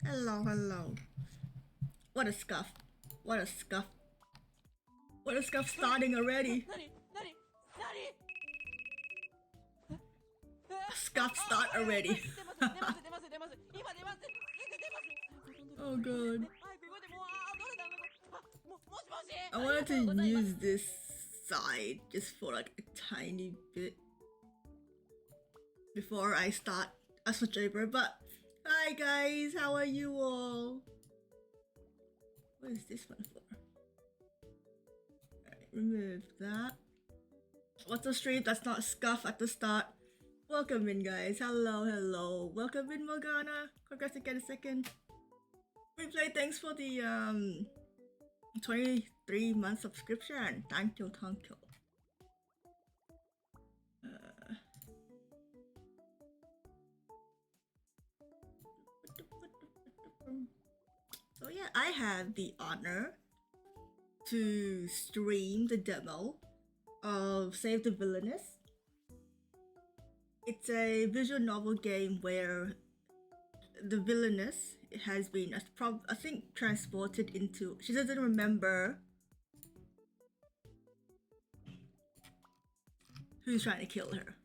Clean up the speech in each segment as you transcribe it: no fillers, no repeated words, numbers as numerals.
Hello, hello. What a scuff. What a scuff. What a scuff starting already. Scuff start already. Oh god. I wanted to use this side just for like a tiny bit before I start a switch over, but hi guys, how are you all? What is this one for? Alright, remove that. What's a stream that's not scuff at the start? Welcome in guys, hello, hello. Welcome in Morgana. Congrats again a second. Replay, thanks for the 23-month subscription. Thank you, thank you. So yeah, I have the honor to stream the demo of Save the Villainess. It's a visual novel game where the villainess has been, I think, transported into. She doesn't remember who's trying to kill her.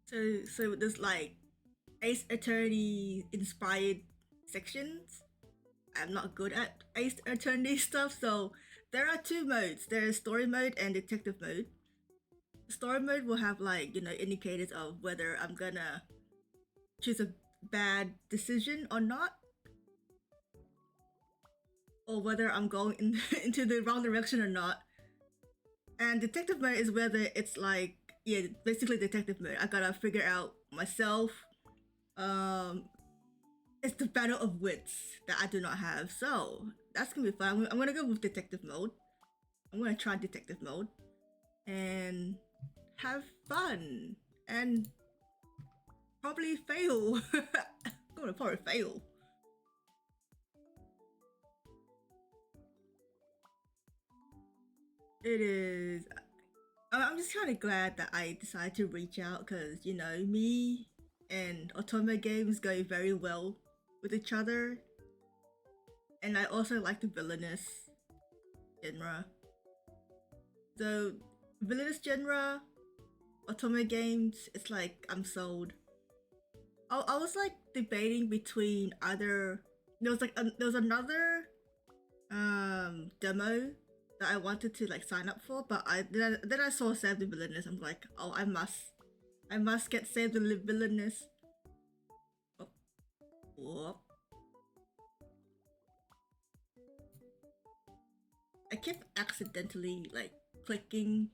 So there's like Ace Attorney inspired sections. I'm not good at Ace Attorney stuff, so there are two modes. There's story mode and detective mode. Story mode will have like, you know, indicators of whether I'm gonna choose a bad decision or not, or whether I'm going into the wrong direction or not. And detective mode is whether it's like, yeah, basically detective mode. I gotta figure out myself. It's the battle of wits that I do not have, so that's gonna be fun. I'm gonna go with detective mode. I'm gonna try detective mode and have fun and probably fail. I'm gonna probably fail. It is. I'm just kind of glad that I decided to reach out because, you know, me and Otome games go very well with each other, and I also like the villainous genre. So villainous genre, Otome games, it's like I'm sold. I was like debating between either there was another demo that I wanted to like sign up for, but then I saw Save the Villainess. I'm like, oh, I must get Save the Villainess. Oh. Whoop. I kept accidentally like clicking.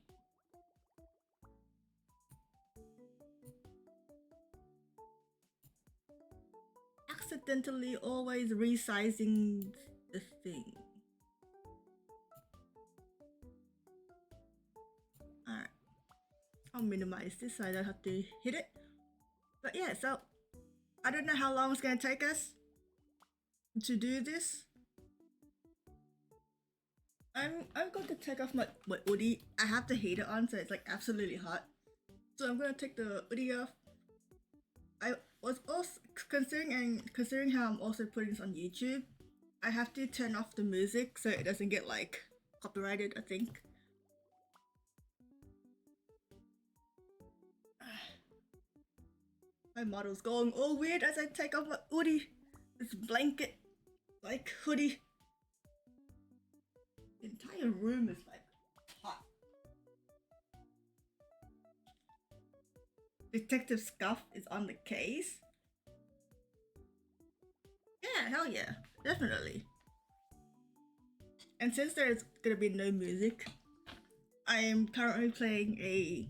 Accidentally always resizing the thing. Alright. I'll minimize this so I don't have to hit it. But yeah, so I don't know how long it's gonna take us to do this. I'm going to take off my hoodie. I have the heater on, so it's like absolutely hot. So I'm gonna take the hoodie off. I was also considering how I'm also putting this on YouTube. I have to turn off the music so it doesn't get like copyrighted, I think. My model's going all weird as I take off my hoodie. This blanket, like hoodie. The entire room is like hot. Detective Scuff is on the case. Yeah, hell yeah, definitely. And since there's gonna be no music, I am currently playing a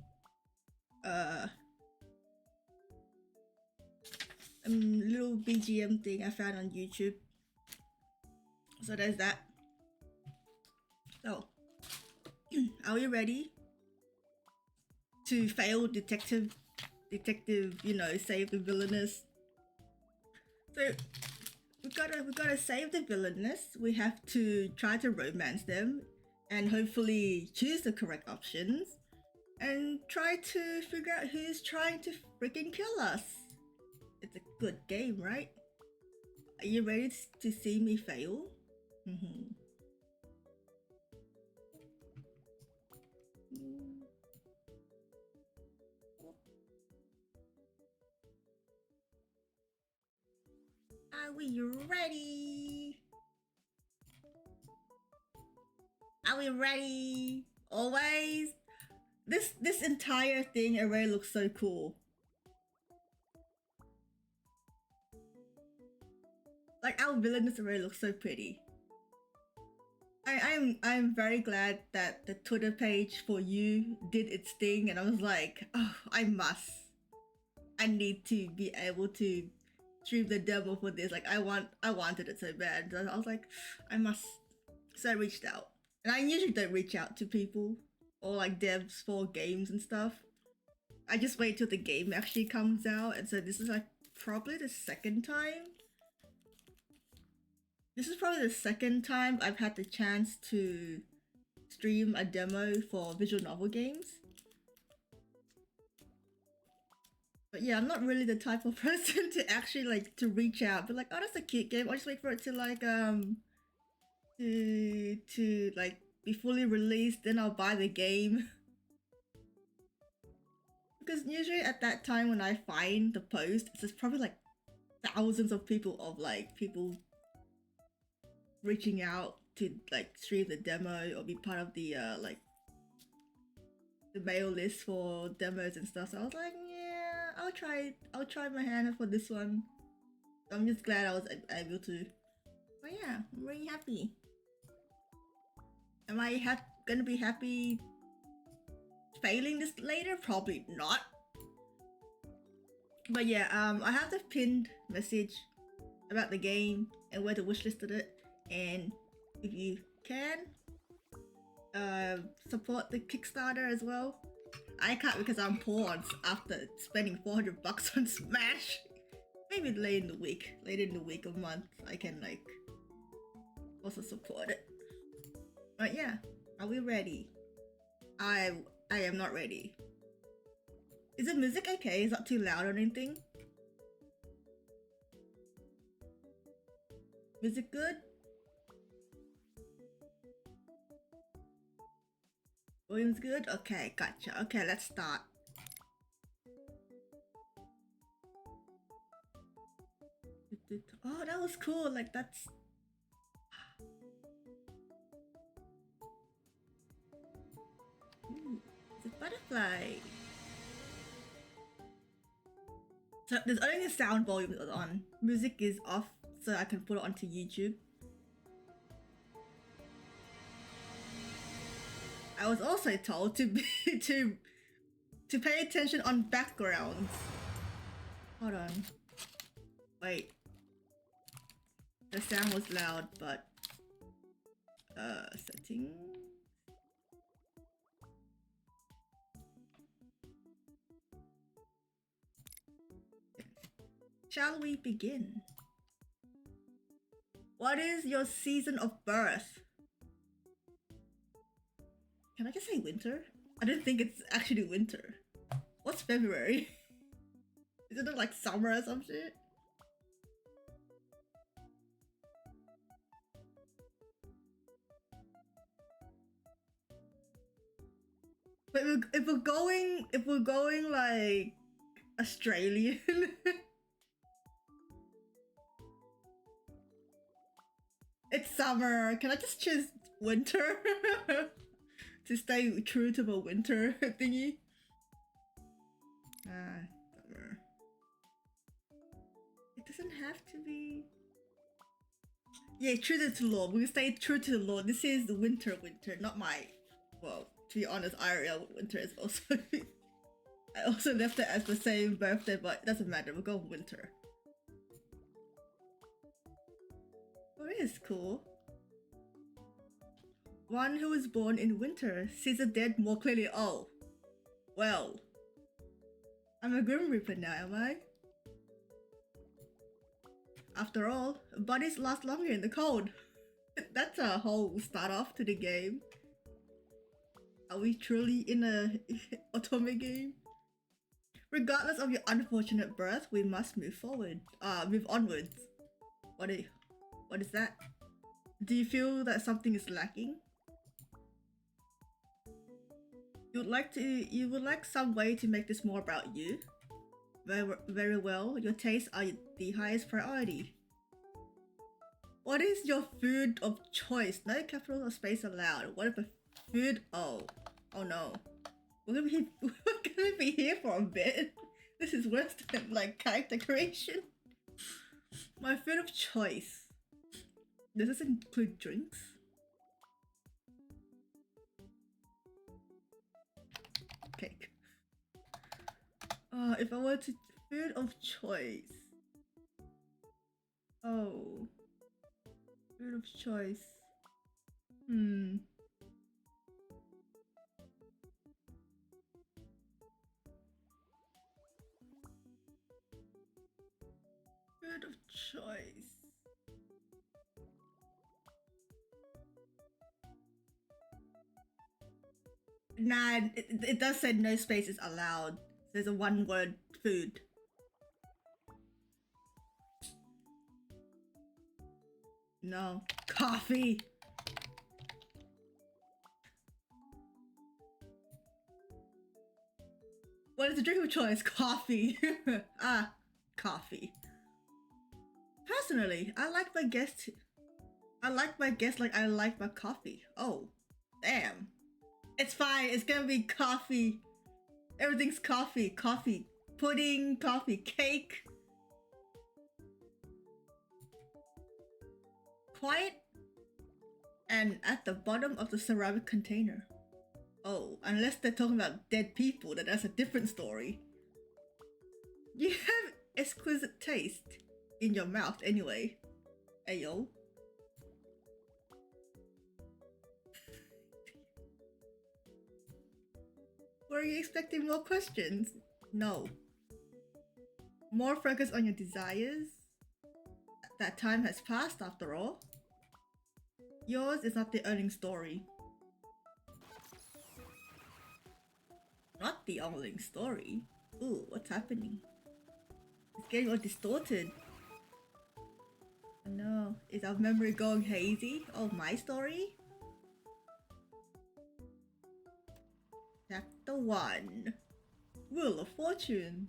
little BGM thing I found on YouTube. So there's that. So, are we ready to fail detective, you know, save the villainous? So we gotta save the villainous. We have to try to romance them and hopefully choose the correct options and try to figure out who's trying to freaking kill us. It's a good game, right? Are you ready to see me fail? Are we ready? Are we ready? Always? This entire thing already looks so cool. Like our Villainess already looks so pretty. I'm very glad that the Twitter page for you did its thing, and I was like, oh, I need to be able to stream the demo for this. Like I wanted it so bad. So I was like, I must. So I reached out, and I usually don't reach out to people or like devs for games and stuff. I just wait till the game actually comes out, and so this is like probably the second time. This is probably the second time I've had the chance to stream a demo for visual novel games. But yeah, I'm not really the type of person to actually like to reach out, but like, oh, that's a cute game. I'll just wait for it to like to like be fully released, then I'll buy the game. Because usually at that time when I find the post, there's probably like thousands of people reaching out to like stream the demo or be part of the like the mail list for demos and stuff. So I was like, yeah, I'll try my hand for this one. So I'm just glad I was able to. But yeah, I'm really happy. Am I gonna be happy failing this later? Probably not. But yeah, I have the pinned message about the game and where to wishlisted it. And if you can, support the Kickstarter as well. I can't because I'm poor after spending $400 on Smash. Maybe later in the week or month, I can like also support it. But yeah, are we ready? I am not ready. Is the music okay? Is that too loud or anything? Music good? Volume's good? Okay, gotcha. Okay, let's start. Oh, that was cool. Like that's... Ooh, it's a butterfly. So there's only the sound volume on. Music is off, so I can put it onto YouTube. I was also told to be to pay attention on backgrounds. Hold on. Wait. The sound was loud, but settings. Shall we begin? What is your season of birth? Can I just say winter? I don't think it's actually winter. What's February? Isn't it like summer or some shit? But if we're going like Australian. It's summer. Can I just choose winter? To stay true to the winter thingy. Summer. It doesn't have to be. Yeah, true to the law. We stay true to the law. This is the winter, not my. Well, to be honest, IRL winter is also. I also left it as the same birthday, but it doesn't matter. We'll go winter. Oh, it is cool. One who was born in winter sees the dead more clearly. Oh, well. I'm a Grim Reaper now, am I? After all, bodies last longer in the cold. That's a whole start off to the game. Are we truly in a Otome game? Regardless of your unfortunate birth, we must move forward. Move onwards. What is that? Do you feel that something is lacking? You would like some way to make this more about you? Very well. Your tastes are the highest priority. What is your food of choice? No capital or space allowed. What if a food? Oh no. We're gonna be here for a bit. This is worse than like character creation. My food of choice. Does this include drinks? Cake. If I were to food of choice. Oh. Food of choice. Food of choice. Nah, it does say no spaces allowed. There's a one word food. No. Coffee! What is the drink of choice? Coffee. Coffee. Personally, I like my guests like I like my coffee. Oh, damn. It's fine, it's gonna be coffee. Everything's coffee. Coffee pudding, coffee cake. Quiet and at the bottom of the ceramic container. Oh, unless they're talking about dead people, then that's a different story. You have exquisite taste in your mouth anyway. Ayo. Were you expecting more questions? No. More focus on your desires? That time has passed after all. Yours is not the only story. Not the only story? Ooh, what's happening? It's getting all distorted. Oh no, is our memory going hazy? Oh, my story? Chapter 1. Wheel of Fortune.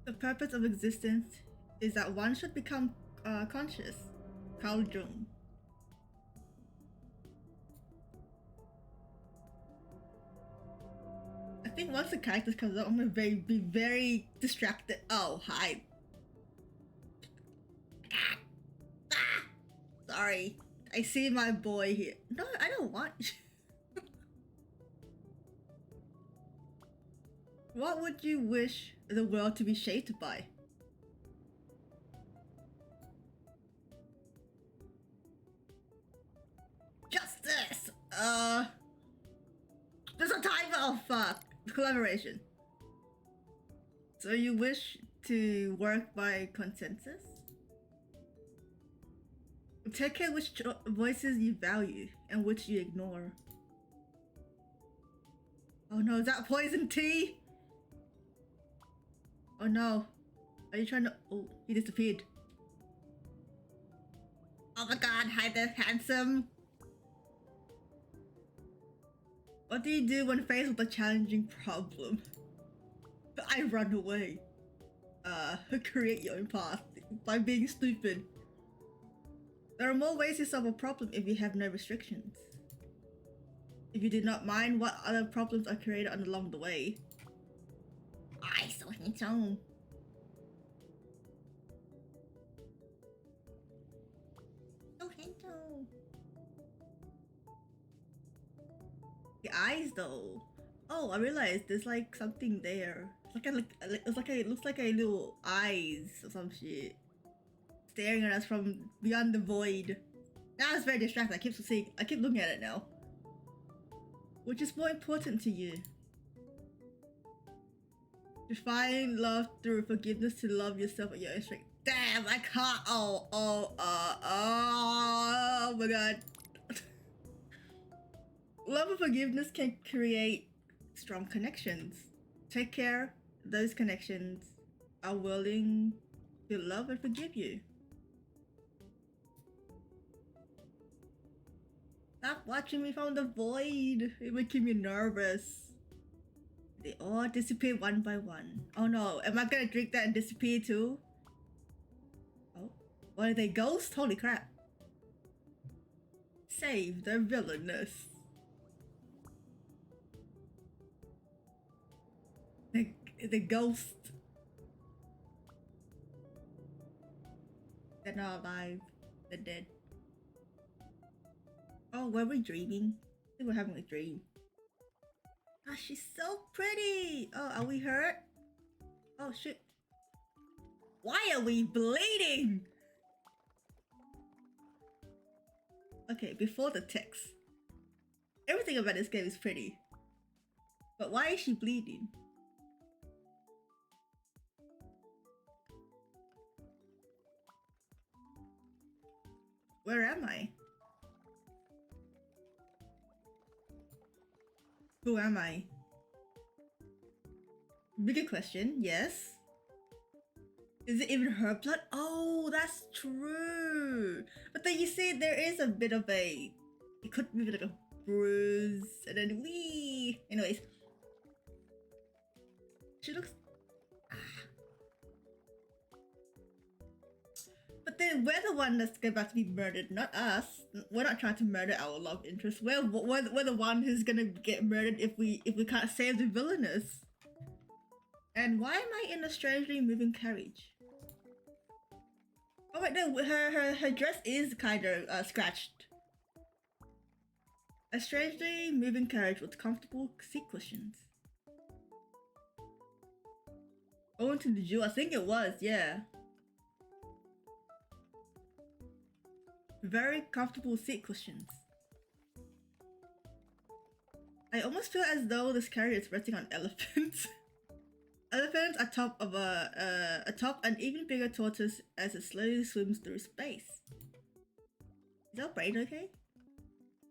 The purpose of existence is that one should become conscious. Carl Jung. I think once the characters comes up, I'm gonna be very distracted. Oh, hi. Sorry. I see my boy here. No, I don't want you. What would you wish the world to be shaped by? Justice! There's a timer! Oh fuck! Collaboration. So you wish to work by consensus? Take care which voices you value and which you ignore. Oh no, is that poison tea? Oh no. Are you trying to— oh, he disappeared. Oh my god, hi there, handsome. What do you do when faced with a challenging problem? I run away. Create your own path by being stupid. There are more ways to solve a problem if you have no restrictions. If you do not mind what other problems are created along the way. I saw his own. The eyes though. Oh, I realized there's like something there. It looks like a little eyes or some shit staring at us from beyond the void. Now it's very distracting. I keep looking at it now. Which is more important to you? To find love through forgiveness, to love yourself at your own strength. Damn, I can't. Oh my god. Love and forgiveness can create strong connections. Take care, those connections are willing to love and forgive you. Stop watching me from the void. It's making me nervous. They all disappear one by one. Oh no, am I gonna drink that and disappear too? Oh, what are they, ghosts? Holy crap. Save the villainess. The ghost. They're not alive. They're dead. Oh, were we dreaming? I think we're having a dream. Ah, she's so pretty! Oh, are we hurt? Oh shit. Why are we bleeding? Okay, before the text. Everything about this game is pretty. But why is she bleeding? Where am I? Who am I? Bigger question, yes. Is it even her blood? Oh, that's true. But then you see, there is a bit of a... It could be like a bruise, and then wee. Anyways. She looks... But then we're the one that's about to be murdered, not us. We're not trying to murder our love interest. We're the one who's gonna get murdered if we can't save the villainess. And why am I in a strangely moving carriage? Oh wait, no, her dress is kind of scratched. A strangely moving carriage with comfortable seat cushions. Going to the zoo, I think it was, yeah. Very comfortable seat cushions. I almost feel as though this carriage is resting on elephants. Elephants atop of atop an even bigger tortoise as it slowly swims through space. Is our brain okay?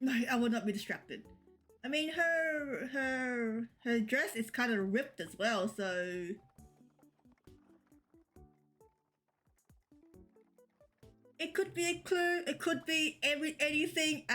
No, I will not be distracted. I mean, her dress is kind of ripped as well, so. It could be a clue. It could be anything.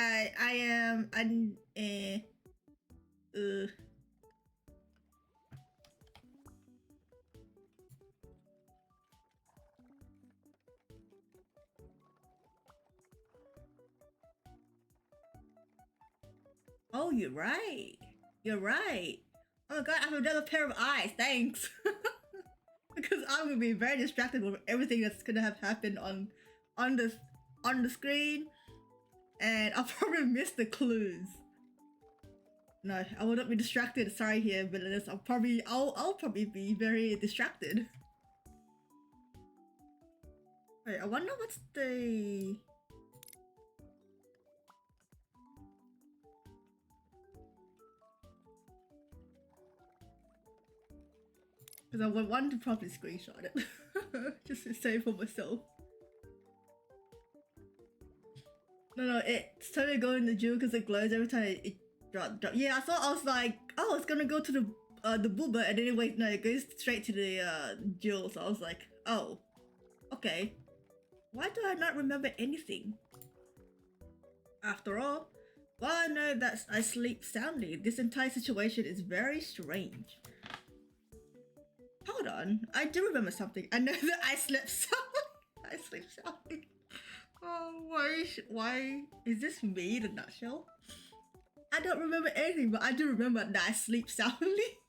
Oh, you're right. You're right. Oh god, I have another pair of eyes. Thanks. Because I'm gonna be very distracted with everything that's gonna have happened on the screen, and I'll probably miss the clues. No, I will not be distracted. Sorry here, Villainess. I'll probably be very distracted. Wait, I wonder what's the... Because I would want to probably screenshot it. Just to save for myself. No, it's totally going in the jewel because it glows every time it drop. Yeah, I thought, I was like, oh, it's gonna go to the booba, and then wait, no, it goes straight to the jewel. So I was like, oh, okay. Why do I not remember anything? After all, while I know that I sleep soundly, this entire situation is very strange. Hold on, I do remember something. I know that I slept soundly. I sleep soundly. Oh, why is this me in a nutshell? I don't remember anything, but I do remember that I sleep soundly.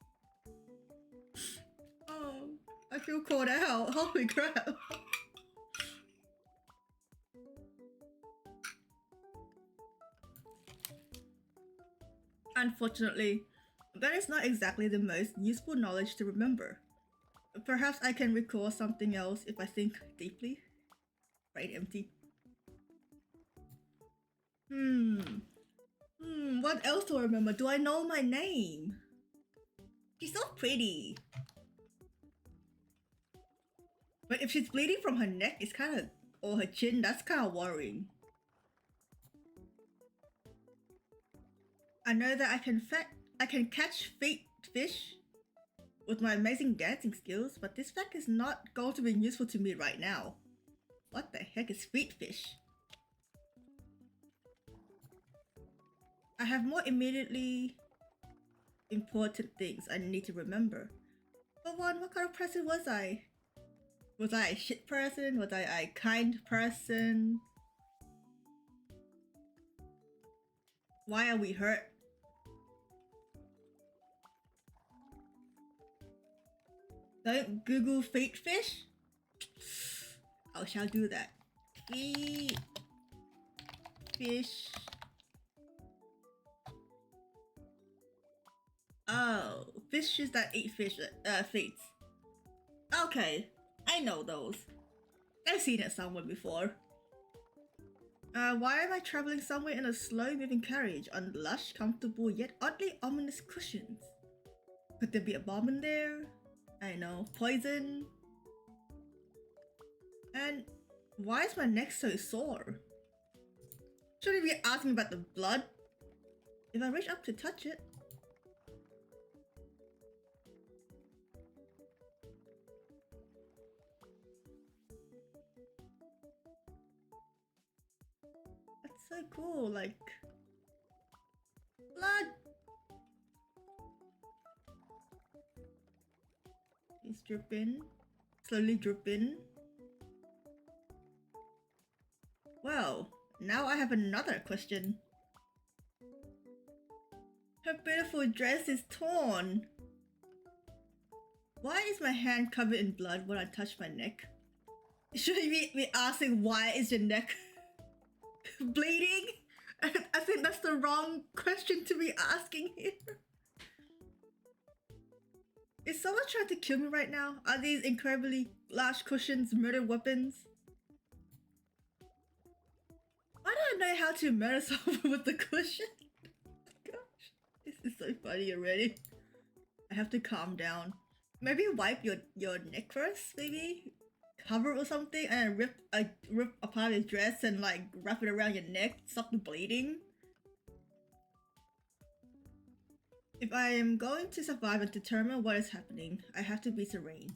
Oh, I feel called out. Holy crap. Unfortunately, that is not exactly the most useful knowledge to remember. Perhaps I can recall something else if I think deeply. Brain empty. What else do I remember? Do I know my name? She's so pretty. But if she's bleeding from her neck, it's kind of, or her chin, that's kind of worrying. I know that I can catch fake fish with my amazing dancing skills, but this fact is not going to be useful to me right now. What the heck is feet fish? I have more immediately important things I need to remember. For one, what kind of person was I? Was I a shit person? Was I a kind person? Why are we hurt? Don't Google feet fish? I shall do that. Feet fish. Oh, fishes that eat fish feet. Okay, I know those. I've seen it somewhere before. Why am I traveling somewhere in a slow-moving carriage on lush, comfortable, yet oddly ominous cushions? Could there be a bomb in there? I know, poison. And why is my neck so sore? Shouldn't be asking about the blood. If I reach up to touch it. That's so cool, like blood. It's dripping, slowly dripping. Well, now I have another question. Her beautiful dress is torn. Why is my hand covered in blood when I touch my neck? Shouldn't we be asking why is your neck bleeding? I think that's the wrong question to be asking here. Is someone trying to kill me right now? Are these incredibly large cushions murder weapons? Why don't I know how to murder someone with the cushion? Gosh, this is so funny already. I have to calm down. Maybe wipe your neck first, maybe? Cover it or something and rip a part of your dress and like wrap it around your neck, stop the bleeding. If I am going to survive and determine what is happening, I have to be serene.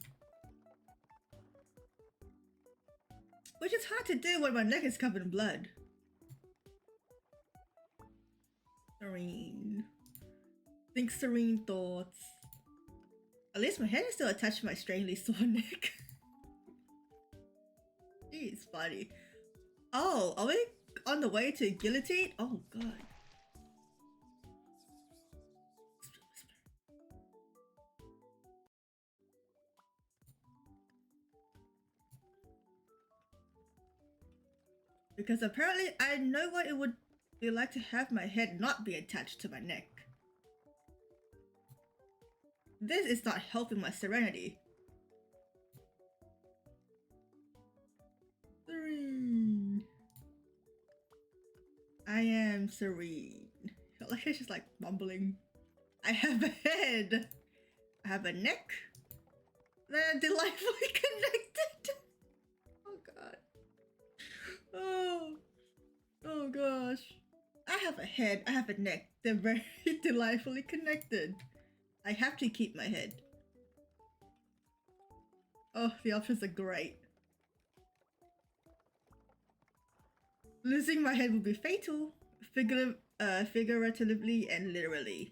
Which is hard to do when my neck is covered in blood. Serene. Think serene thoughts. At least my head is still attached to my strangely sore neck. Jeez, funny. Oh, are we on the way to guillotine? Oh god. Because apparently I know what it would be like to have my head not be attached to my neck. This is not helping my serenity. Serene. I am serene. Like it's just like mumbling. I have a head. I have a neck. They're delightfully connected. Oh god. Oh gosh. I have a head, I have a neck. They're very delightfully connected. I have to keep my head. Oh, the options are great. Losing my head would be fatal, figuratively and literally.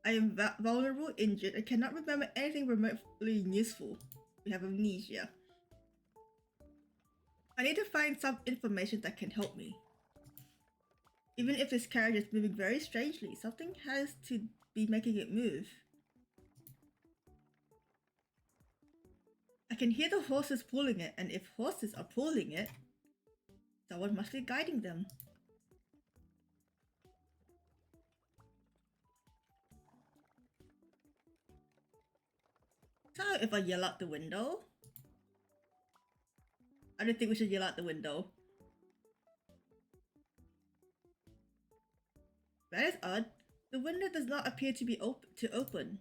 I am vulnerable, injured, and cannot remember anything remotely useful. We have amnesia. I need to find some information that can help me. Even if this carriage is moving very strangely, something has to be making it move. I can hear the horses pulling it, and if horses are pulling it, someone must be guiding them. So if I yell out the window? I don't think we should yell out the window. That is odd. The window does not appear to be open.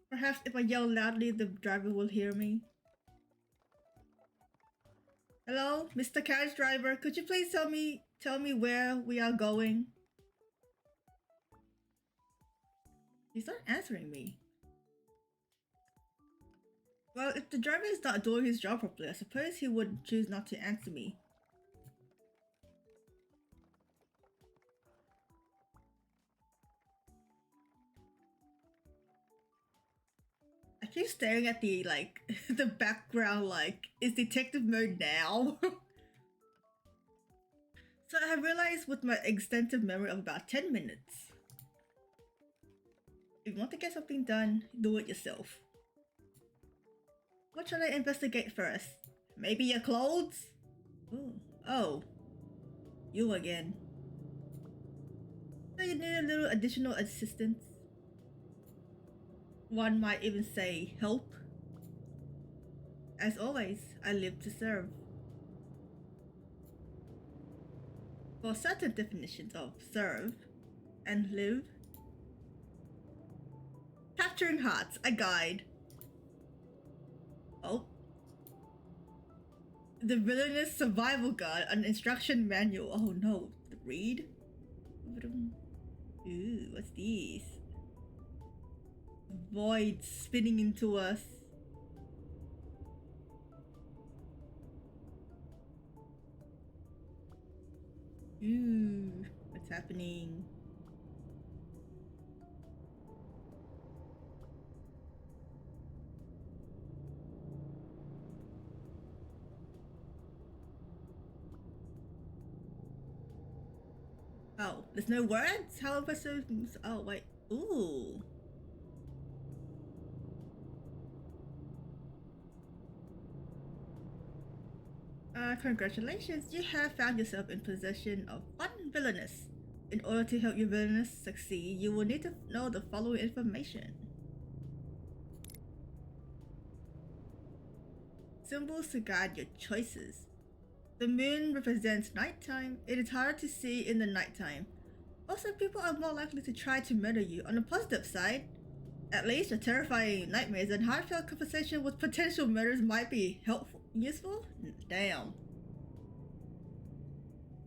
Perhaps if I yell loudly, the driver will hear me. Hello, Mr. Carriage Driver, could you please tell me where we are going? He's not answering me. Well, if the driver is not doing his job properly, I suppose he would choose not to answer me. I keep staring at the, like, the background, like, is detective mode now? So I have realized with my extensive memory of about 10 minutes, if you want to get something done, do it yourself. What should I investigate first? Maybe your clothes? Ooh. Oh. You again. So you need a little additional assistance? One might even say help. As always, I live to serve. For certain definitions of serve and live, capturing hearts, a guide. Oh. The Villainess Survival Guide, an instruction manual. Oh no, read? Ooh, what's this? Void spinning into us. Ooh, what's happening? Oh, there's no words? How am I so... Oh, wait. Ooh. Congratulations, you have found yourself in possession of one villainess. In order to help your villainess succeed, you will need to know the following information. Symbols to guide your choices. The moon represents nighttime. It is harder to see in the nighttime. Also, people are more likely to try to murder you. On the positive side, at least your terrifying nightmares and heartfelt conversation with potential murderers might be helpful. Useful? Damn.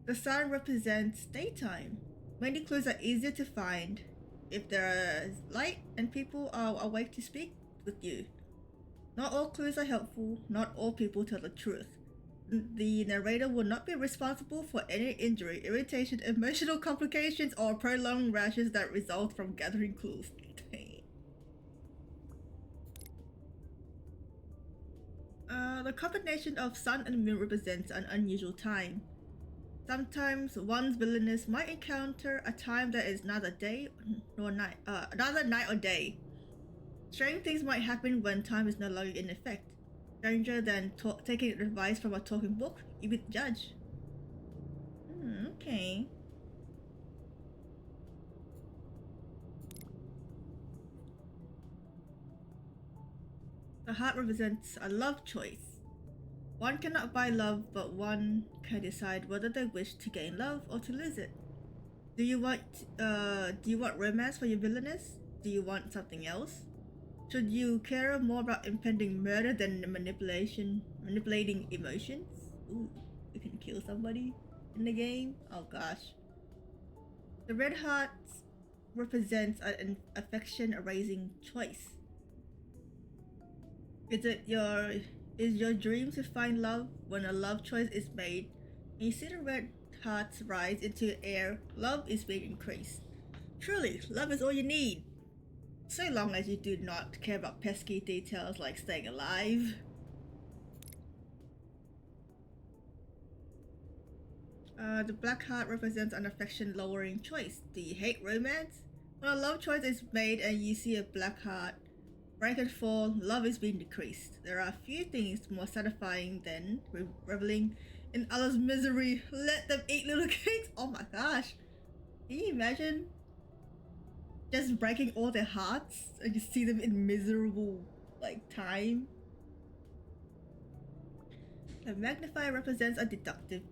The sun represents daytime. Many clues are easier to find if there is light and people are awake to speak with you. Not all clues are helpful, not all people tell the truth. The narrator will not be responsible for any injury, irritation, emotional complications, or prolonged rashes that result from gathering clues. The combination of sun and moon represents an unusual time. Sometimes one's villainess might encounter a time that is neither day nor night, neither night or day. Strange things might happen when time is no longer in effect. Stranger than taking advice from a talking book, you be the judge. Okay. The heart represents a love choice. One cannot buy love, but one can decide whether they wish to gain love or to lose it. Do you want romance for your villainess? Do you want something else? Should you care more about impending murder than manipulating emotions? Ooh, you can kill somebody in the game? Oh gosh. The red heart represents an affection-raising choice. Is your dream to find love? When a love choice is made and you see the red hearts rise into air, love is being increased. Truly, love is all you need. So long as you do not care about pesky details like staying alive. The black heart represents an affection-lowering choice. Do you hate romance? When a love choice is made and you see a black heart rank and fall, love is being decreased. There are few things more satisfying than reveling in others' misery. Let them eat little cakes. Oh my gosh. Can you imagine just breaking all their hearts and you see them in miserable, like, time? The magnifier represents a deductive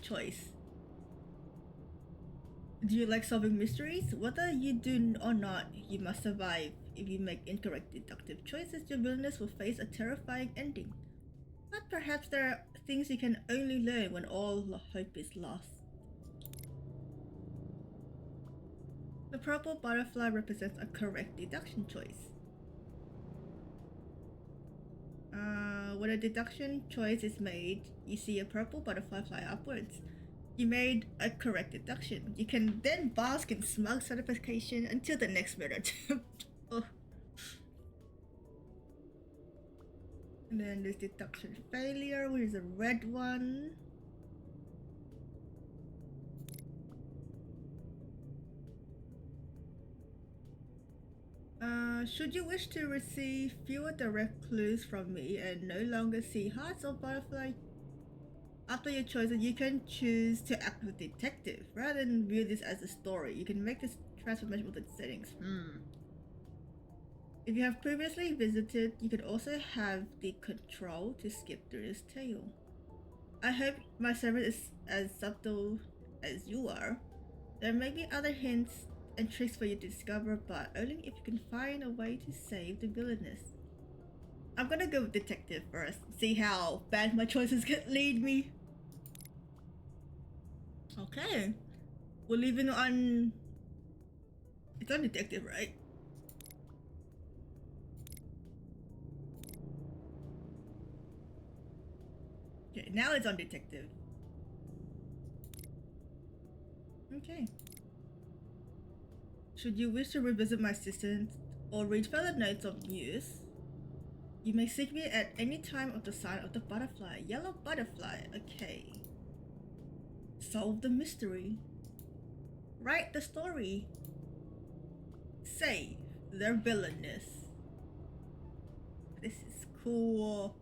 choice. Do you like solving mysteries? Whether you do or not, you must survive. If you make incorrect deductive choices, your villainess will face a terrifying ending. But perhaps there are things you can only learn when all hope is lost. The purple butterfly represents a correct deduction choice. When a deduction choice is made, you see a purple butterfly fly upwards. You made a correct deduction. You can then bask in smug satisfaction until the next minute. Oh. And then there's deduction failure, which is a red one. Should you wish to receive fewer direct clues from me and no longer see hearts or butterfly after your choices, you can choose to act as a detective rather than view this as a story. You can make this transformation with its settings. If you have previously visited, you can also have the control to skip through this tale. I hope my service is as subtle as you are. There may be other hints and tricks for you to discover, but only if you can find a way to save the villainess. I'm gonna go with detective first, see how bad my choices can lead me. Okay, we're leaving on... It's on detective, right? Okay, now it's on detective. Okay. Should you wish to revisit my assistant or read further notes of news, you may seek me at any time of the sign of the butterfly. Yellow butterfly, okay. Solve the mystery. Write the story. Save their villainess. This is cool.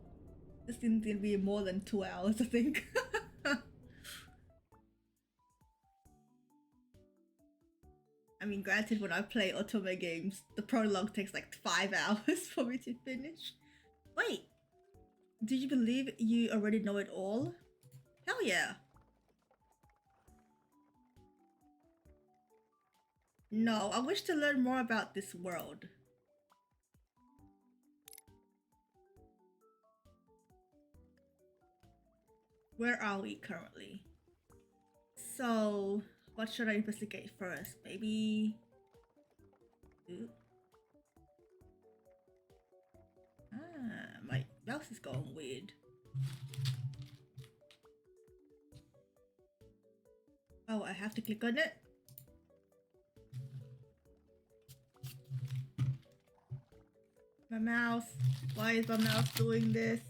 This thing's gonna be more than 2 hours, I think. I mean, granted, when I play Otome games, the prologue takes like 5 hours for me to finish. Wait, do you believe you already know it all? Hell yeah. No, I wish to learn more about this world. Where are we currently? So, what should I investigate first? Maybe... Ooh. Ah, my mouse is going weird. Oh, I have to click on it? My mouse. Why is my mouse doing this?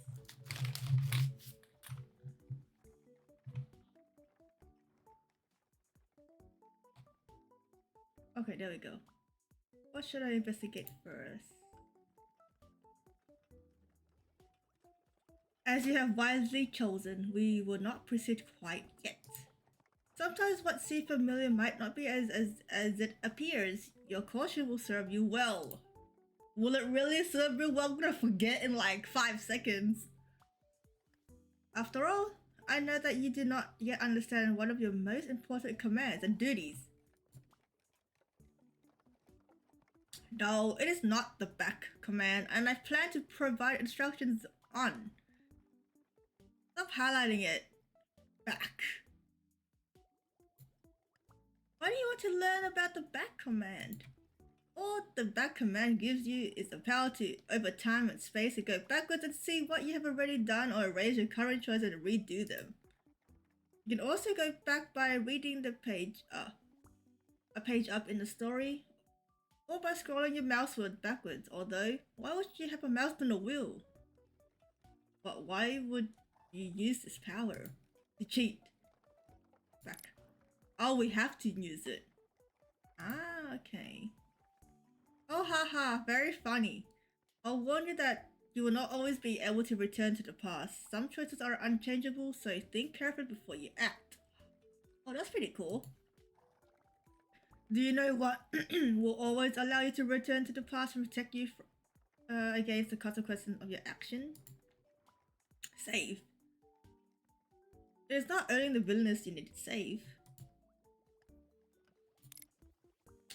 Okay, there we go. What should I investigate first? As you have wisely chosen, we will not proceed quite yet. Sometimes what seems familiar might not be as it appears. Your caution will serve you well. Will it really serve me well? I'm gonna forget in like 5 seconds. After all, I know that you do not yet understand one of your most important commands and duties. No, it is not the back command, and I plan to provide instructions on. Stop highlighting it. Back. Why do you want to learn about the back command? All the back command gives you is the power to, over time and space, to go backwards and see what you have already done or erase your current choices and redo them. You can also go back by reading the page, a page up in the story, or by scrolling your mouse wheel backwards. Although, why would you have a mouse on a wheel? But why would you use this power? To cheat. Back. Oh, we have to use it. Ah, okay. Oh haha, very funny. I'll warn you that you will not always be able to return to the past. Some choices are unchangeable, so think carefully before you act. Oh, that's pretty cool. Do you know what will always allow you to return to the past and protect you against the consequences of your action? Save. It is not only the villainess you need to save.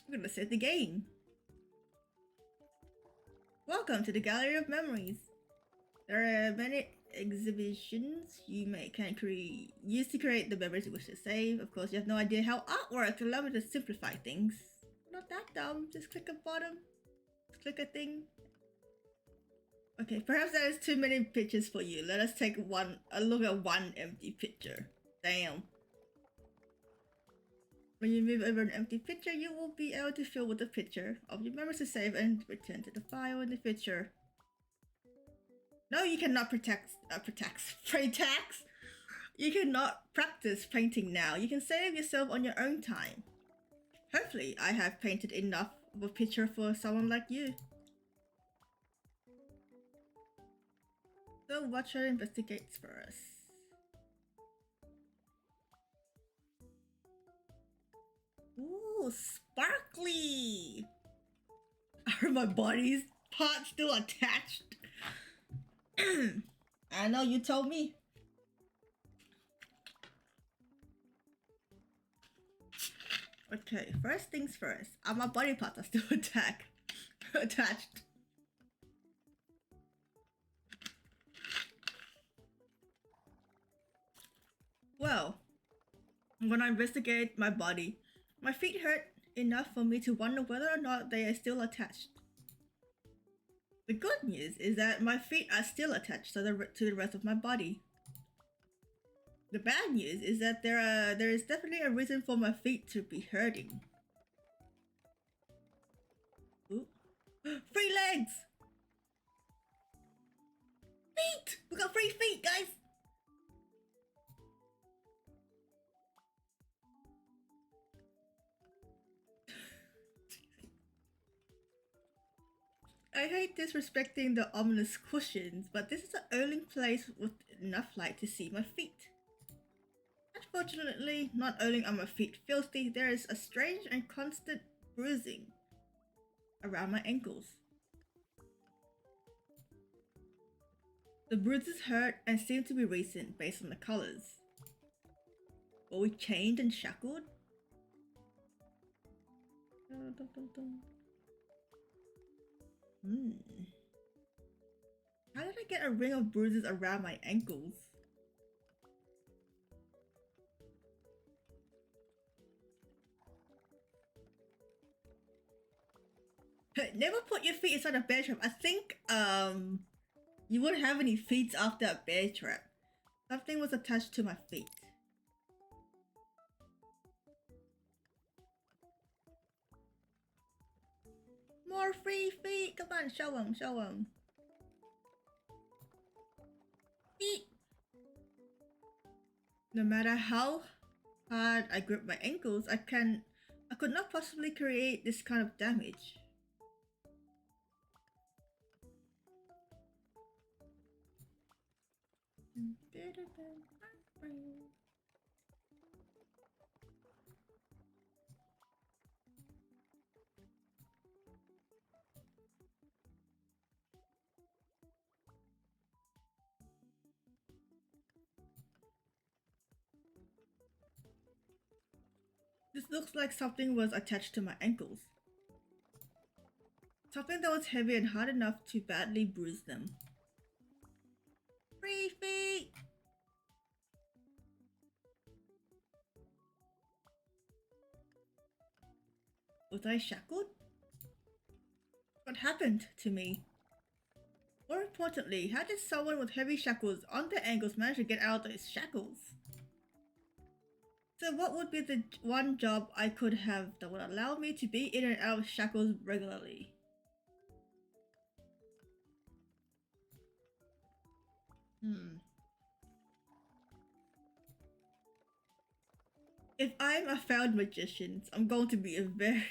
I'm gonna save the game. Welcome to the Gallery of Memories. There are many exhibitions you can use to create the memories you wish to save. Of course, you have no idea how art works. Allow me to simplify things. Not that dumb. Just click a bottom. Click a thing. Okay, perhaps there is too many pictures for you. Let us take a look at one empty picture. Damn. When you move over an empty picture, you will be able to fill with the picture of your memories to save and return to the file in the future. No, you cannot practice. You cannot practice painting now. You can save yourself on your own time. Hopefully, I have painted enough of a picture for someone like you. So Watcher investigates for us. Ooh, sparkly! Are my body's parts still attached? I know, you told me. Okay, first things first. My body parts are still attached. Well, when I investigate my body, my feet hurt enough for me to wonder whether or not they are still attached. The good news is that my feet are still attached to the rest of my body. The bad news is that there is definitely a reason for my feet to be hurting. Ooh. Free legs! Feet! We got free feet, guys! I hate disrespecting the ominous cushions, but this is the only place with enough light to see my feet. Unfortunately, not only are my feet filthy, there is a strange and constant bruising around my ankles. The bruises hurt and seem to be recent based on the colors. Were we chained and shackled? How did I get a ring of bruises around my ankles? Never put your feet inside a bear trap. I think you wouldn't have any feet after a bear trap. Something was attached to my feet. More free feet! Come on, show them. Feet! No matter how hard I grip my ankles, I could not possibly create this kind of damage. This looks like something was attached to my ankles. Something that was heavy and hard enough to badly bruise them. Free feet! Was I shackled? What happened to me? More importantly, how did someone with heavy shackles on their ankles manage to get out of those shackles? So what would be the one job I could have that would allow me to be in and out of shackles regularly? If I'm a failed magician, I'm going to be very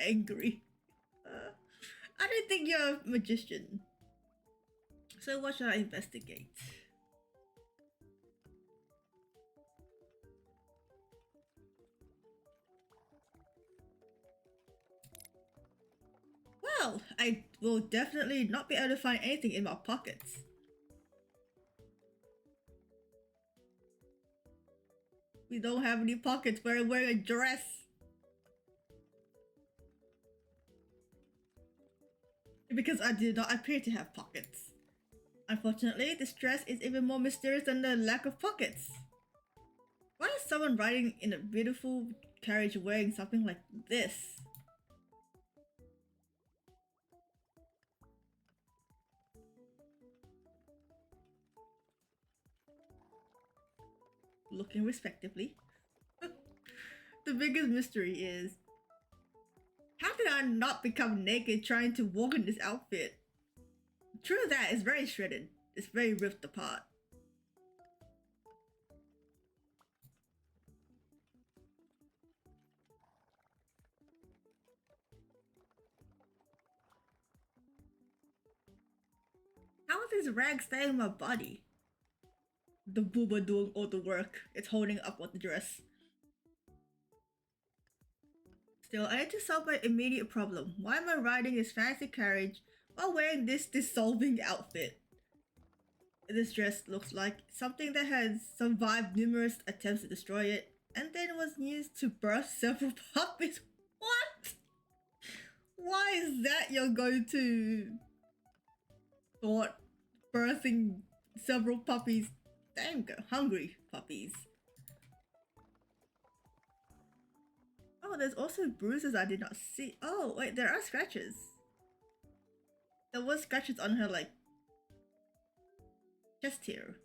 angry. I don't think you're a magician. So what should I investigate? Well, I will definitely not be able to find anything in my pockets. We don't have any pockets, we're wearing a dress. because I do not appear to have pockets. Unfortunately, this dress is even more mysterious than the lack of pockets. Why is someone riding in a beautiful carriage wearing something like this? Looking respectively. The biggest mystery is, how did I not become naked trying to walk in this outfit? True that, it's very shredded. It's very ripped apart. How is this rag staying on my body? The booba doing all the work. It's holding up on the dress. Still, I need to solve my immediate problem. Why am I riding this fancy carriage while wearing this dissolving outfit? This dress looks like something that has survived numerous attempts to destroy it, and then was used to birth several puppies. What? Why is that your go-to thought? Birthing several puppies. Damn, hungry puppies. Oh, there's also bruises I did not see. Oh, wait, there are scratches. There was scratches on her, like, chest here.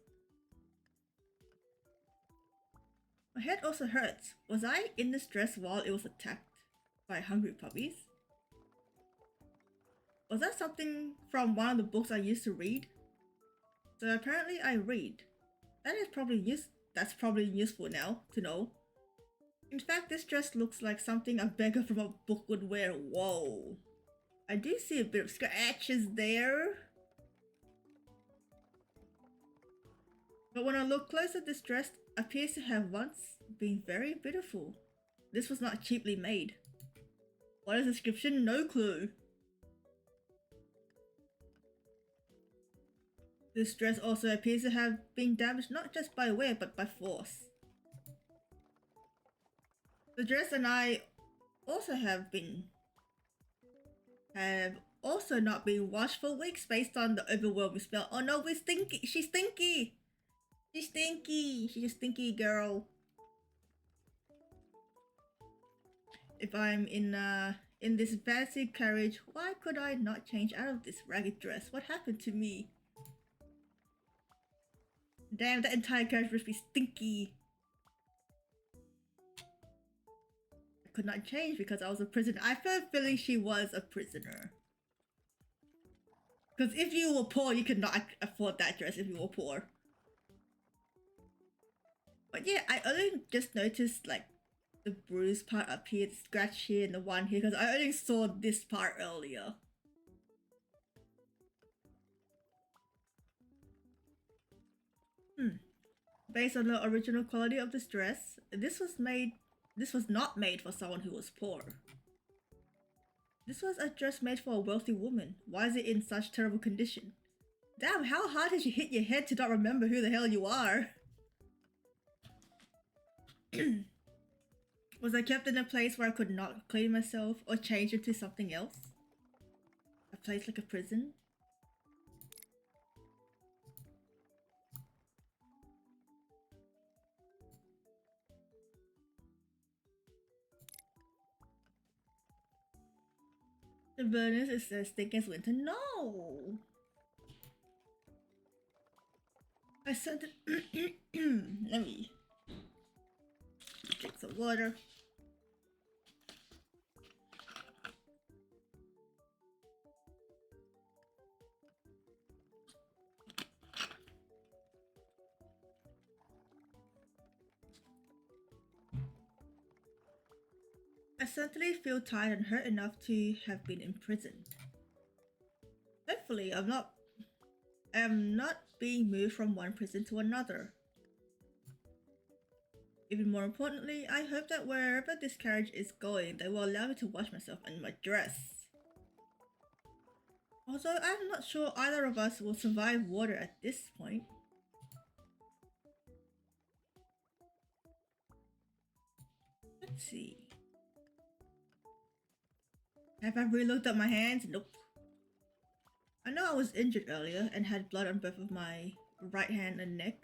My head also hurts. Was I in this dress while it was attacked by hungry puppies? Was that something from one of the books I used to read? So apparently I read. That's probably useful now to know. In fact, this dress looks like something a beggar from a book would wear. Whoa. I do see a bit of scratches there. But when I look closer, this dress appears to have once been very beautiful. This was not cheaply made. What is the description? No clue. This dress also appears to have been damaged not just by wear but by force. The dress and I also have also not been washed for weeks based on the overwhelming smell. Oh no, we're stinky! She's stinky! She's stinky! She's a stinky girl. If I'm in this fancy carriage, why could I not change out of this ragged dress? What happened to me? Damn, that entire carriage must be stinky. I could not change because I was a prisoner. I feel feeling she was a prisoner. Because if you were poor, you could not afford that dress if you were poor. But yeah, I only just noticed like the bruise part up here, the scratch here, and the one here because I only saw this part earlier. Based on the original quality of this dress, this was not made for someone who was poor. This was a dress made for a wealthy woman. Why is it in such terrible condition? Damn, how hard did you hit your head to not remember who the hell you are? Was I kept in a place where I could not clean myself or change into something else? A place like a prison? The Villainess is as thick as winter. No! I sent it. Let me drink some water. I certainly feel tired and hurt enough to have been imprisoned. Hopefully, I am not being moved from one prison to another. Even more importantly, I hope that wherever this carriage is going, they will allow me to wash myself in my dress. Although I'm not sure either of us will survive water at this point. Let's see. Have I really looked at my hands? Nope. I know I was injured earlier and had blood on both of my right hand and neck.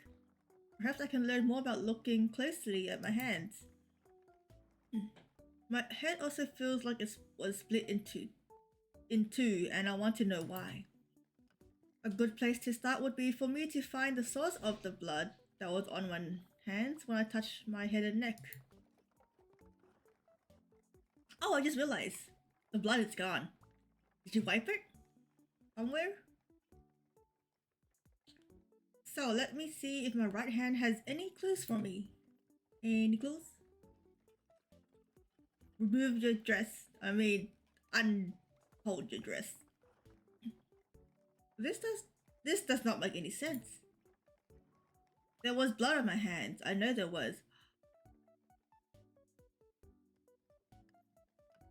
Perhaps I can learn more about looking closely at my hands. My head also feels like it was split in two, and I want to know why. A good place to start would be for me to find the source of the blood that was on my hands when I touched my head and neck. Oh, I just realized. The blood is gone. Did you wipe it? Somewhere? So let me see if my right hand has any clues for me. Any clues? Remove your dress. Unhold your dress. This does not make any sense. There was blood on my hands. I know there was.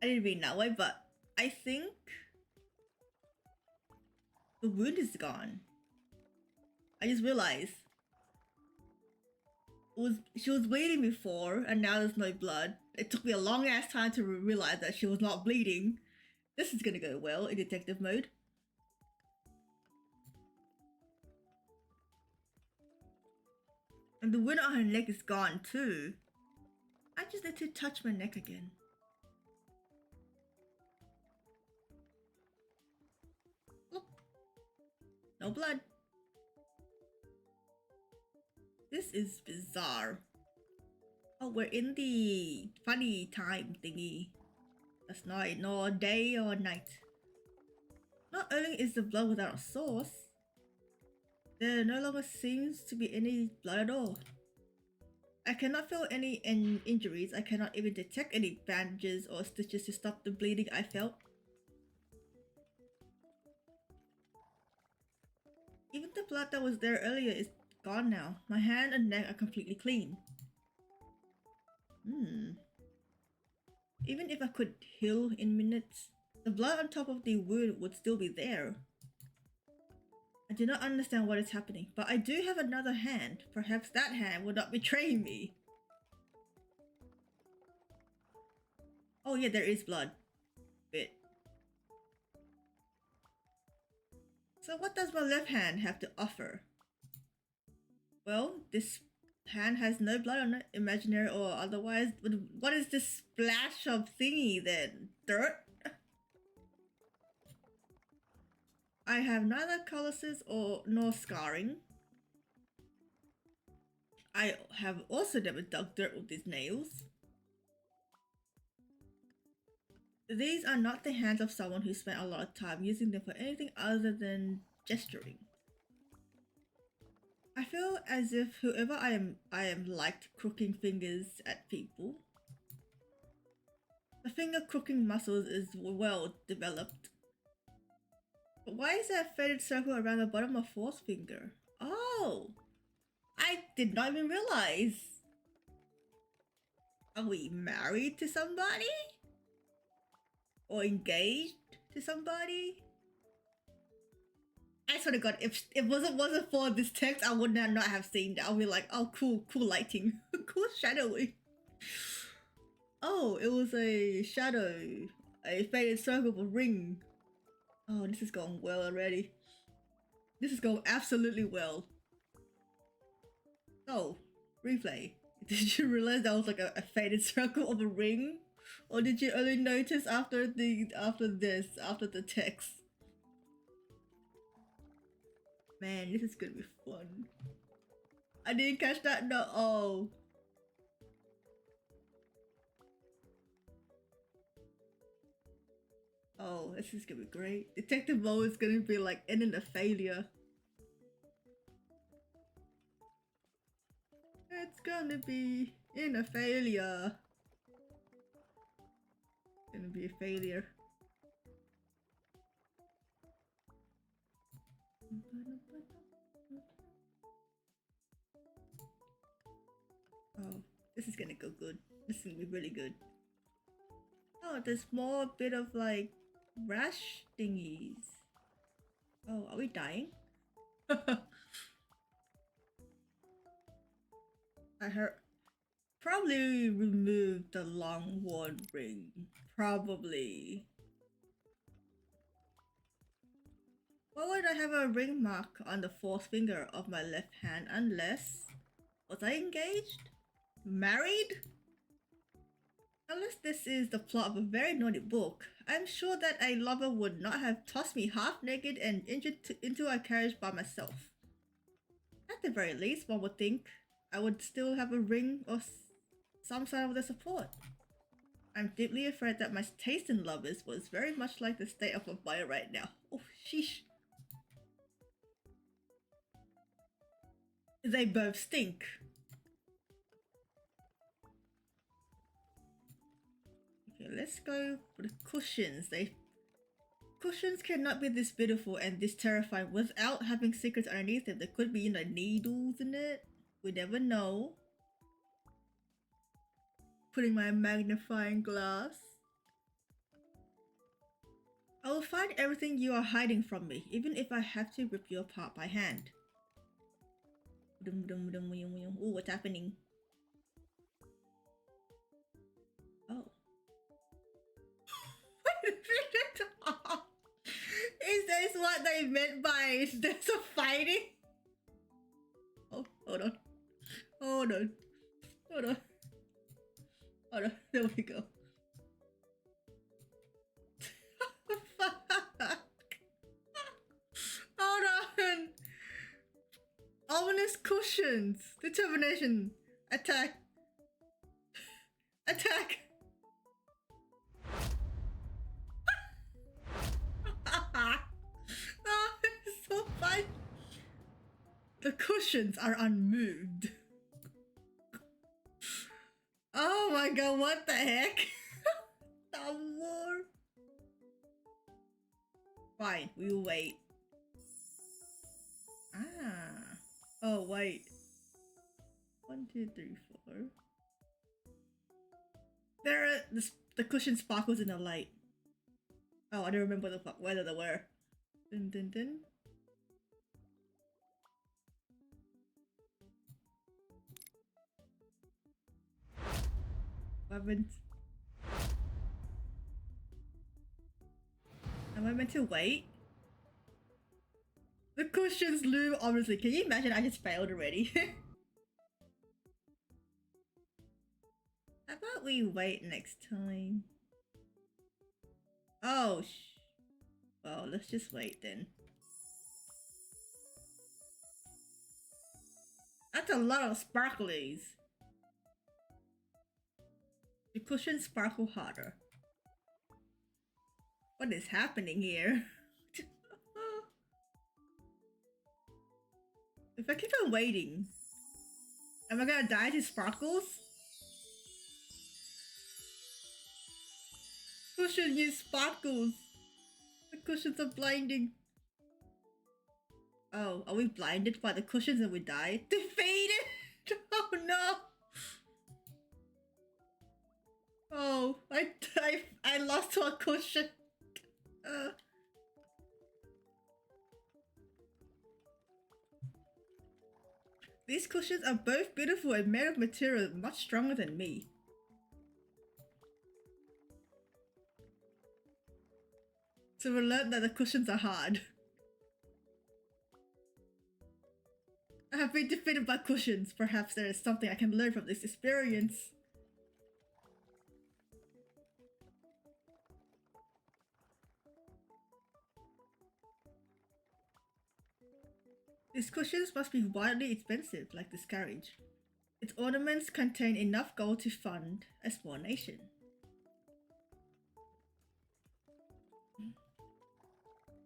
I didn't read that way, but I think the wound is gone. I just realized she was bleeding before, and now there's no blood. It took me a long ass time to realize that she was not bleeding. This is gonna go well in detective mode. And the wound on her neck is gone too. I just need to touch my neck again. Look. No blood. This is bizarre. Oh, we're in the funny time thingy. That's not nor day or night. Not only is the blood without a source, there no longer seems to be any blood at all. I cannot feel any injuries. I cannot even detect any bandages or stitches to stop the bleeding I felt. Even the blood that was there earlier is gone now. My hand and neck are completely clean. Even if I could heal in minutes, the blood on top of the wound would still be there. I do not understand what is happening, but I do have another hand. Perhaps that hand would not betray me. Oh yeah, there is blood. Bit. So what does my left hand have to offer? Well, this hand has no blood on it, imaginary or otherwise. What is this splash of thingy then? Dirt? I have neither calluses nor scarring. I have also never dug dirt with these nails. These are not the hands of someone who spent a lot of time using them for anything other than gesturing. I feel as if whoever I am liked crooking fingers at people. The finger crooking muscles is well developed. But why is there a faded circle around the bottom of fourth finger? Oh! I did not even realize! Are we married to somebody? Or engaged to somebody? I swear to god, if it wasn't for this text, I would not have seen that. I'll be like, oh cool lighting. Cool shadowing. Oh, it was a shadow. A faded circle of a ring. Oh, this is going well already. This is going absolutely well. Oh, replay. Did you realize that was like a faded circle of a ring? Or did you only notice after the text? Man, this is gonna be fun. I didn't catch that, no. Oh. Oh, this is gonna be great. Detective mode is gonna be like ending a failure. It's gonna be in a failure. It's gonna be a failure. Oh, this is gonna go good. This is gonna be really good. Oh, there's more bit of like rash thingies. Oh, are we dying? I heard. Probably remove the long worn ring. Probably. Why would I have a ring mark on the fourth finger of my left hand unless... Was I engaged? Married? Unless this is the plot of a very naughty book, I'm sure that a lover would not have tossed me half naked and injured into a carriage by myself. At the very least, one would think I would still have a ring or some sort of the support. I'm deeply afraid that my taste in lovers was very much like the state of my body right now. Oh, sheesh. They both stink. Okay, let's go for the cushions. Cushions cannot be this beautiful and this terrifying without having secrets underneath them. There could be, needles in it. We never know. Putting my magnifying glass. I will find everything you are hiding from me, even if I have to rip you apart by hand. Ooh, what's happening? Oh. Is this what they meant by there's a fighting? Oh, hold on. Hold on. Hold on. Hold on. There we go. Fuck. Hold on. Ominous cushions. Determination. Attack. Attack. Oh, it's so fun. The cushions are unmoved. Oh my god, what the heck? Some more. Fine, we'll wait. Ah. Oh, wait. 1, 2, 3, 4. There are the cushion sparkles in the light. Oh, I don't remember whether they were. Dun dun dun. Am I meant to wait? The cushions loom obviously. Can you imagine I just failed already? How about we wait next time? Oh, well, let's just wait then. That's a lot of sparklies. The cushions sparkle harder. What is happening here? If I keep on waiting, am I gonna die to sparkles? Cushion use sparkles. The cushions are blinding. Oh, are we blinded by the cushions and we die? Defeated! Oh no! Oh, I lost to a cushion. These cushions are both beautiful and made of material much stronger than me. So we learned that the cushions are hard. I have been defeated by cushions. Perhaps there is something I can learn from this experience. These cushions must be wildly expensive, like this carriage. Its ornaments contain enough gold to fund a small nation.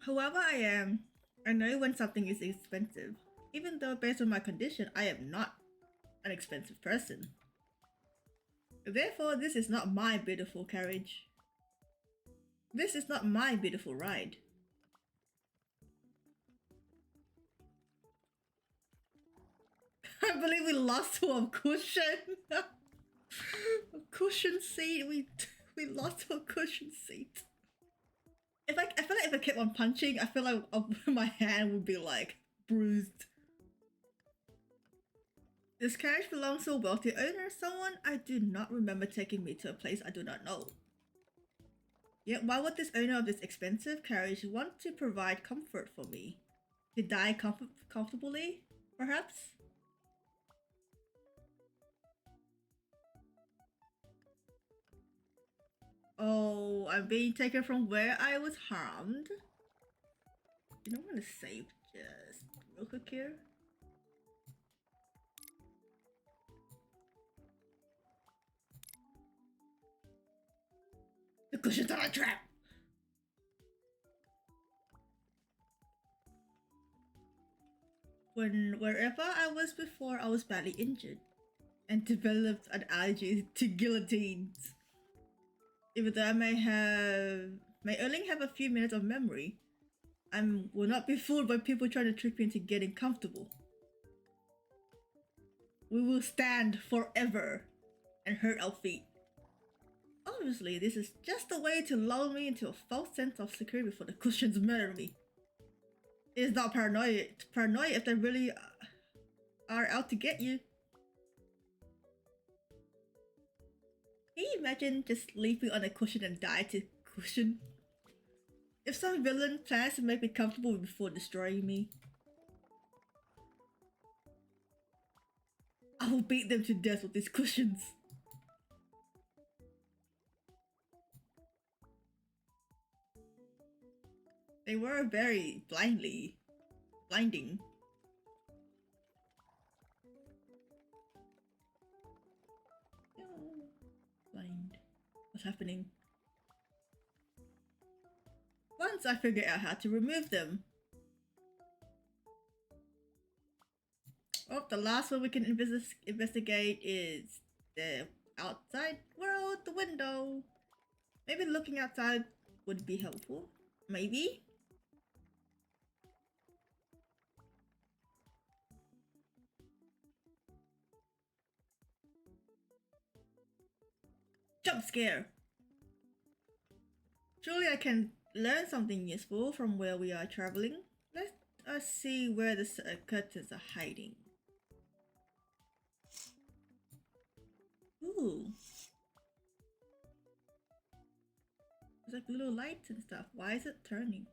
Whoever I am, I know when something is expensive, even though based on my condition, I am not an expensive person. Therefore, this is not my beautiful carriage. This is not my beautiful ride. I believe we lost to a cushion. A cushion seat. We lost to a cushion seat. I feel like if I kept on punching, I feel like my hand would be like bruised. This carriage belongs to a wealthy owner, someone I do not remember taking me to a place I do not know. Yet why would this owner of this expensive carriage want to provide comfort for me? To die comfortably, perhaps? Oh, I'm being taken from where I was harmed. You know, I'm gonna save just real quick here. The cushions are a trap! Wherever I was before, I was badly injured and developed an allergy to guillotines. Even though I may only have a few minutes of memory, I will not be fooled by people trying to trick me into getting comfortable. We will stand forever and hurt our feet. Obviously, this is just a way to lull me into a false sense of security before the cushions murder me. It is not paranoia if they really are out to get you. Can you imagine just sleeping on a cushion and die to cushion? If some villain plans to make me comfortable before destroying me, I will beat them to death with these cushions. They were very blinding. Blind. What's happening? Once I figured out how to remove them. Oh, the last one we can investigate is the outside world, the window. Maybe looking outside would be helpful. Maybe? Jump scare! Surely I can learn something useful from where we are traveling. Let us see where the curtains are hiding. Ooh. There's like little lights and stuff. Why is it turning?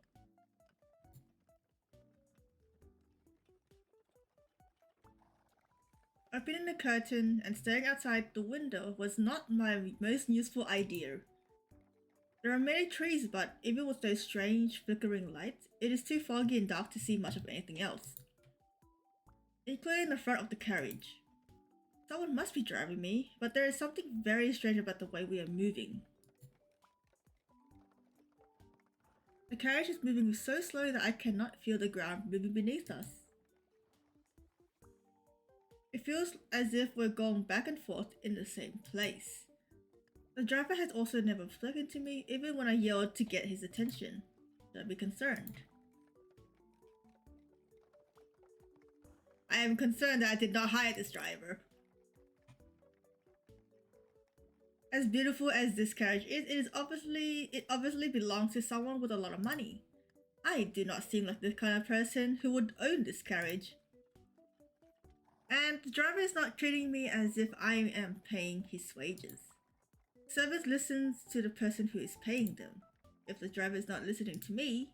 Opening the curtain and staring outside the window was not my most useful idea. There are many trees, but even with those strange flickering lights, it is too foggy and dark to see much of anything else, including the front of the carriage. Someone must be driving me, but there is something very strange about the way we are moving. The carriage is moving so slowly that I cannot feel the ground moving beneath us. It feels as if we're going back and forth in the same place. The driver has also never spoken to me, even when I yelled to get his attention. Don't be concerned. I am concerned that I did not hire this driver. As beautiful as this carriage is, it obviously belongs to someone with a lot of money. I do not seem like the kind of person who would own this carriage. And the driver is not treating me as if I am paying his wages. Service listens to the person who is paying them. If the driver is not listening to me,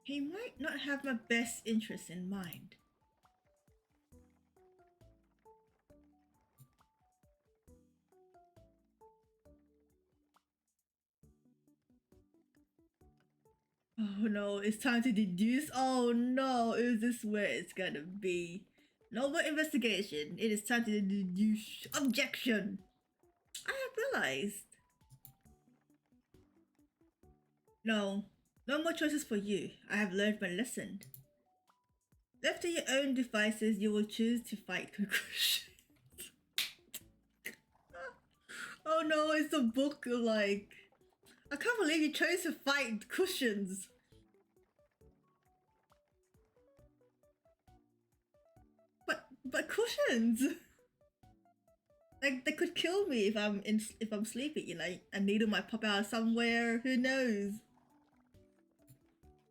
he might not have my best interests in mind. Oh no, it's time to deduce. Oh no, is this where it's gonna be? No more investigation. It is time to deduce. Objection! I have realized. No more choices for you. I have learned my lesson. Left to your own devices, you will choose to fight conclusions. Oh no, it's a book like... I can't believe you chose to fight cushions. But cushions! Like, they could kill me if I'm sleeping, you know, a needle might pop out somewhere, who knows?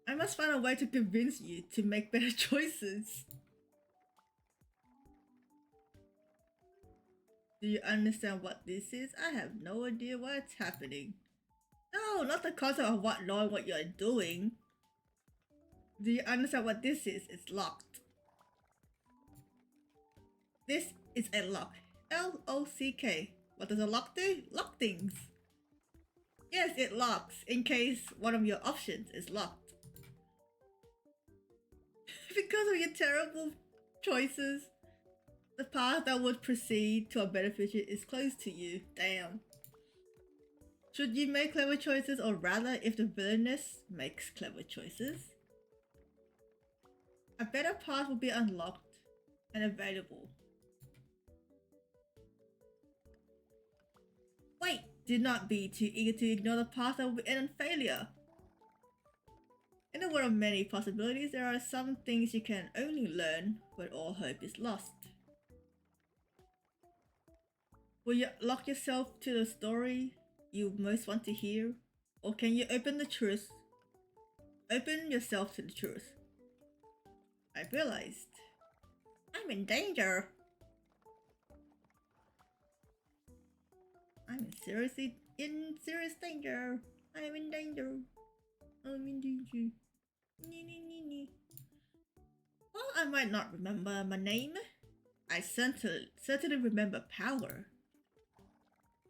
I must find a way to convince you to make better choices. Do you understand what this is? I have no idea what's happening. No, not the concept of knowing what you're doing. Do you understand what this is? It's locked. This is a lock. L-O-C-K. What does a lock do? Lock things. Yes, it locks in case one of your options is locked. Because of your terrible choices, the path that would proceed to a better future is closed to you. Damn. Should you make clever choices, or rather if the villainess makes clever choices? A better path will be unlocked and available. Wait, do not be too eager to ignore the path that will end in failure. In a world of many possibilities, there are some things you can only learn when all hope is lost. Will you lock yourself to the story you most want to hear? Or can you open yourself to the truth? I realized I'm in danger. I'm in serious danger. I'm in danger. I'm in danger. While I might not remember my name, I certainly remember power.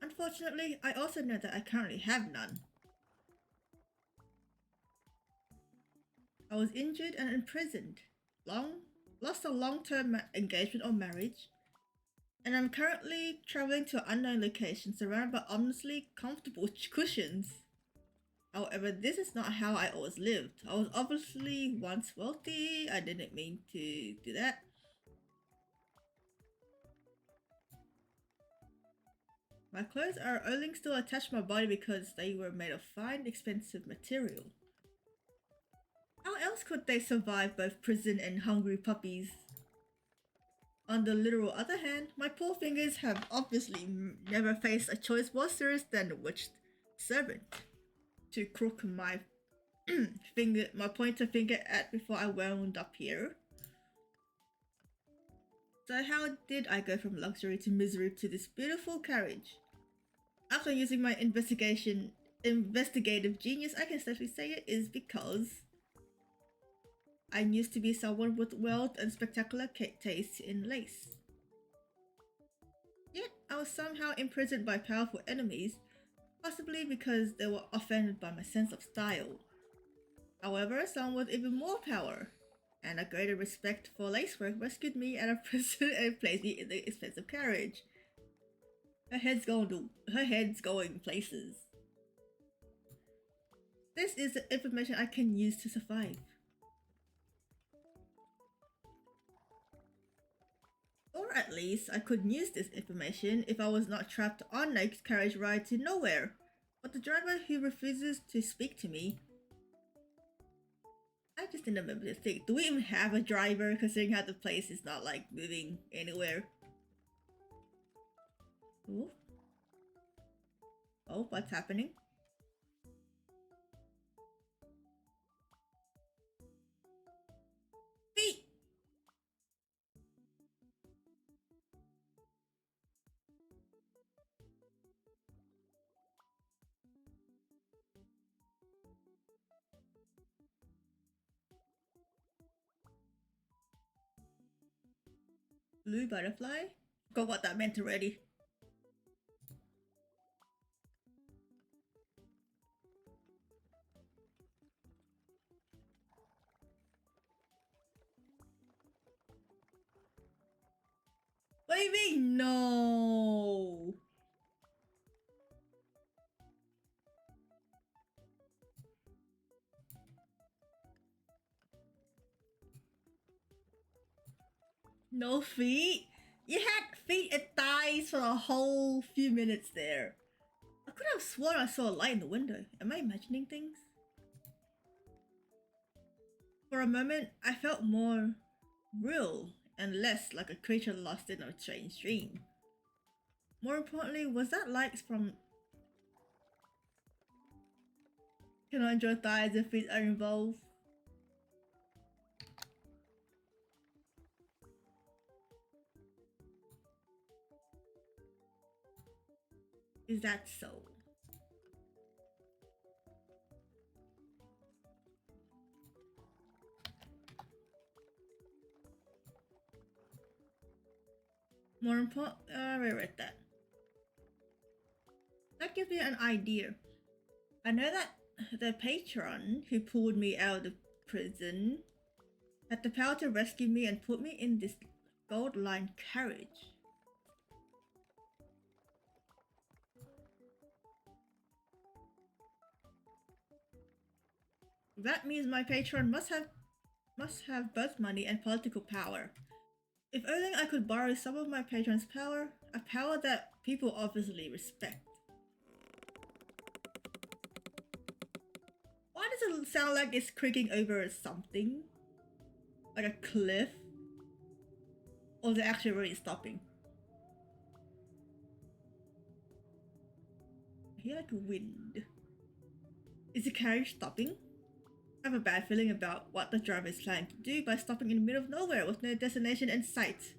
Unfortunately, I also know that I currently have none. I was injured and imprisoned, lost a long-term engagement or marriage, and I'm currently traveling to an unknown location surrounded by ominously comfortable cushions. However, this is not how I always lived. I was obviously once wealthy. I didn't mean to do that. My clothes are only still attached to my body because they were made of fine, expensive material. How else could they survive both prison and hungry puppies? On the literal other hand, my poor fingers have obviously never faced a choice more serious than which servant to crook my pointer finger at before I wound up here. So how did I go from luxury to misery to this beautiful carriage? After using my investigative genius, I can safely say it is because I used to be someone with wealth and spectacular taste in lace. Yet I was somehow imprisoned by powerful enemies, possibly because they were offended by my sense of style. However, someone with even more power and a greater respect for lacework rescued me out of prison and placed me in the expensive carriage. Her head's going places. This is the information I can use to survive. Or at least I could use this information if I was not trapped on a carriage ride to nowhere. But the driver who refuses to speak to me. I just didn't remember to think. Do we even have a driver considering how the place is not like moving anywhere? Ooh. Oh, what's happening? Feet! Blue butterfly? Forgot what that meant already. What do you mean? No! No feet? You had feet and thighs for a whole few minutes there. I could have sworn I saw a light in the window. Am I imagining things? For a moment, I felt more real and less like a creature lost in a strange dream. More importantly, was that light from... Can I enjoy thighs if feet are involved? Is that so? More important, I read that. That gives me an idea. I know that the patron who pulled me out of the prison had the power to rescue me and put me in this gold-lined carriage. That means my patron must have both money and political power. If only I could borrow some of my patron's power, a power that people obviously respect. Why does it sound like it's creaking over something? Like a cliff? Or is it actually already stopping? I hear like a wind. Is the carriage stopping? I have a bad feeling about what the driver is planning to do by stopping in the middle of nowhere with no destination in sight.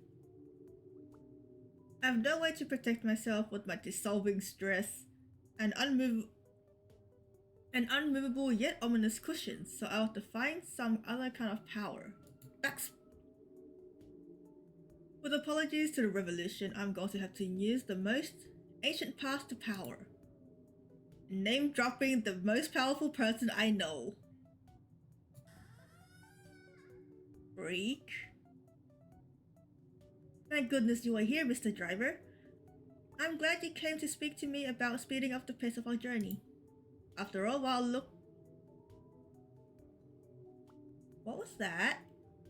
I have no way to protect myself with my dissolving stress and unmovable yet ominous cushions, so I'll have to find some other kind of power. With apologies to the revolution, I'm going to have to use the most ancient path to power. Name dropping the most powerful person I know. Freak. Thank goodness you are here, Mr. Driver. I'm glad you came to speak to me about speeding up the pace of our journey. After all, what was that?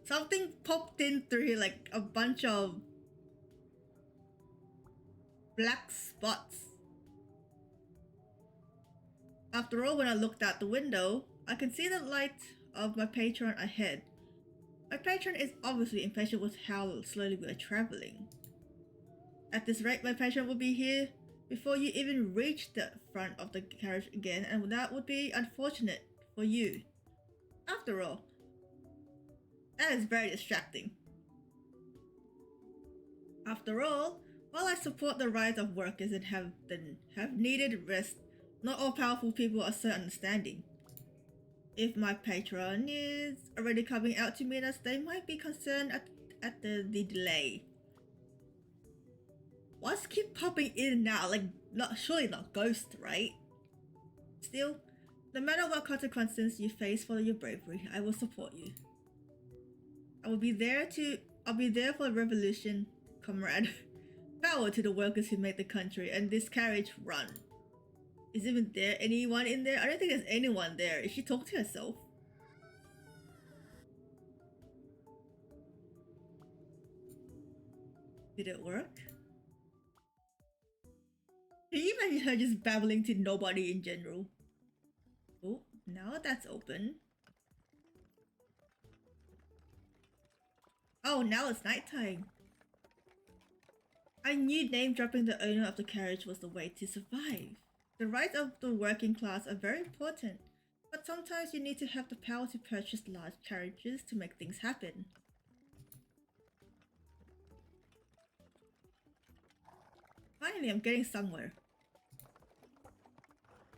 Something popped in through here like a bunch of black spots. After all, when I looked out the window, I can see the light of my patron ahead. My patron is obviously impatient with how slowly we are traveling. At this rate, my patron will be here before you even reach the front of the carriage again, and that would be unfortunate for you. After all, that is very distracting. After all, while I support the rights of workers and have needed rest, not all powerful people are so understanding. If my patron is already coming out to meet us, they might be concerned at the delay. What's keep popping in and out? Like, surely not ghosts, right? Still, no matter what consequences you face for your bravery, I will support you. I'll be there for the revolution, comrade. Power to the workers who make the country and this carriage run. Is even there anyone in there? I don't think there's anyone there. Is she talking to herself? Did it work? Can you imagine her just babbling to nobody in general? Oh, now that's open. Oh, now it's nighttime. I knew name dropping the owner of the carriage was the way to survive. The rights of the working class are very important, but sometimes you need to have the power to purchase large carriages to make things happen. Finally, I'm getting somewhere.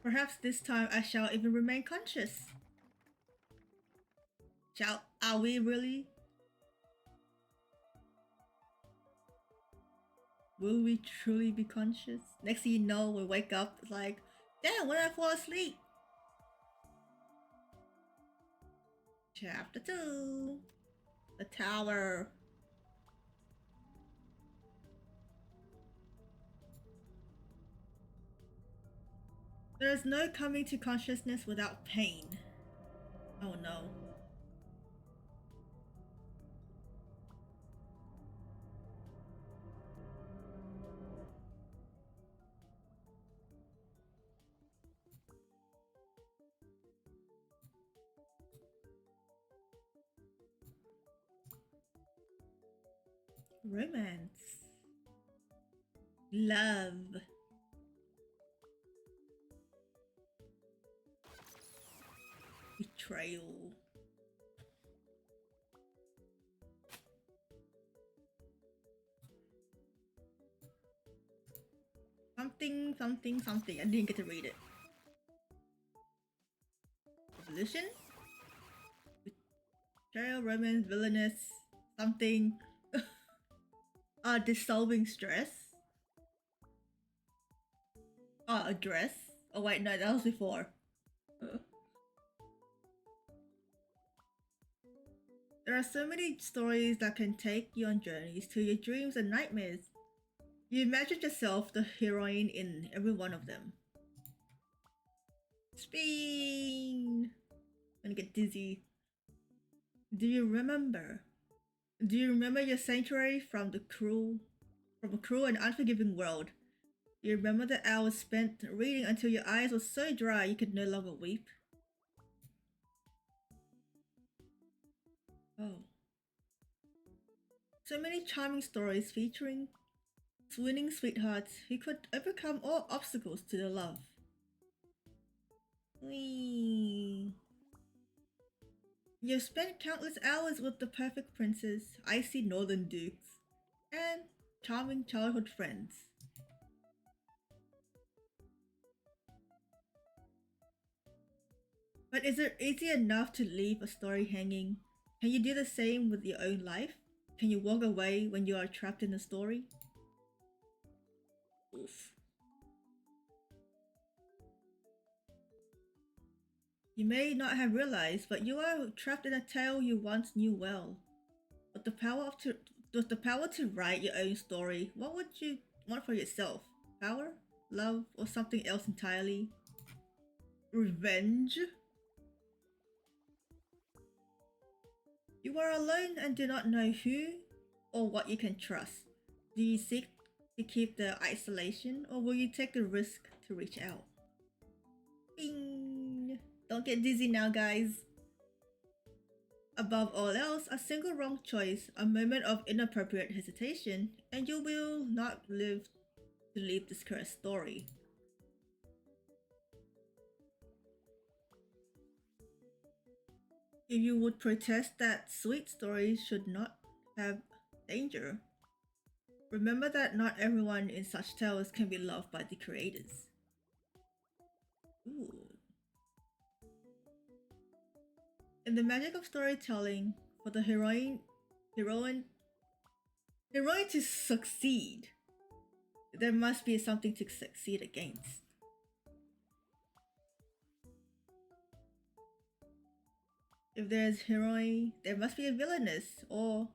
Perhaps this time I shall even remain conscious. Are we really? Will we truly be conscious? Next thing you know, we wake up, it's like, damn, when did I fall asleep? Chapter 2. The Tower. There is no coming to consciousness without pain. Oh no. Romance. Love. Betrayal. something something something. I didn't get to read it. Revolution? Betrayal, romance, villainous, something. Dissolving stress. Address. Oh wait, no, that was before. There are so many stories that can take you on journeys to your dreams and nightmares. You imagine yourself the heroine in every one of them. Spin! I'm gonna get dizzy. Do you remember your sanctuary from a cruel and unforgiving world? Do you remember the hours spent reading until your eyes were so dry you could no longer weep? Oh. So many charming stories featuring swooning sweethearts who could overcome all obstacles to their love. Whee! You've spent countless hours with the perfect princess, icy northern dukes, and charming childhood friends. But is it easy enough to leave a story hanging? Can you do the same with your own life? Can you walk away when you are trapped in a story? Oof. You may not have realized, but you are trapped in a tale you once knew well. With the power to write your own story, what would you want for yourself? Power? Love? Or something else entirely? Revenge? You are alone and do not know who or what you can trust. Do you seek to keep the isolation, or will you take the risk to reach out? Bing! Don't get dizzy now, guys. Above all else, a single wrong choice, a moment of inappropriate hesitation, and you will not live to leave this cursed story. If you would protest that sweet stories should not have danger, remember that not everyone in such tales can be loved by the creators. Ooh. In the magic of storytelling, for the heroine to succeed, there must be something to succeed against. If there's heroine, there must be a villainess, or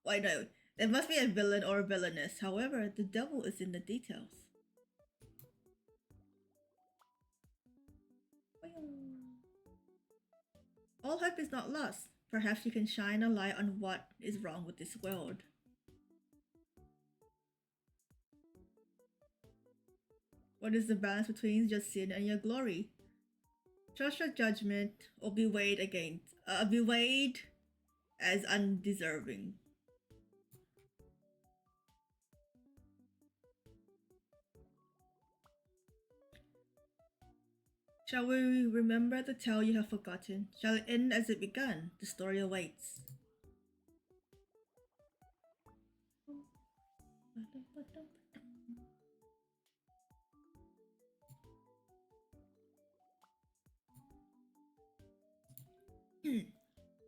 wait, no, there must be a villain or a villainess. However, the devil is in the details. All hope is not lost. Perhaps you can shine a light on what is wrong with this world. What is the balance between your sin and your glory? Trust your judgment, or be weighed as undeserving. Shall we remember the tale you have forgotten? Shall it end as it began? The story awaits.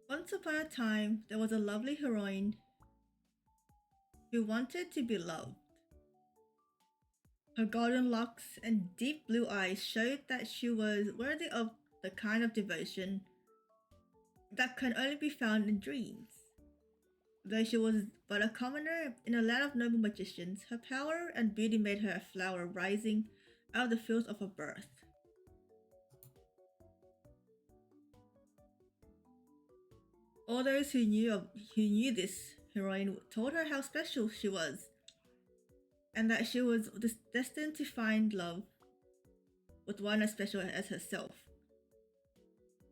Once upon a time, there was a lovely heroine who wanted to be loved. Her golden locks and deep blue eyes showed that she was worthy of the kind of devotion that can only be found in dreams. Though she was but a commoner in a land of noble magicians, her power and beauty made her a flower rising out of the fields of her birth. All those who knew this heroine told her how special she was, and that she was destined to find love with one as special as herself.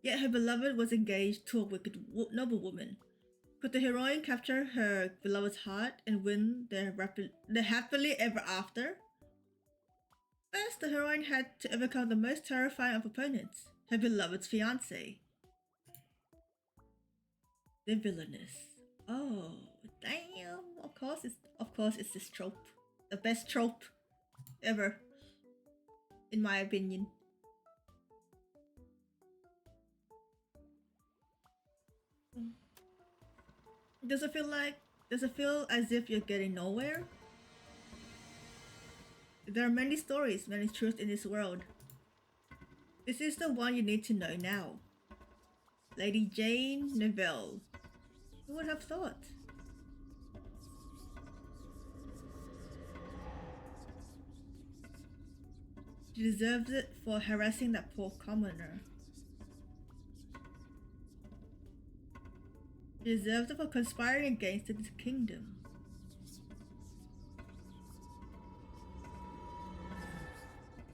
Yet her beloved was engaged to a wicked noblewoman. Could the heroine capture her beloved's heart and win their happily ever after? First, the heroine had to overcome the most terrifying of opponents, her beloved's fiancé. The villainess. Oh, damn! Of course, it's this trope, the best trope ever. in my opinion. Does it feel as if you're getting nowhere? There are many stories, many truths in this world. This is the one you need to know now. Lady Jane Neville. Who would have thought? She deserves it for harassing that poor commoner. She deserves it for conspiring against the kingdom.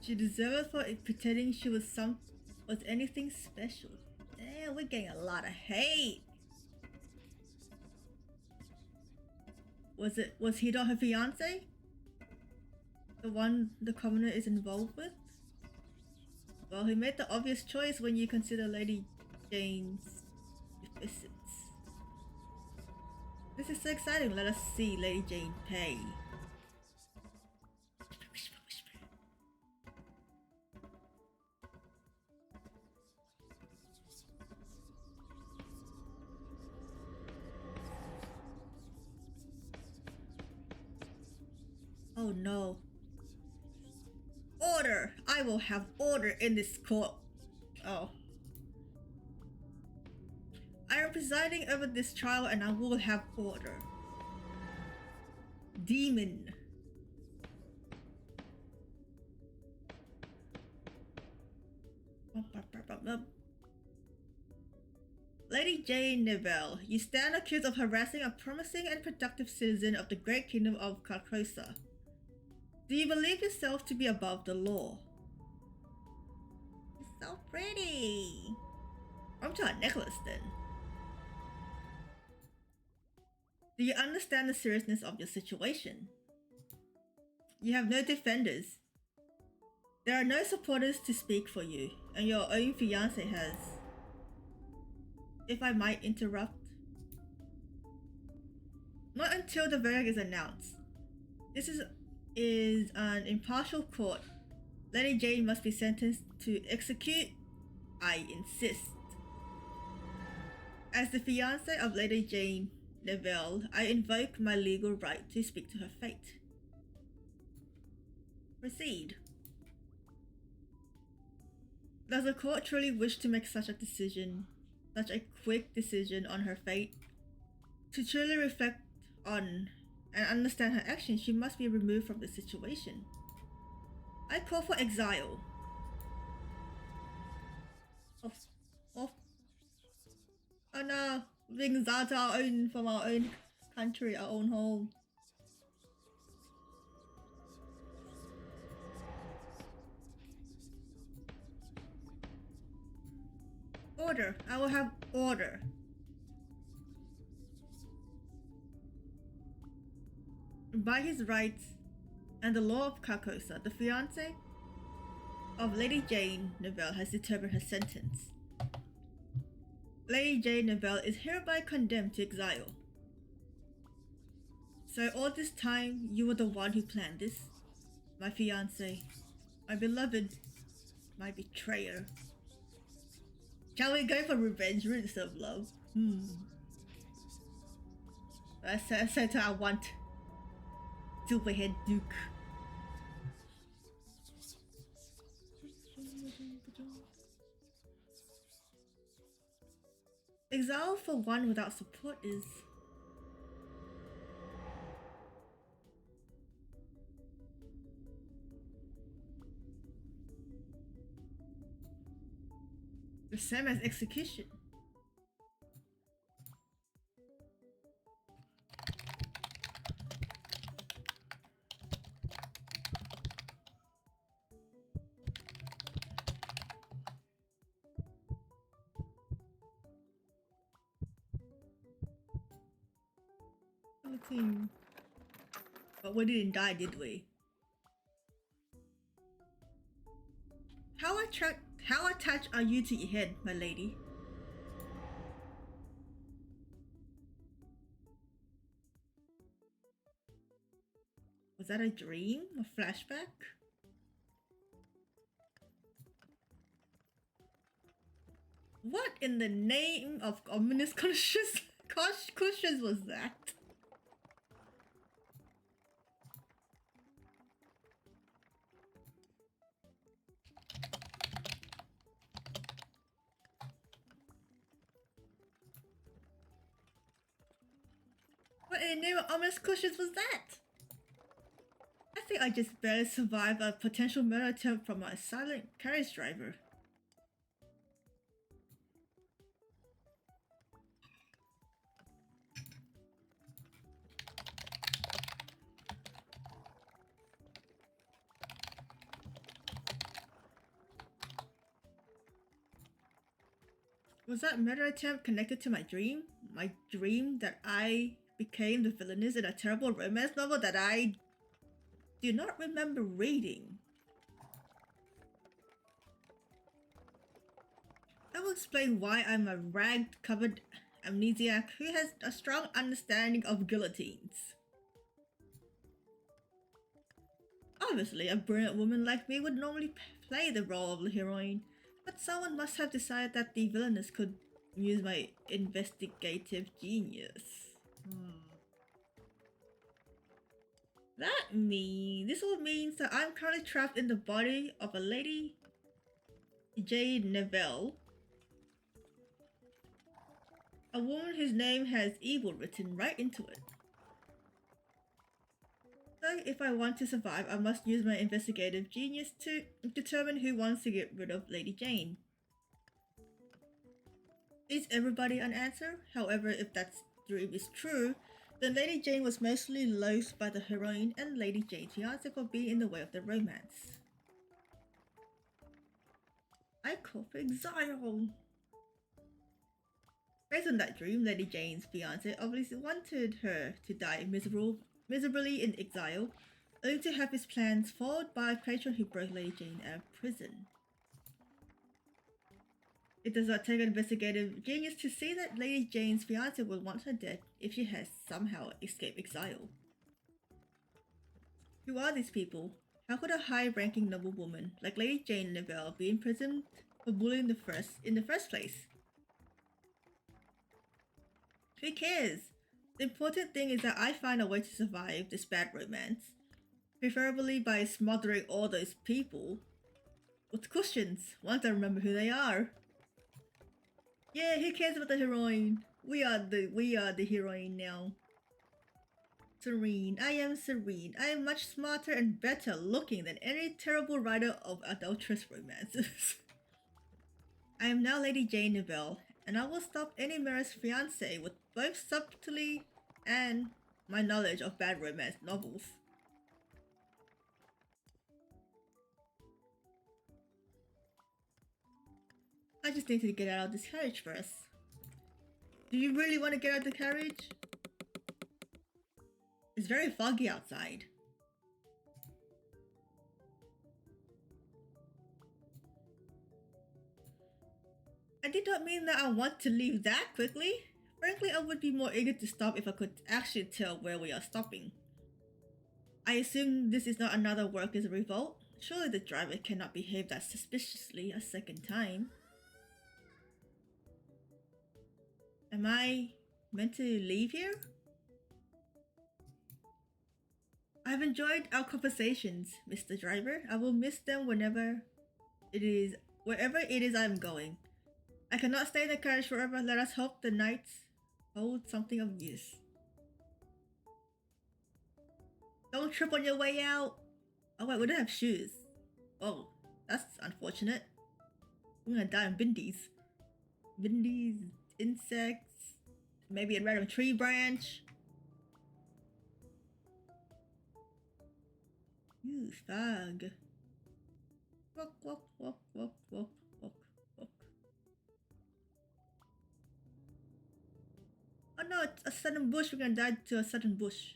She deserves it for pretending she was anything special. Damn, we're getting a lot of hate. Was he not her fiance? The one the commoner is involved with? Well, he made the obvious choice when you consider Lady Jane's deficits. This is so exciting. Let us see Lady Jane pay. Oh no. Order! I will have order in this court. Oh. I am presiding over this trial and I will have order. Demon. Lady Jane Neville, you stand accused of harassing a promising and productive citizen of the great kingdom of Carcosa. Do you believe yourself to be above the law? It's so pretty. I'm to a necklace then. Do you understand the seriousness of your situation? You have no defenders. There are no supporters to speak for you, and your own fiance has. If I might interrupt. Not until the verdict is announced. This is an impartial court. Lady Jane must be sentenced to execute. I insist. As the fiance of Lady Jane Neville, I invoke my legal right to speak to her fate. Proceed. Does the court truly wish to make such a decision, such a quick decision on her fate? To truly reflect on and understand her actions, she must be removed from the situation. I call for exile. Oh no, being exiled from our own country, our own home. Order. I will have order. By his rights and the law of Carcosa, the fiance of Lady Jane Neville has determined her sentence. Lady Jane Neville is hereby condemned to exile. So all this time, you were the one who planned this? My fiance, my beloved, my betrayer. Shall we go for revenge instead of love? I said I want Silverhead Duke. Exile for one without support is... the same as execution. But we didn't die, did we? How attached are you to your head, my lady? Was that a dream? A flashback? What in the name of ominous cushions was that? What in the name of ominous cushions was that? I think I just barely survived a potential murder attempt from a silent carriage driver. Was that murder attempt connected to my dream? My dream that I became the villainess in a terrible romance novel that I do not remember reading. I will explain why I'm a rag-covered amnesiac who has a strong understanding of guillotines. Obviously, a brilliant woman like me would normally play the role of the heroine, but someone must have decided that the villainess could use my investigative genius. This all means that I'm currently trapped in the body of a Lady J. Neville, a woman whose name has evil written right into it. So if I want to survive, I must use my investigative genius to determine who wants to get rid of Lady Jane. Is everybody an answer? However, if that dream is true, then Lady Jane was mostly loathed by the heroine and Lady Jane's fiancé for being in the way of the romance. I call for exile. Based on that dream, Lady Jane's fiancé obviously wanted her to die miserably in exile, only to have his plans foiled by a patron who broke Lady Jane out of prison. It does not take an investigative genius to see that Lady Jane's fiancé will want her dead if she has somehow escaped exile. Who are these people? How could a high-ranking noblewoman like Lady Jane Neville be imprisoned for bullying in the first place? Who cares? The important thing is that I find a way to survive this bad romance, preferably by smothering all those people with cushions once I remember who they are. Yeah, who cares about the heroine? We are the heroine now. Serene. I am Serene. I am much smarter and better looking than any terrible writer of adulterous romances. I am now Lady Jane Neville, and I will stop any Mira's fiancé with both subtlety and my knowledge of bad romance novels. I just need to get out of this carriage first. Do you really want to get out of the carriage? It's very foggy outside. I did not mean that I want to leave that quickly. Frankly, I would be more eager to stop if I could actually tell where we are stopping. I assume this is not another workers' revolt. Surely the driver cannot behave that suspiciously a second time. Am I meant to leave here? I've enjoyed our conversations, Mr. Driver. I will miss them wherever it is I'm going. I cannot stay in the carriage forever. Let us hope the nights hold something of use. Don't trip on your way out. Oh wait, we don't have shoes. Oh, that's unfortunate. I'm gonna die on bindies. Bindies, insects, maybe a random tree branch. Ooh, fog. Walk, walk, walk, walk, walk, walk, walk. Oh no, it's a sudden bush. We're gonna die to a sudden bush.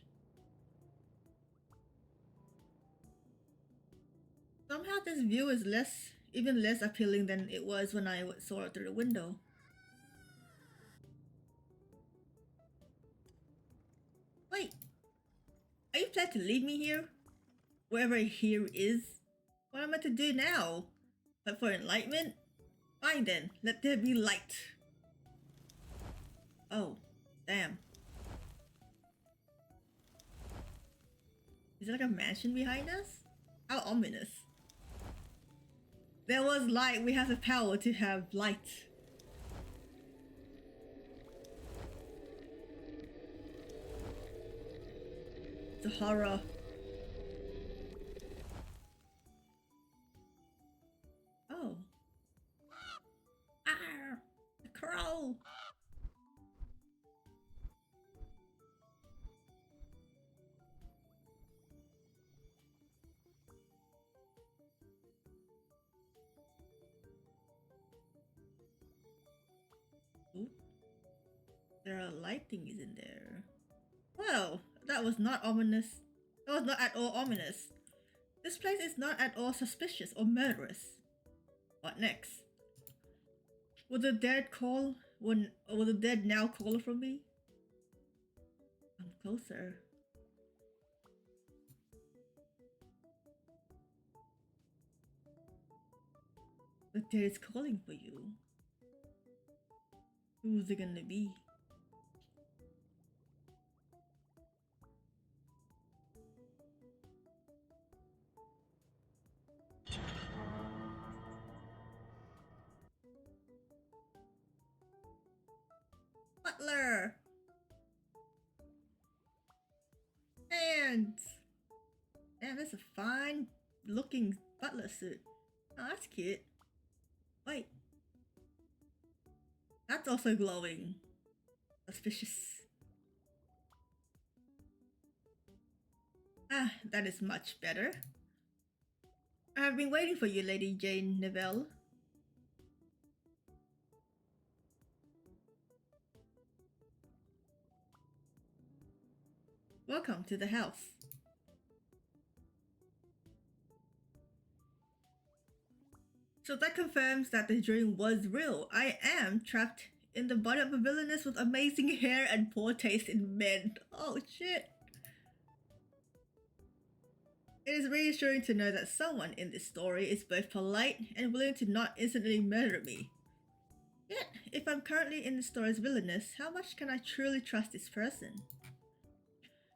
Somehow this view is even less appealing than it was when I saw it through the window. Wait, are you planning to leave me here? Wherever here is? What am I to do now? But for enlightenment? Fine then, let there be light. Oh, damn. Is there like a mansion behind us? How ominous. There was light, we have the power to have light. The horror. Oh. Ah! The crow! Ooh. There are lightings in there. Well, that was not ominous. That was not at all ominous. This place is not at all suspicious or murderous. What next? Will the dead call? Will the dead now call from me? I'm closer. The dead is calling for you. Who's it gonna be? Butler! And damn, that's a fine looking butler suit. Oh, that's cute. Wait. That's also glowing. Suspicious. Ah, that is much better. I have been waiting for you, Lady Jane Neville. Welcome to the house. So that confirms that the dream was real. I am trapped in the body of a villainess with amazing hair and poor taste in men. Oh shit. It is reassuring to know that someone in this story is both polite and willing to not instantly murder me. Yet, if I'm currently in the story's villainess, how much can I truly trust this person?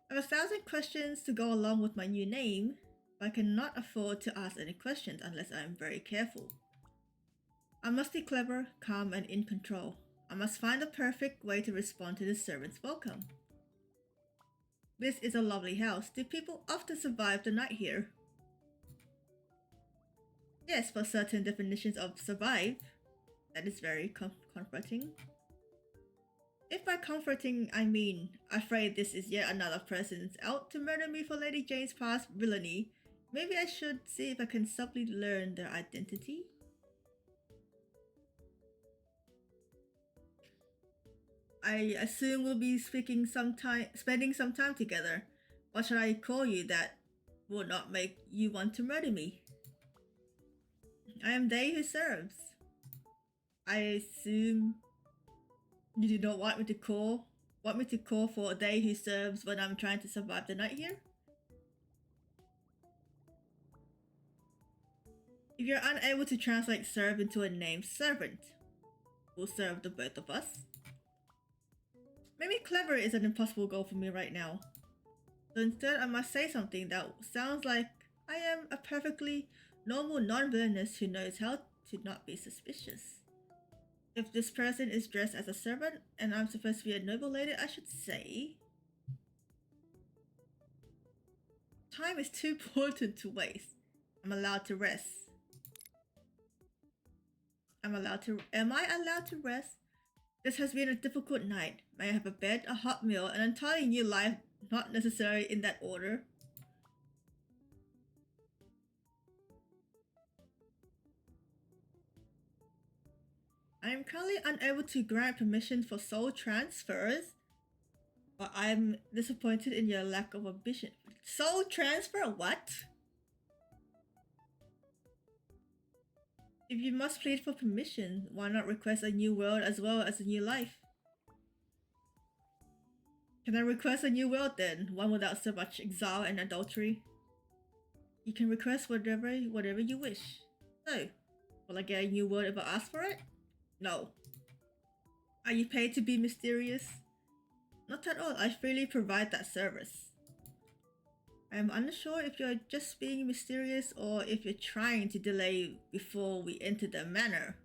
I have 1,000 questions to go along with my new name, but I cannot afford to ask any questions unless I am very careful. I must be clever, calm, and in control. I must find the perfect way to respond to the servant's welcome. This is a lovely house. Do people often survive the night here? Yes, for certain definitions of survive. That is very comforting. If by comforting I mean afraid this is yet another person out to murder me for Lady Jane's past villainy, maybe I should see if I can subtly learn their identity. I assume we'll be spending some time together. What should I call you that will not make you want to murder me? I am they who serves. I assume you do not want me to call for they who serves when I'm trying to survive the night here? If you're unable to translate serve into a named servant, will serve the both of us? Maybe clever is an impossible goal for me right now. So instead I must say something that sounds like I am a perfectly normal non-villainess who knows how to not be suspicious. If this person is dressed as a servant and I'm supposed to be a noble lady, I should say... Time is too important to waste. I'm allowed to rest. Am I allowed to rest? This has been a difficult night. May I have a bed, a hot meal, an entirely new life, not necessarily in that order. I am currently unable to grant permission for soul transfers, but I'm disappointed in your lack of ambition. Soul transfer? What? If you must plead for permission, why not request a new world as well as a new life? Can I request a new world then? One without so much exile and adultery? You can request whatever you wish. So, Will I get a new word if I ask for it? No. Are you paid to be mysterious? Not at all. I freely provide that service. I am unsure if you're just being mysterious or if you're trying to delay before we enter the manor.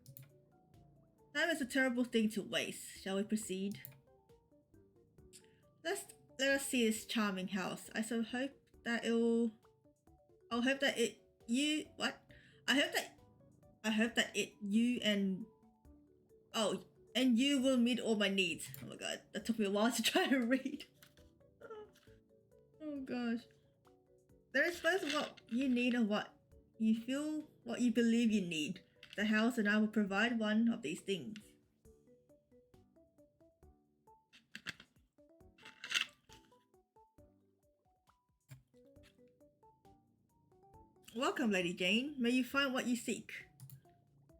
Time is a terrible thing to waste. Shall we proceed? Let us see this charming house. I so hope that it'll... I hope that it... You... What? I hope that it... You and... Oh, and you will meet all my needs. Oh my god, that took me a while to try to read. Oh gosh. There is both what you need and what you feel, what you believe you need. The house and I will provide one of these things. Welcome, Lady Jane. May you find what you seek.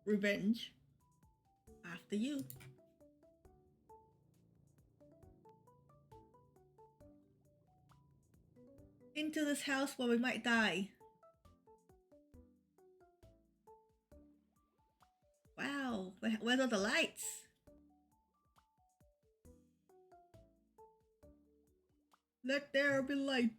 Revenge. After you. Into this house where we might die. Wow, where's all the lights? Let there be light.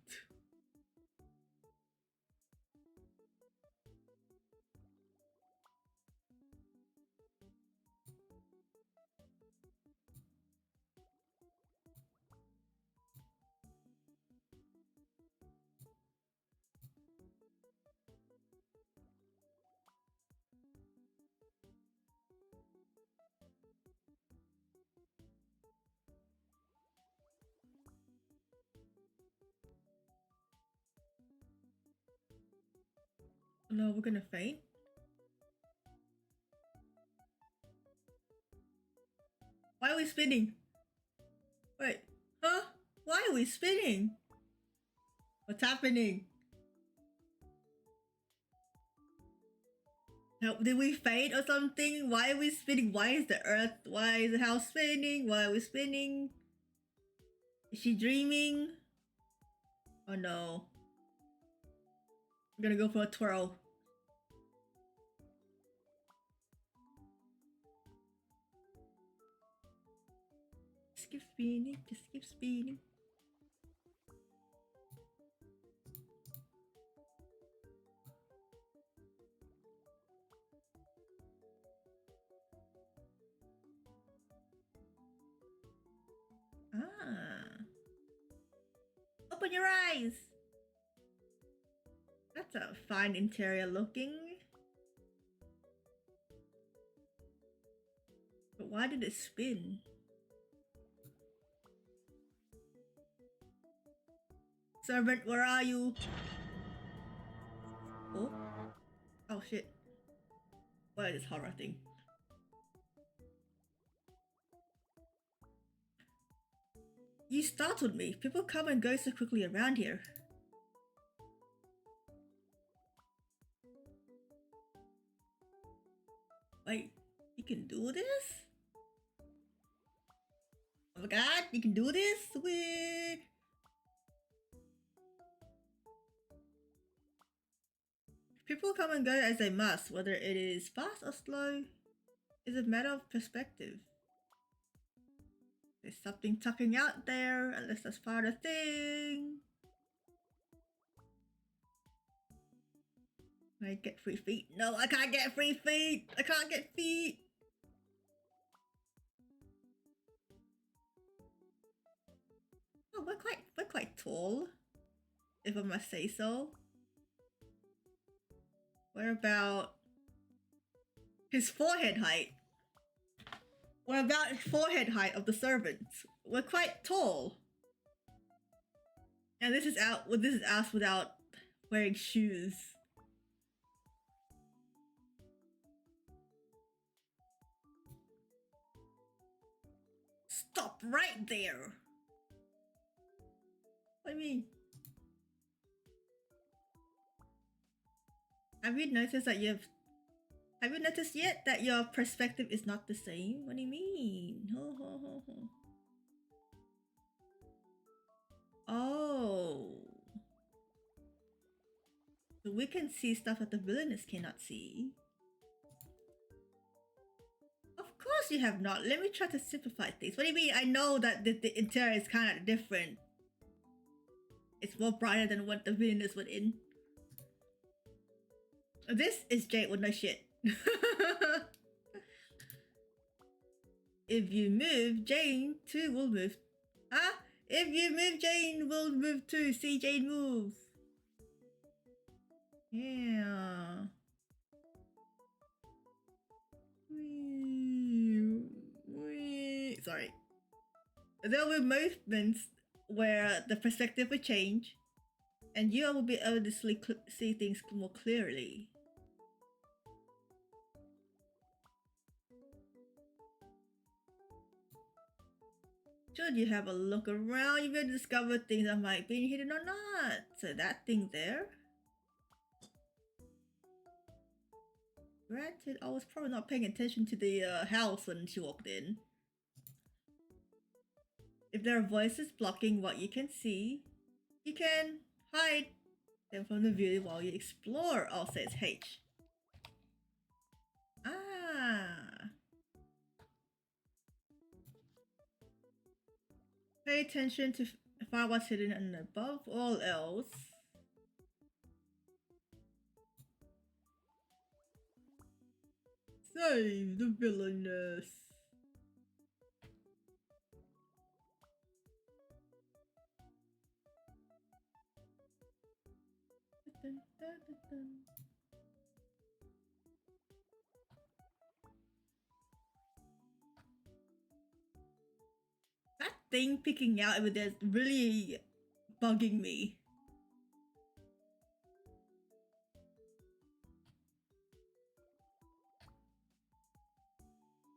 No, we're gonna faint. Why are we spinning? Wait, huh? Why are we spinning? What's happening? Now, did we faint or something? Why are we spinning? Why is the earth? Why is the house spinning? Why are we spinning? Is she dreaming? Oh no. I'm gonna go for a twirl. Just keep spinning, just keep spinning. Ah. Open your eyes! That's a fine interior looking. But why did it spin? Servant, where are you? Oh? Oh shit. What is this horror thing? You startled me. People come and go so quickly around here. Wait, you can do this? Oh my god, you can do this? Weird. People come and go as they must, whether it is fast or slow is a matter of perspective. There's something tucking out there, unless that's part of the thing. Can I get free feet? No, I can't get free feet! I can't get feet! Oh, we're quite tall, if I must say so. What about his forehead height? What about forehead height of the servants? We're quite tall. And this is us without wearing shoes. Stop right there! What do you mean? Have you noticed yet that your perspective is not the same? What do you mean? Ho ho ho ho. Oh. So we can see stuff that the villainess cannot see. course you have not. Let me try to simplify things. What do you mean? I know that the interior is kind of different. It's more brighter than what the Villainess went in. This is Jade with no shit. If you move, Jane too will move. Huh? If you move, Jane will move too. See Jane move. Yeah. Sorry. There will be movements where the perspective will change, and you will be able to see things more clearly. Should you have a look around, you will discover things that might be hidden or not. So that thing there. Granted, I was probably not paying attention to the house when she walked in. If there are voices blocking what you can see, you can hide them from the view while you explore. Also, it's H. Ah. Pay attention to find what's hidden and above all else. Save the villainess. Dun, dun, dun, dun. That thing picking out over there is really bugging me.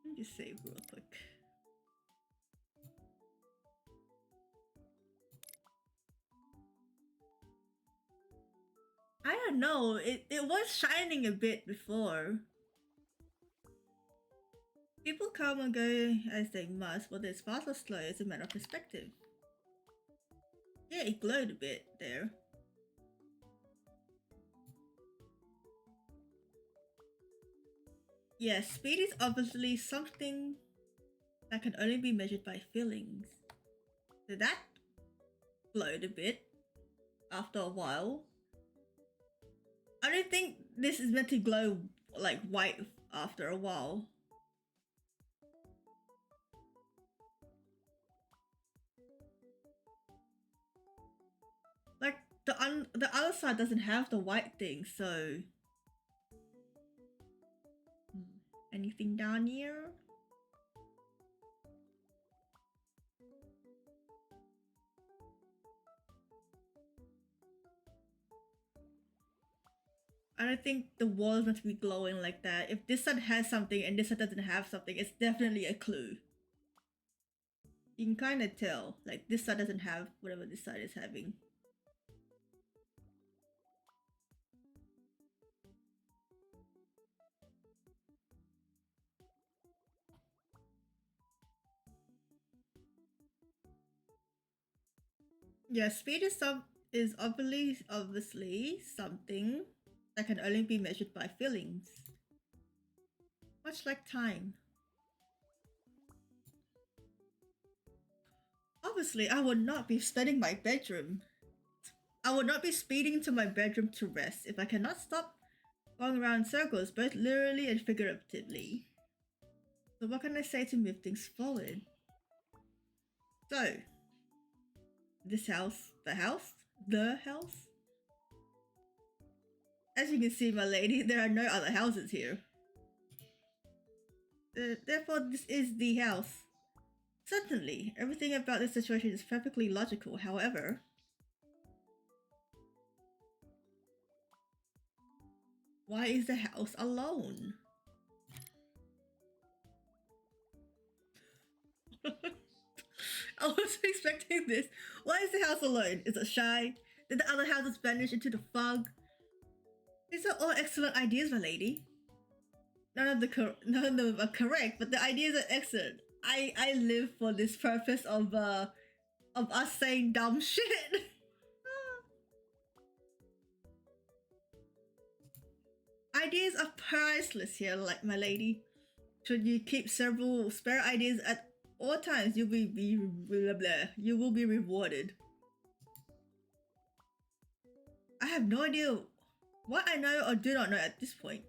Let me just save real quick. I don't know, it was shining a bit before. People come and go as they must, whether it's fast or slow, it's a matter of perspective. Yeah, it glowed a bit there. Yes, speed is obviously something that can only be measured by feelings. So that glowed a bit after a while. I don't think this is meant to glow like white after a while. Like the other side doesn't have the white thing, so anything down here? I don't think the wall is meant to be glowing like that. If this side has something and this side doesn't have something, it's definitely a clue. You can kind of tell, like this side doesn't have whatever this side is having. Yeah, speed is obviously something that can only be measured by feelings. Much like time. Obviously, I would not be studying my bedroom. I would not be speeding to my bedroom to rest if I cannot stop going around in circles, both literally and figuratively. So what can I say to move things forward? So, this house, the house. As you can see, my lady, there are no other houses here. Therefore, this is the house. Certainly, everything about this situation is perfectly logical, however... Why is the house alone? I wasn't expecting this. Why is the house alone? Is it shy? Did the other houses vanish into the fog? These are all excellent ideas, my lady. None of them are correct, but the ideas are excellent. I live for this purpose of us saying dumb shit. Ideas are priceless here, like my lady. Should you keep several spare ideas at all times, you will be blah, blah, you will be rewarded. I have no idea what I know or do not know at this point.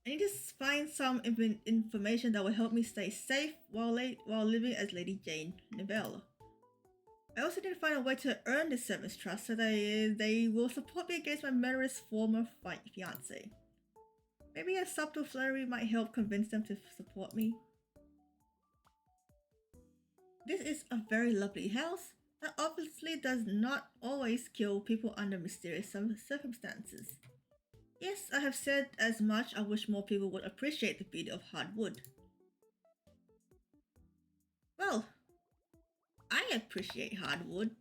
I need to find some information that will help me stay safe while living as Lady Jane Neville. I also need to find a way to earn the servants' trust so that they will support me against my murderous former fiance. Maybe a subtle flurry might help convince them to support me. This is a very lovely house that obviously does not always kill people under mysterious circumstances. Yes, I have said as much. I wish more people would appreciate the beauty of hardwood. Well, I appreciate hardwood.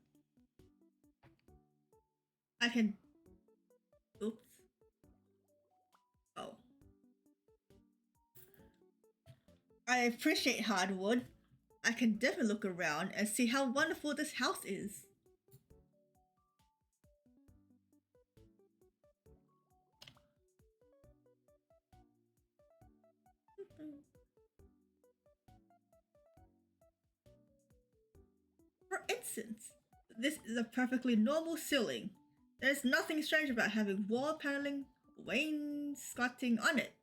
I can... Oops. Oh. I appreciate hardwood. I can definitely look around and see how wonderful this house is. For instance, this is a perfectly normal ceiling. There's nothing strange about having wall paneling, wainscoting on it.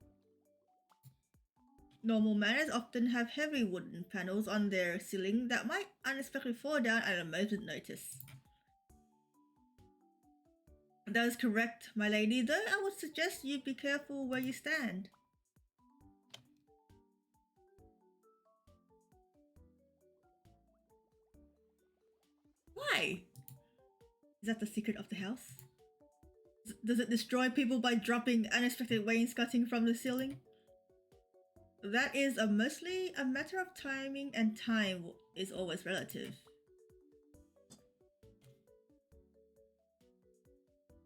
Normal manors often have heavy wooden panels on their ceiling that might unexpectedly fall down at a moment's notice. That is correct, my lady, though I would suggest you be careful where you stand. Why? Is that the secret of the house? Does it destroy people by dropping unexpected wainscoting from the ceiling? That is mostly a matter of timing, and time is always relative.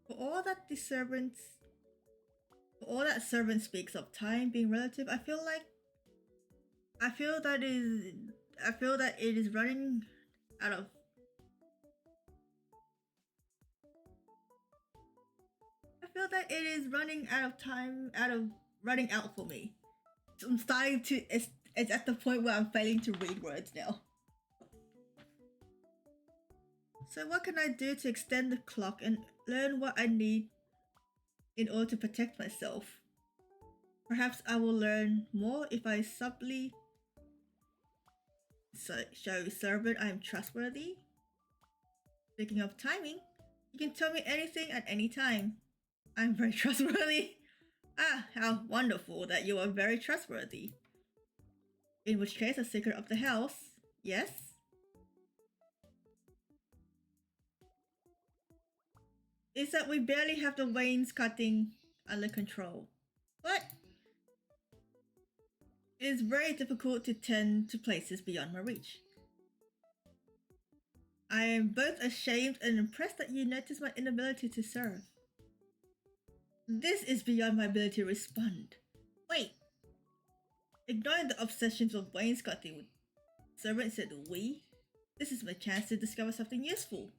For all that servant speaks of time being relative, I feel that it is running out of... I feel that it is running out for me. I'm starting to... It's at the point where I'm failing to read words now. So what can I do to extend the clock and learn what I need in order to protect myself? Perhaps I will learn more if I subtly show servant I am trustworthy. Speaking of timing, you can tell me anything at any time. I'm very trustworthy. Ah, how wonderful that you are very trustworthy. In which case, a secret of the house, yes? Is that we barely have the wainscoting under control. But it is very difficult to tend to places beyond my reach. I am both ashamed and impressed that you notice my inability to serve. This is beyond my ability to respond. Wait. Ignoring the obsessions of wainscoting, servant said we. This is my chance to discover something useful.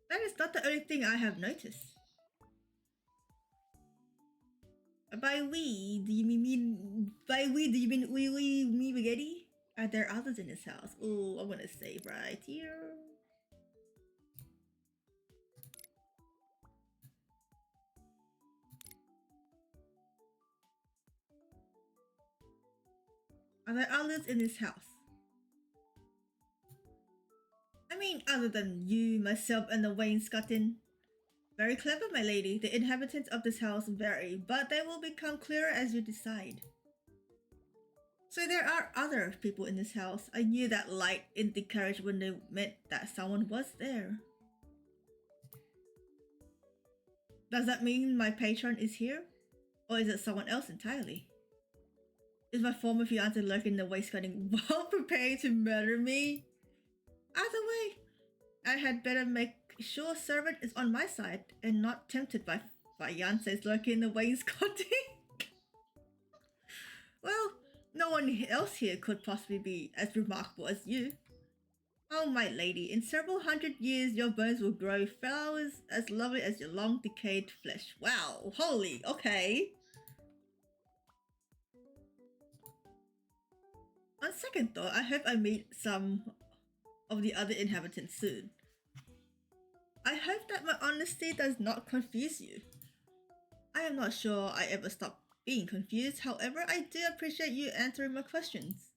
That is not the only thing I have noticed. By we, do you mean me spaghetti? Are there others in this house? Oh, I'm gonna save right here. Are there others in this house? I mean, other than you, myself, and the wainscoting. Very clever, my lady. The inhabitants of this house vary, but they will become clearer as you decide. So there are other people in this house. I knew that light in the carriage window meant that someone was there. Does that mean my patron is here? Or is it someone else entirely? Is my former fiancé lurking in the wainscoting while preparing to murder me? Either way, I had better make sure servant is on my side and not tempted by fiancés lurking in the wainscoting. Well, no one else here could possibly be as remarkable as you. Oh, my lady, in several hundred years your bones will grow flowers as lovely as your long decayed flesh. Wow, holy, okay. On second thought, I hope I meet some of the other inhabitants soon. I hope that my honesty does not confuse you. I am not sure I ever stopped being confused, however, I do appreciate you answering my questions.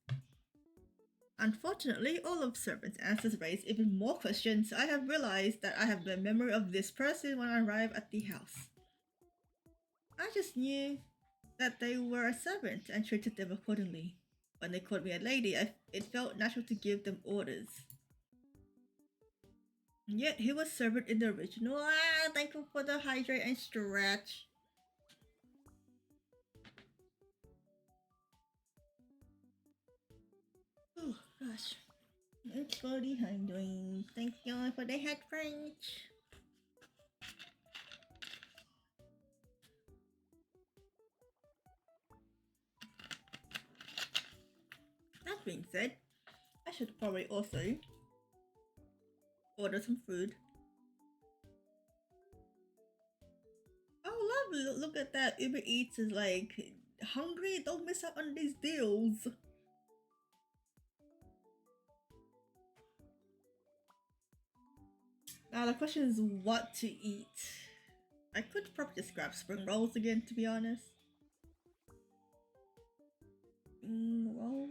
Unfortunately, all of Servant's answers raise even more questions. I have realized that I have the memory of this person when I arrive at the house. I just knew that they were a servant and treated them accordingly. When they called me a lady, it felt natural to give them orders. Yet he was servant in the original. Thank you for the hydrate and stretch. Oh gosh. It's body hydrating. Thank you for the head French. That being said, I should probably also order some food. Oh lovely, look at that. Uber Eats is like, hungry? Don't miss out on these deals. Now the question is what to eat. I could probably just grab spring rolls again, to be honest. Rolls.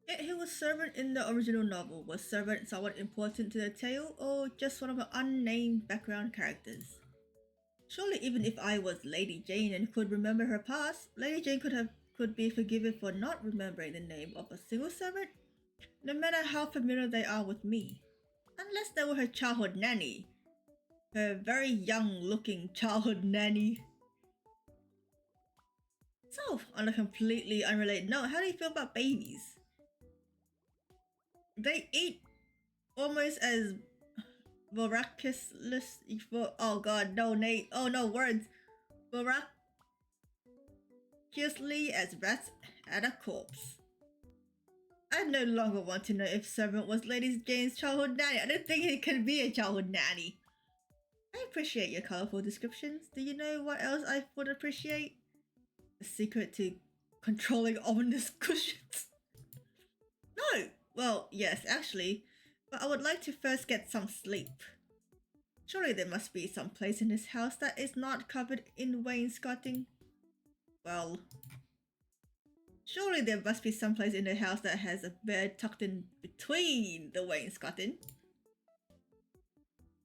Yet he was servant in the original novel. Was servant somewhat important to the tale, or just one of the unnamed background characters? Surely even if I was Lady Jane and could remember her past, Lady Jane could be forgiven for not remembering the name of a single servant, no matter how familiar they are with me. Unless they were her childhood nanny. Her very young-looking childhood nanny. So, on a completely unrelated note, how do you feel about babies? They eat almost as miraculously. Oh god, no, Nate. Oh no, words. Miraculously as rats at a corpse. I no longer want to know if Servant was Lady Jane's childhood nanny. I don't think it can be a childhood nanny. I appreciate your colorful descriptions. Do you know what else I would appreciate? The secret to controlling ominous cushions. No! Well, yes, actually, but I would like to first get some sleep. Surely there must be some place in this house that is not covered in wainscoting. Well, surely there must be some place in the house that has a bed tucked in between the wainscoting.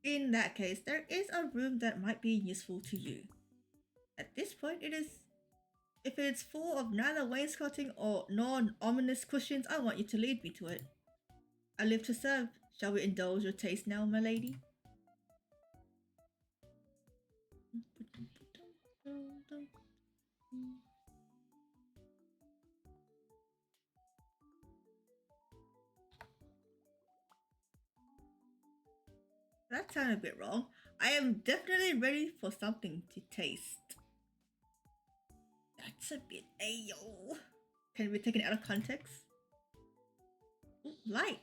In that case, there is a room that might be useful to you. At this point, if it's full of neither wainscoting or non-ominous cushions, I want you to lead me to it. I live to serve. Shall we indulge your taste now, my lady? That sounded a bit wrong. I am definitely ready for something to taste. That's a bit ayo. Can be taken out of context? Ooh, light.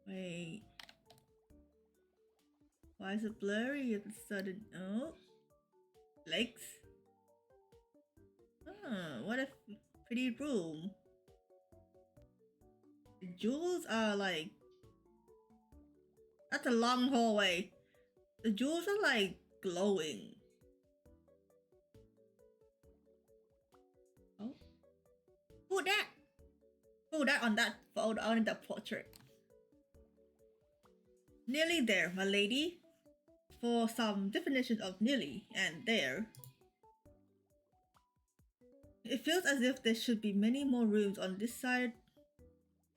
Wait. Why is it blurry at the sudden? Oh. Legs. Oh, what a pretty room. The jewels are like... That's a long hallway. The jewels are like glowing. Oh. Who that? Who that on that photo, on that portrait? Nearly there, my lady. For some definition of nearly and there. It feels as if there should be many more rooms on this side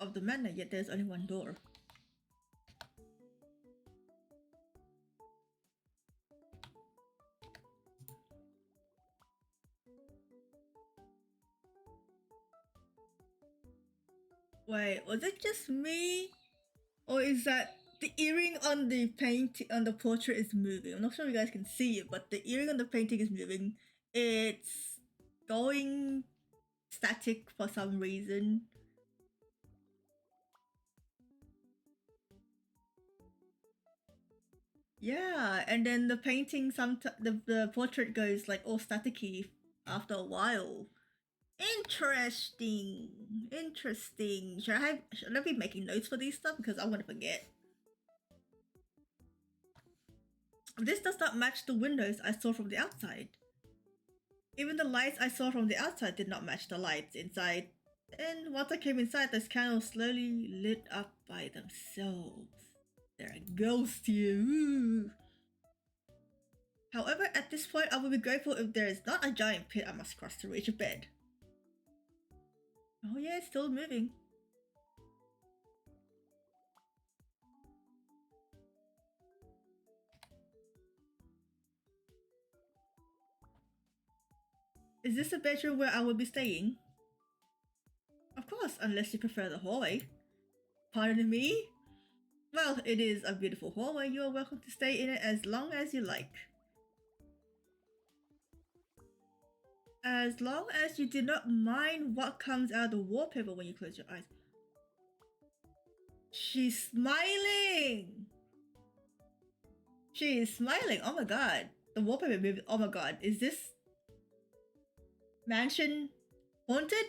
of the manor, yet there's only one door. Wait, was it just me? Or is that the earring on the on the portrait is moving? I'm not sure if you guys can see it, but the earring on the painting is moving. It's going static for some reason. Yeah, and then the painting, the portrait goes like all staticky after a while. Interesting. Interesting. Should I be making notes for these stuff because I'm gonna forget. This does not match the windows I saw from the outside. Even the lights I saw from the outside did not match the lights inside. And once I came inside, those candles slowly lit up by themselves. They're a ghost here. Ooh. However, at this point, I will be grateful if there is not a giant pit I must cross to reach a bed. Oh yeah, it's still moving. Is this the bedroom where I will be staying? Of course, unless you prefer the hallway. Pardon me? Well, it is a beautiful hallway. You are welcome to stay in it as long as you like. As long as you do not mind what comes out of the wallpaper when you close your eyes. She's smiling! She is smiling. Oh my god. The wallpaper moved. Oh my god. Is this mansion haunted?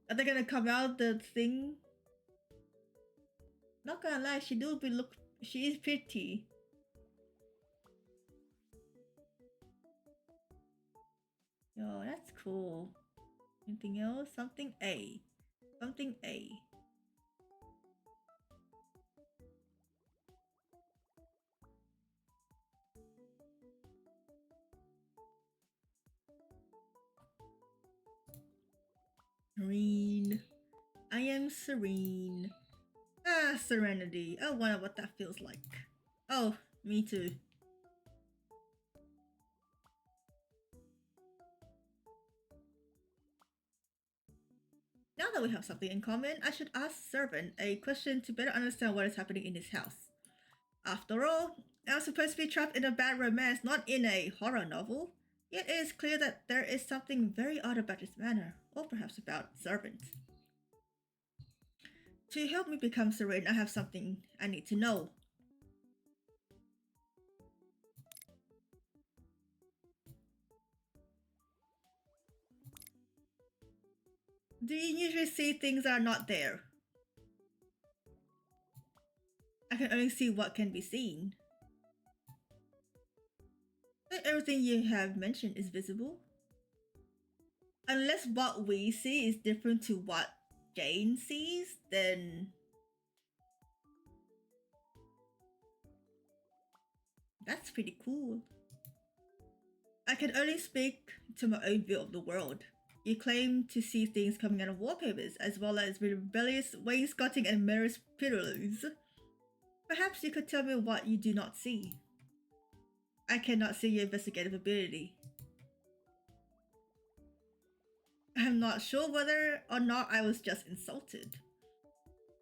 Are they gonna come out the thing? Not gonna lie, she is pretty. Yo, that's cool. Anything else? Something A. Something A. Serene. I am serene. Ah, serenity. I wonder what that feels like. Oh, me too. Now that we have something in common, I should ask Servant a question to better understand what is happening in this house. After all, I'm supposed to be trapped in a bad romance, not in a horror novel. Yet it is clear that there is something very odd about this manor, or perhaps about Servant. To help me become serene, I have something I need to know. Do you usually see things that are not there? I can only see what can be seen. Not everything you have mentioned is visible. Unless what we see is different to what Jane sees, then... That's pretty cool. I can only speak to my own view of the world. You claim to see things coming out of wallpapers, as well as rebellious wainscoting and mirror pillows. Perhaps you could tell me what you do not see. I cannot see your investigative ability. I'm not sure whether or not I was just insulted.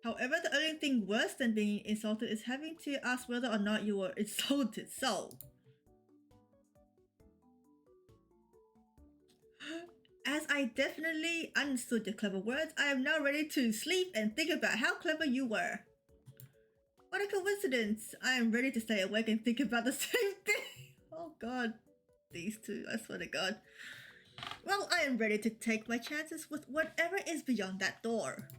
However, the only thing worse than being insulted is having to ask whether or not you were insulted, so... As I definitely understood your clever words, I am now ready to sleep and think about how clever you were. What a coincidence! I am ready to stay awake and think about the same thing. Oh god, these two, I swear to god. Well, I am ready to take my chances with whatever is beyond that door.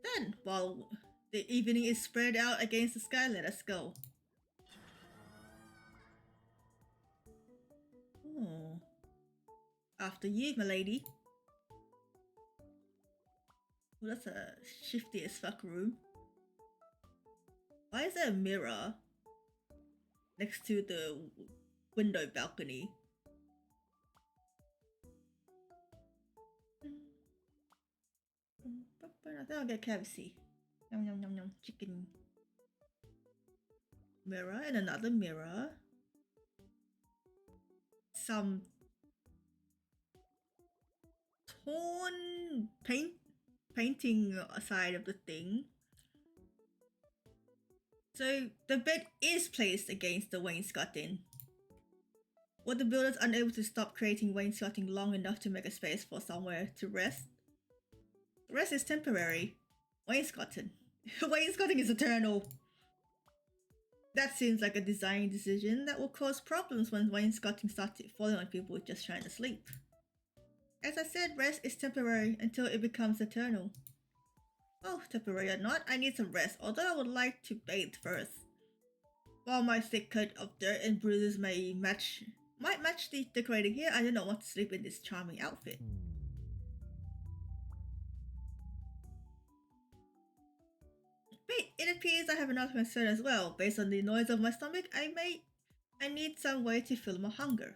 Then, while the evening is spread out against the sky, let us go. Oh. After you, milady. Oh, that's a shifty as fuck room. Why is there a mirror next to the window balcony? I think I'll get KFC. Yum yum yum yum. Chicken. Mirror and another mirror. Some torn painting side of the thing. So the bed is placed against the wainscoting. Were the builders unable to stop creating wainscoting long enough to make a space for somewhere to rest? The rest is temporary. Wainscoting. Wainscoting is eternal. That seems like a design decision that will cause problems when wainscoting starts falling on people just trying to sleep. As I said, rest is temporary until it becomes eternal. Oh, temporary or not, I need some rest, although I would like to bathe first. While my thick coat of dirt and bruises might match the decorating here, I do not want to sleep in this charming outfit. Wait, it appears I have another concern as well. Based on the noise of my stomach, I need some way to fill my hunger.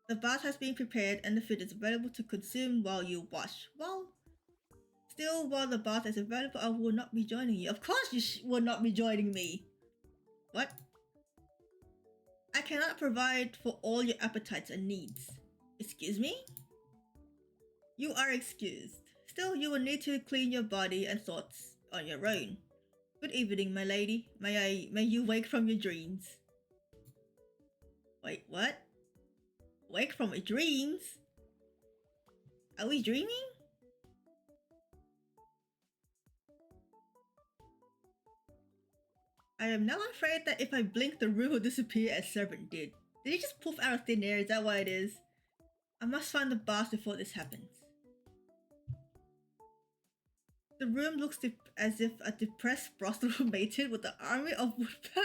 The bath has been prepared and the food is available to consume while you wash. While the bath is available, I will not be joining you. Of course you will not be joining me. What? I cannot provide for all your appetites and needs. Excuse me? You are excused. Still, you will need to clean your body and thoughts on your own. Good evening, my lady. May you wake from your dreams. Wait, what? Wake from my dreams? Are we dreaming? I am now afraid that if I blink, the room will disappear as Servant did. Did he just poof out of thin air? Is that what it is? I must find the bath before this happens. The room looks as if a depressed prostitute mated with an army of woodpeckers.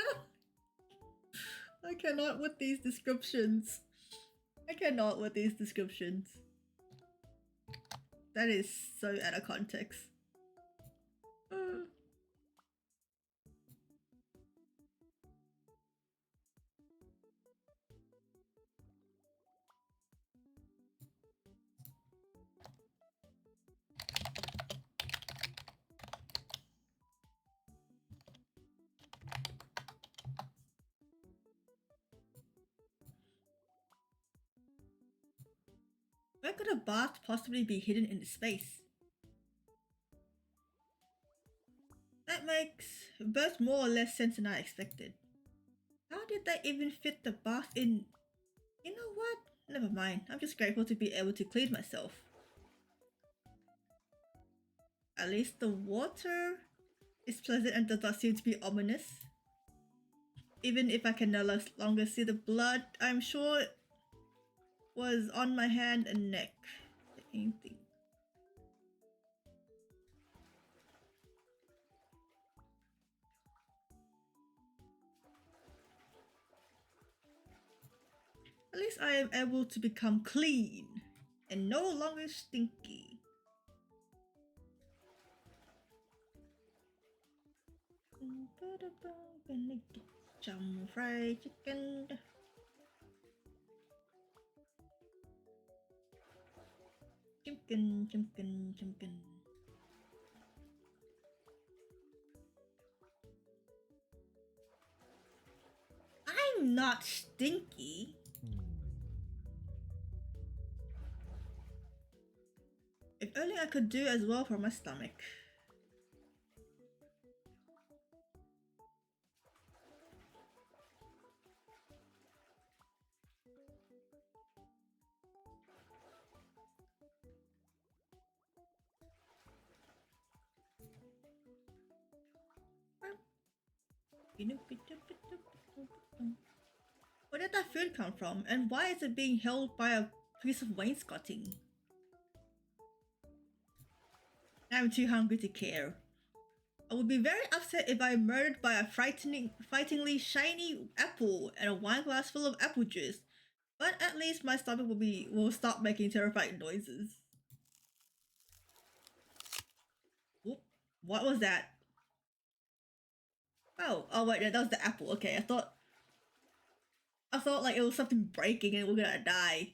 I cannot with these descriptions. That is so out of context. Where could a bath possibly be hidden in the space? That makes both more or less sense than I expected. How did they even fit the bath in? You know what? Never mind. I'm just grateful to be able to clean myself. At least the water is pleasant and does not seem to be ominous. Even if I can no longer see the blood, I'm sure it was on my hand and neck. Anything. At least I am able to become clean and no longer stinky. Gonna get some fried chicken. Chimkin. I'm not stinky. If only I could do as well for my stomach. Where did that food come from, and why is it being held by a piece of wainscoting? I'm too hungry to care. I would be very upset if I'm murdered by a frighteningly shiny apple and a wine glass full of apple juice, but at least my stomach will stop making terrifying noises. Whoop, what was that? Oh wait, that was the apple. Okay, I thought like it was something breaking and we're gonna die.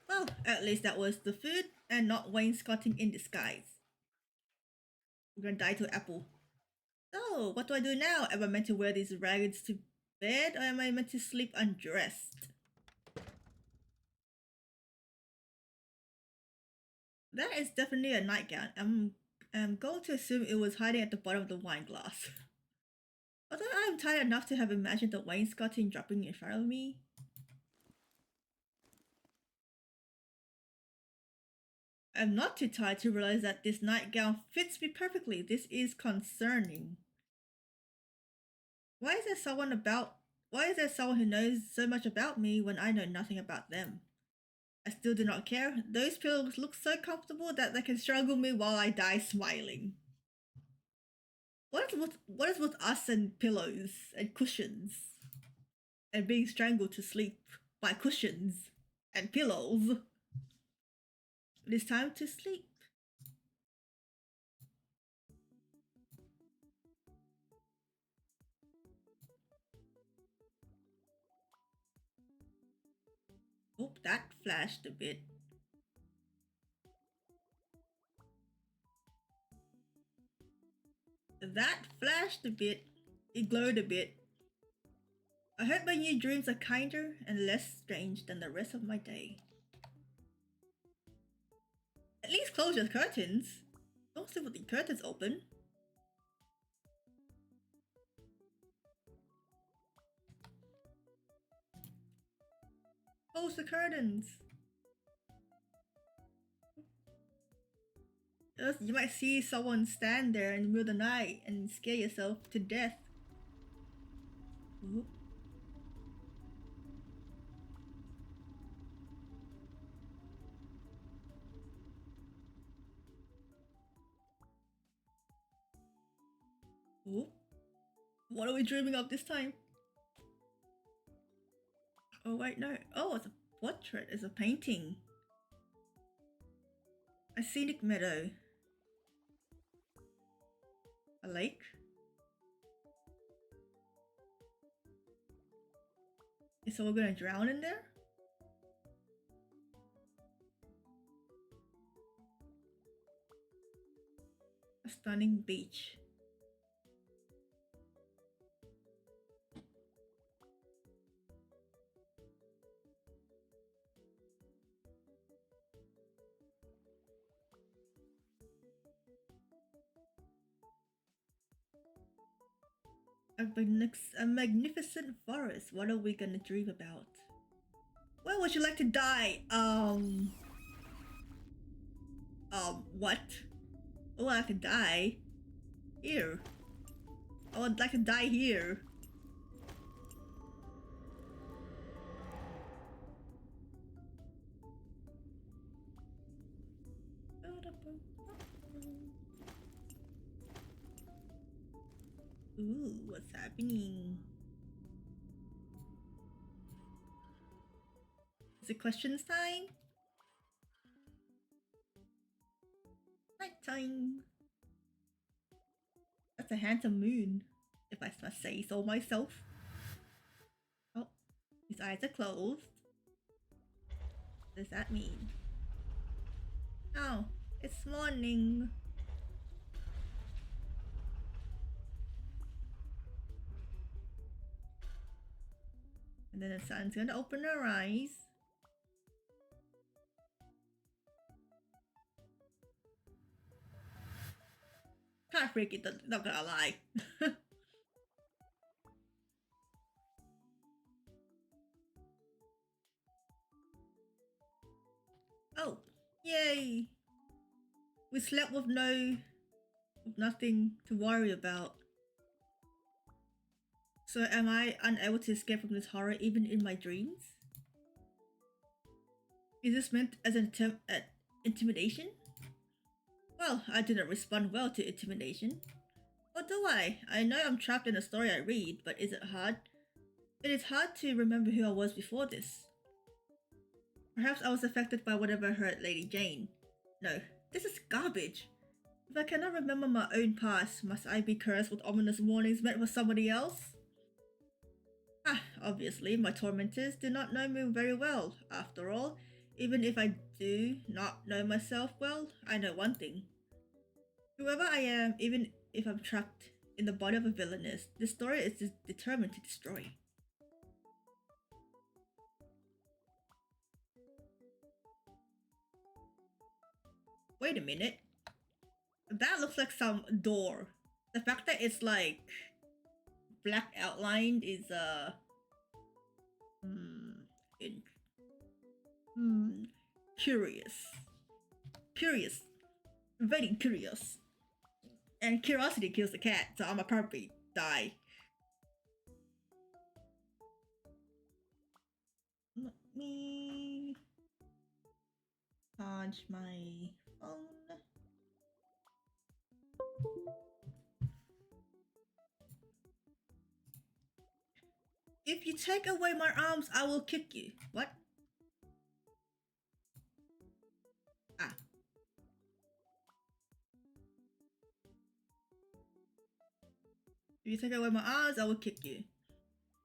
Well, at least that was the food and not wainscoting in disguise. We're gonna die to apple. So, what do I do now? Am I meant to wear these rags to bed or am I meant to sleep undressed? That is definitely a nightgown. I'm going to assume it was hiding at the bottom of the wine glass. Although I'm tired enough to have imagined the wainscoting dropping in front of me. I'm not too tired to realize that this nightgown fits me perfectly. This is concerning. Why is there someone who knows so much about me when I know nothing about them? I still do not care. Those pillows look so comfortable that they can strangle me while I die smiling. What is with us and pillows and cushions? And being strangled to sleep by cushions and pillows. It is time to sleep. Oh, that flashed a bit. That flashed a bit. It glowed a bit. I hope my new dreams are kinder and less strange than the rest of my day. At least close your curtains. Don't sleep with the curtains open. Close the curtains. Else you might see someone stand there in the middle of the night and scare yourself to death. Ooh. Ooh. What are we dreaming of this time? Oh wait, no. Oh, it's a portrait. It's a painting. A scenic meadow. A lake. Is someone gonna drown in there? A stunning beach. A magnificent forest. What are we gonna dream about? Where would you like to die? What? Oh, I could die here. I would like to die here. Ooh, what's happening? Is it questions time? Nighttime. That's a handsome moon, if I must say so myself. Oh, his eyes are closed. What does that mean? Oh, it's morning. And then the sun's gonna open her eyes. Kind of freaky, not gonna lie. Oh, yay! We slept with nothing to worry about. So am I unable to escape from this horror even in my dreams? Is this meant as an attempt at intimidation? Well, I didn't respond well to intimidation. Or do I? I know I'm trapped in a story I read, but is it hard? It is hard to remember who I was before this. Perhaps I was affected by whatever hurt Lady Jane. No, this is garbage. If I cannot remember my own past, must I be cursed with ominous warnings meant for somebody else? Obviously, my tormentors do not know me very well. After all, even if I do not know myself well, I know one thing. Whoever I am, even if I'm trapped in the body of a villainess, this story is determined to destroy. Wait a minute. That looks like some door. The fact that it's like black outlined is curious. curious. Very curious. And curiosity kills the cat, so I'ma probably die. Let me charge my phone. If you take away my arms, I will kick you. What? Ah. If you take away my arms, I will kick you.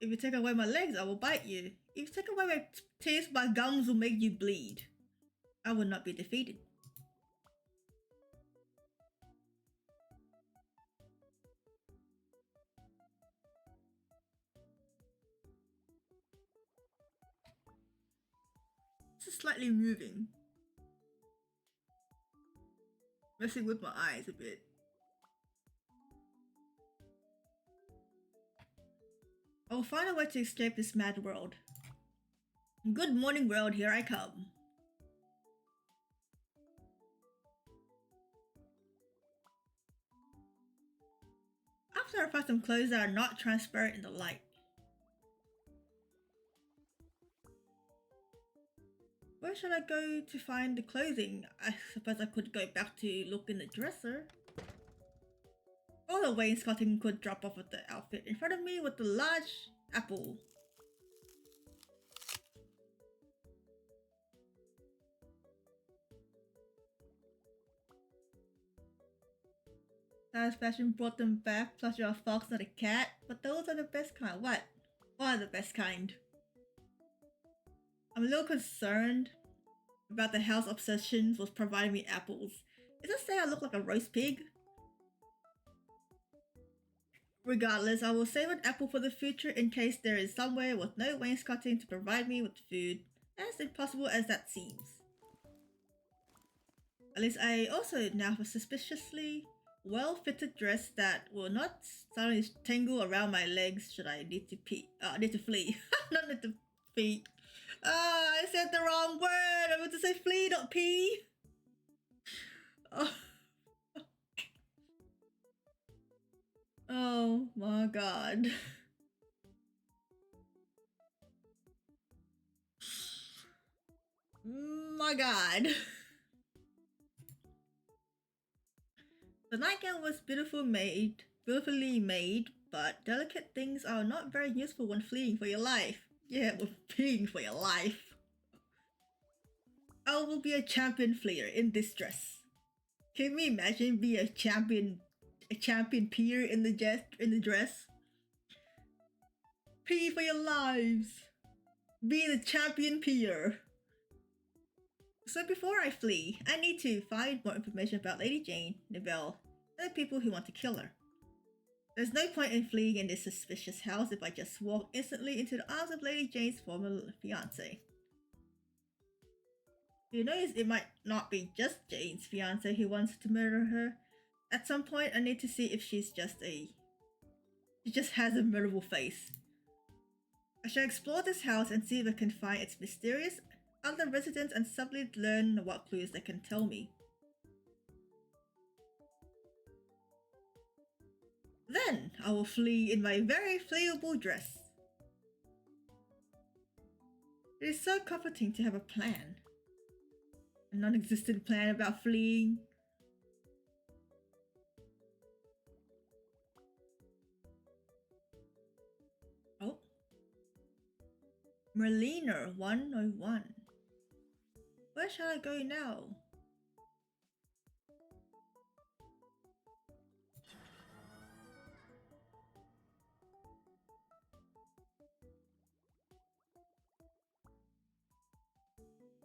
If you take away my legs, I will bite you. If you take away my teeth, my gums will make you bleed. I will not be defeated. This is slightly moving. Messing with my eyes a bit. I will find a way to escape this mad world. Good morning, world, here I come. After I find some clothes that are not transparent in the light. Where should I go to find the clothing? I suppose I could go back to look in the dresser. All the wainscoting could drop off with the outfit in front of me with the large apple. Satisfaction brought them back, plus you're a fox, not a cat. But those are the best kind. What? What are the best kind? I'm a little concerned about the house obsessions with providing me apples. Is it say I look like a roast pig? Regardless, I will save an apple for the future in case there is somewhere with no wainscoting to provide me with food, as impossible as that seems. At least I also now have a suspiciously well-fitted dress that will not suddenly tangle around my legs should I need to flee. Not need to pee. I said the wrong word! I meant to say flee, not pee! Oh. Oh my god. My god. The nightgown was beautifully made, but delicate things are not very useful when fleeing for your life. Yeah, when fleeing for your life. I will be a champion fleer in this dress. Can we imagine being a champion peer in the dress? Pee for your lives. Be the champion peer. So before I flee, I need to find more information about Lady Jane, Nivelle, and the people who want to kill her. There's no point in fleeing in this suspicious house if I just walk instantly into the arms of Lady Jane's former fiancé. You notice it might not be just Jane's fiancé who wants to murder her. At some point, I need to see if she just has a murderable face. I shall explore this house and see if I can find its mysterious other residents and subtly learn what clues they can tell me. Then I will flee in my very fleeable dress. It is so comforting to have a plan. A non-existent plan about fleeing. Oh. Merliner 101. Where shall I go now?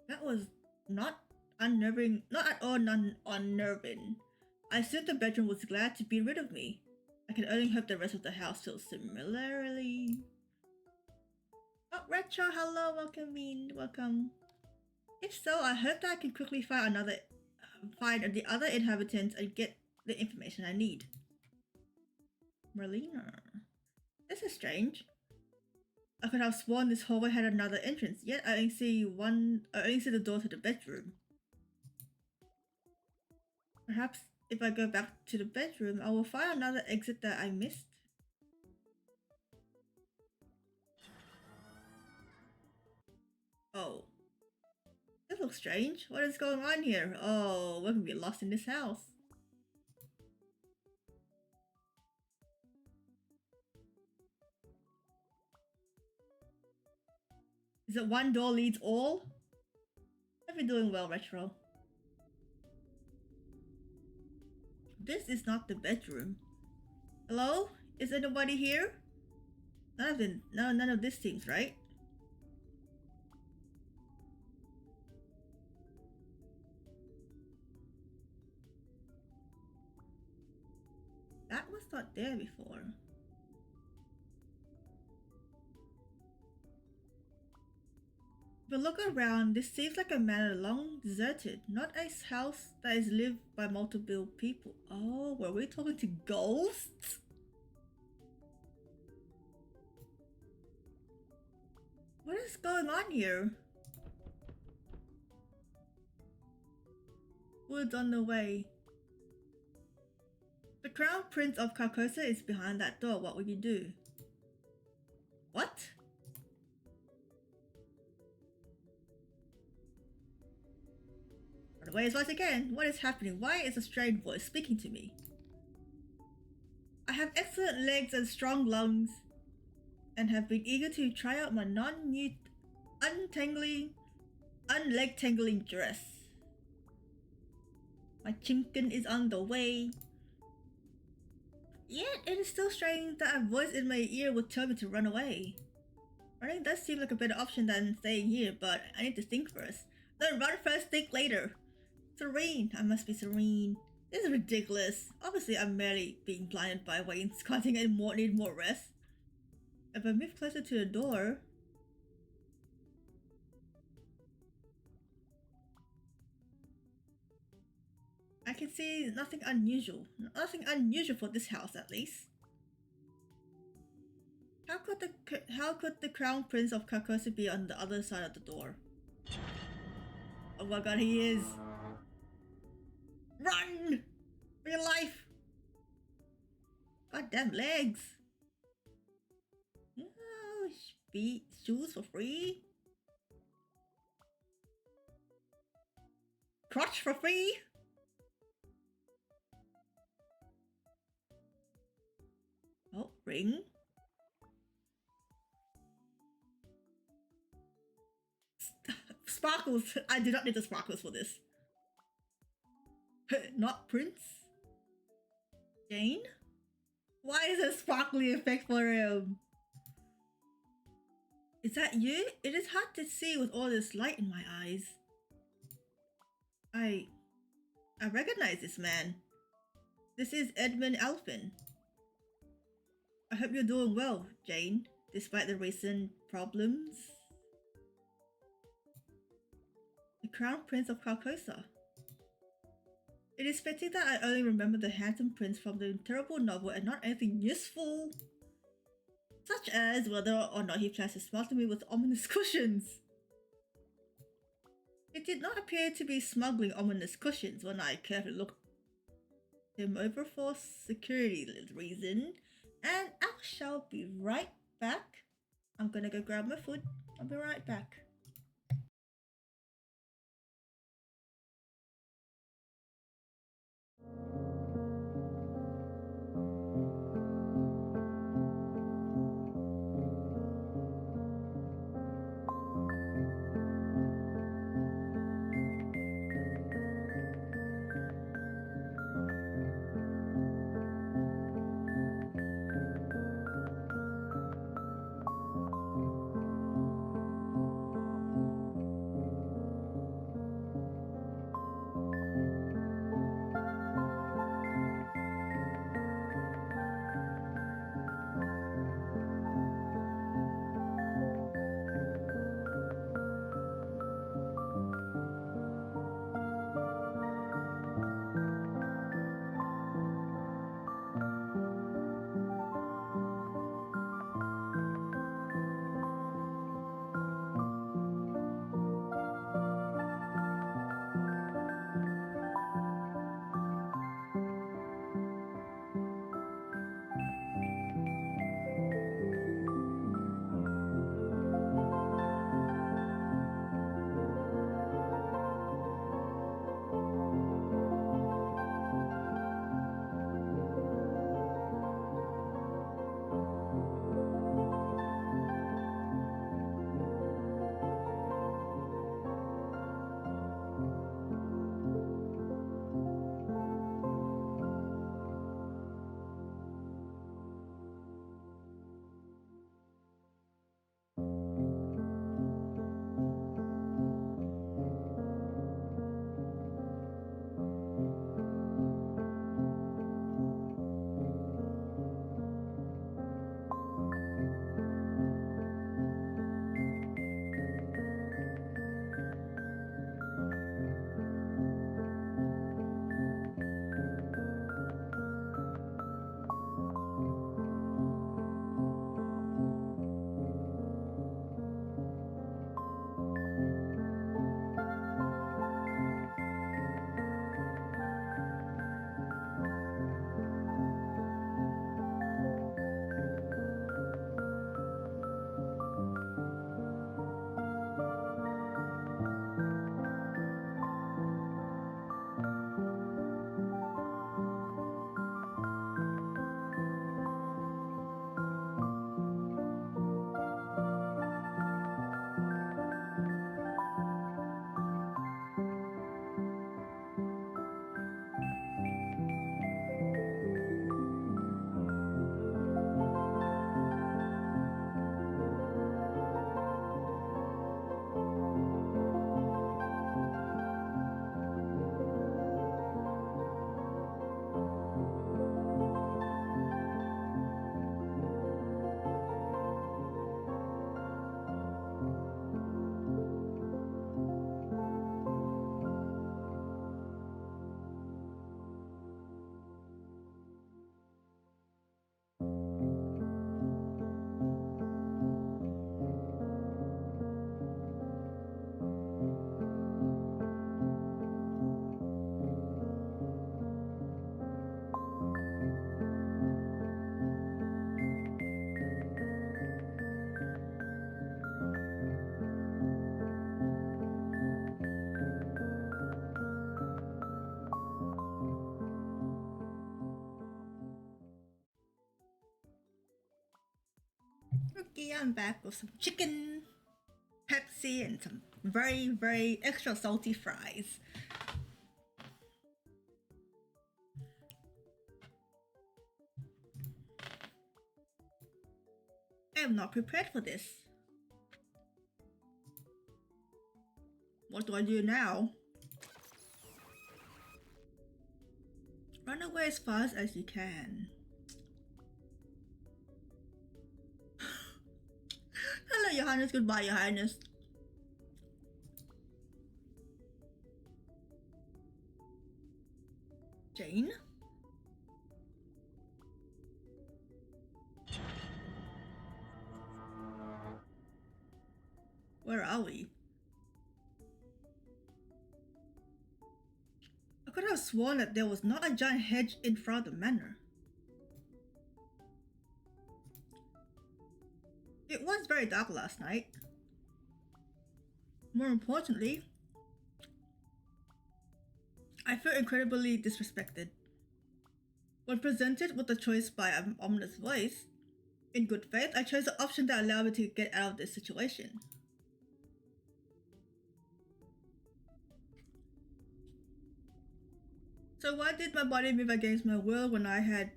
That was not unnerving, not at all unnerving. I assumed the bedroom was glad to be rid of me. I can only hope the rest of the house feels similarly. Oh, Retro, hello, welcome. If so, I hope that I can quickly find the other inhabitants and get the information I need. Merlina. This is strange. I could have sworn this hallway had another entrance, yet I only see the door to the bedroom. Perhaps if I go back to the bedroom, I will find another exit that I missed. Oh. This looks strange. What is going on here? Oh, we're gonna be lost in this house. Is it one door leads all? I've been doing well, Retro. This is not the bedroom. Hello? Is anybody here? None of this seems right. That was not there before. But look around, this seems like a manor long deserted, not a house that is lived by multiple people. Oh, were we talking to ghosts? What is going on here? Wood's on the way. The Crown Prince of Carcosa is behind that door. What will you do? What? Run away as once again. What is happening? Why is a strange voice speaking to me? I have excellent legs and strong lungs, and have been eager to try out my non-new unleg-tangling dress. My chimkin is on the way. Yet it is still strange that a voice in my ear would tell me to run away. Running does seem like a better option than staying here, but I need to think first. Then run first, think later. Serene, I must be serene. This is ridiculous. Obviously I'm merely being blinded by wainscoting and need more rest. If I move closer to the door... I can see nothing unusual. Nothing unusual for this house, at least. How could the Crown Prince of Carcosa be on the other side of the door? Oh my god, he is! Run! For your life! Goddamn legs! Oh, shoes for free? Crotch for free? Oh, ring. Sparkles! I do not need the sparkles for this. Not Prince? Jane? Why is there a sparkly effect for him? Is that you? It is hard to see with all this light in my eyes. I recognize this man. This is Edmund Alphin. I hope you're doing well, Jane, despite the recent problems. The Crown Prince of Carcosa. It is fitting that I only remember the handsome prince from the terrible novel and not anything useful, such as whether or not he plans to smuggle me with ominous cushions. It did not appear to be smuggling ominous cushions when I carefully looked him over for security reason, and I shall be right back. I'm gonna go grab my food. I'll be right back. Yeah, I'm back with some chicken, Pepsi, and some very, very extra salty fries. I am not prepared for this. What do I do now? Run away as fast as you can. Hello, Your Highness. Goodbye, Your Highness. Jane? Where are we? I could have sworn that there was not a giant hedge in front of the manor. It was very dark last night. More importantly, I feel incredibly disrespected. When presented with the choice by an ominous voice, in good faith, I chose the option that allowed me to get out of this situation. So why did my body move against my will when I had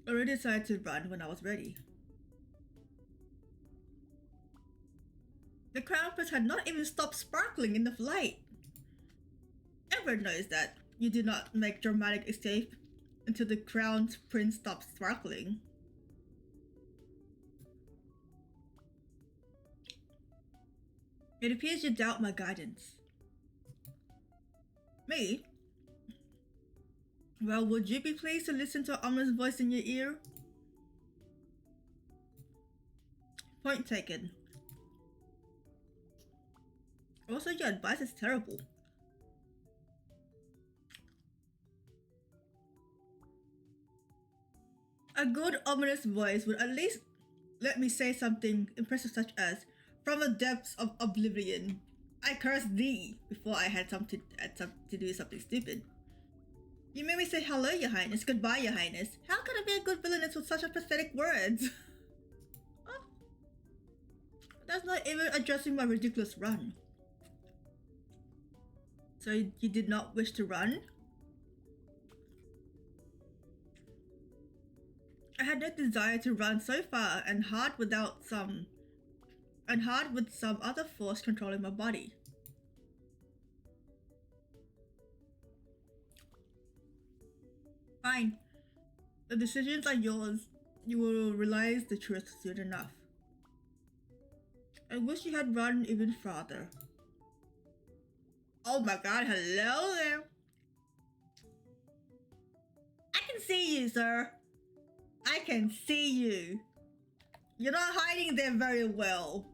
already decided to run when I was ready? The crown prince had not even stopped sparkling in the light. Everyone knows that you do not make dramatic escape until the crown prince stops sparkling. It appears you doubt my guidance. Me? Well, would you be pleased to listen to an ominous voice in your ear? Point taken. Also, your advice is terrible. A good ominous voice would at least let me say something impressive such as, "From the depths of oblivion, I curse thee," before I had to do something stupid. You made me say hello, Your Highness, goodbye, Your Highness. How can I be a good villainess with such a pathetic words? Oh, that's not even addressing my ridiculous run. So you did not wish to run? I had no desire to run so far and hard with some other force controlling my body. Fine. The decisions are yours. You will realize the truth soon enough. I wish you had run even farther. Oh my god, hello there. I can see you, sir. I can see you. You're not hiding there very well.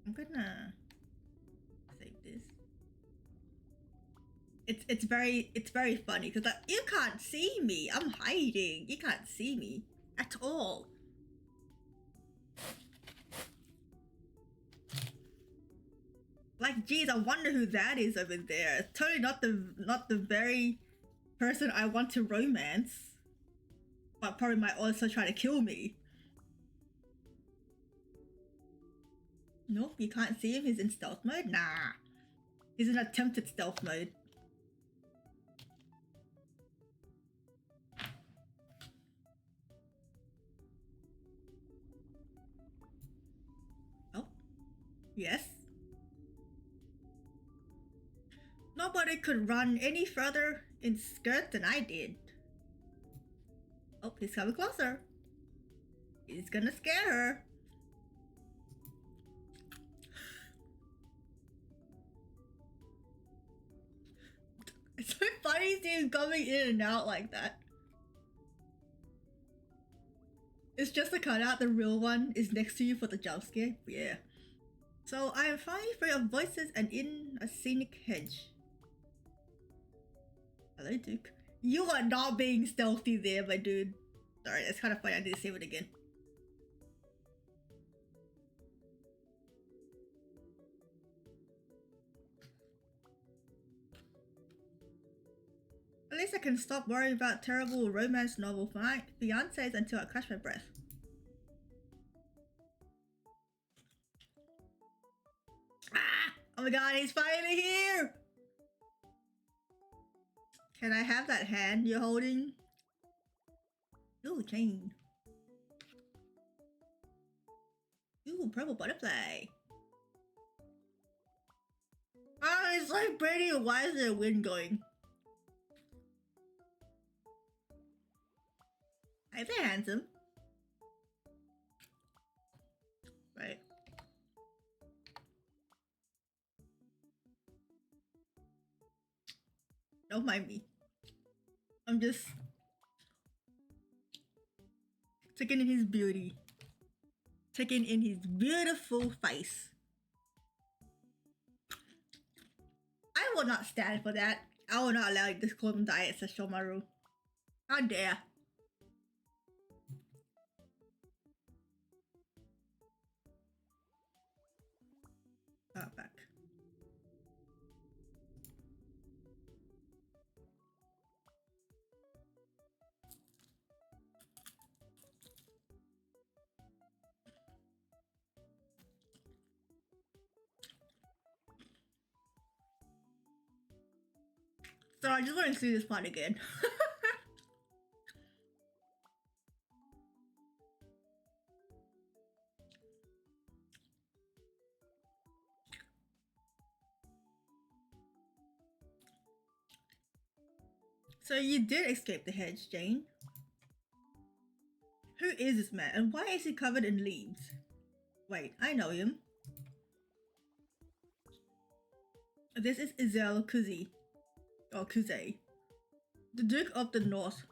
I'm gonna save this. It's very funny because you can't see me. I'm hiding. You can't see me at all. Like, geez, I wonder who that is over there. It's totally not the very person I want to romance, but probably might also try to kill me. Nope, you can't see him. He's in stealth mode. Nah, he's in attempted stealth mode. Oh, yes. Nobody could run any further in skirt than I did. Oh, he's coming closer. He's gonna scare her. It's so funny seeing him coming in and out like that. It's just a cutout, the real one is next to you for the jump scare. Yeah. So I am finally free of voices and in a scenic hedge. Hello, Duke. You are not being stealthy there, my dude. Sorry, that's kind of funny. I need to save it again. least I can stop worrying about terrible romance novel fiancés until I catch my breath. Ah! Oh my god, he's finally here! Can I have that hand you're holding? Ooh, chain. Ooh, purple butterfly. Oh, it's so pretty. Why is there a wind going? Hi there, handsome. Right. Don't mind me. I'm just taking in his beauty. Taking in his beautiful face. I will not stand for that. I will not allow you to call him diet, says Shomaru. How dare. Oh, back. So I just want to see this part again. So you did escape the hedge, Jane. Who is this man and why is he covered in leaves? Wait, I know him. This is IZEL Kuzi. Or Kuze. The Duke of the North.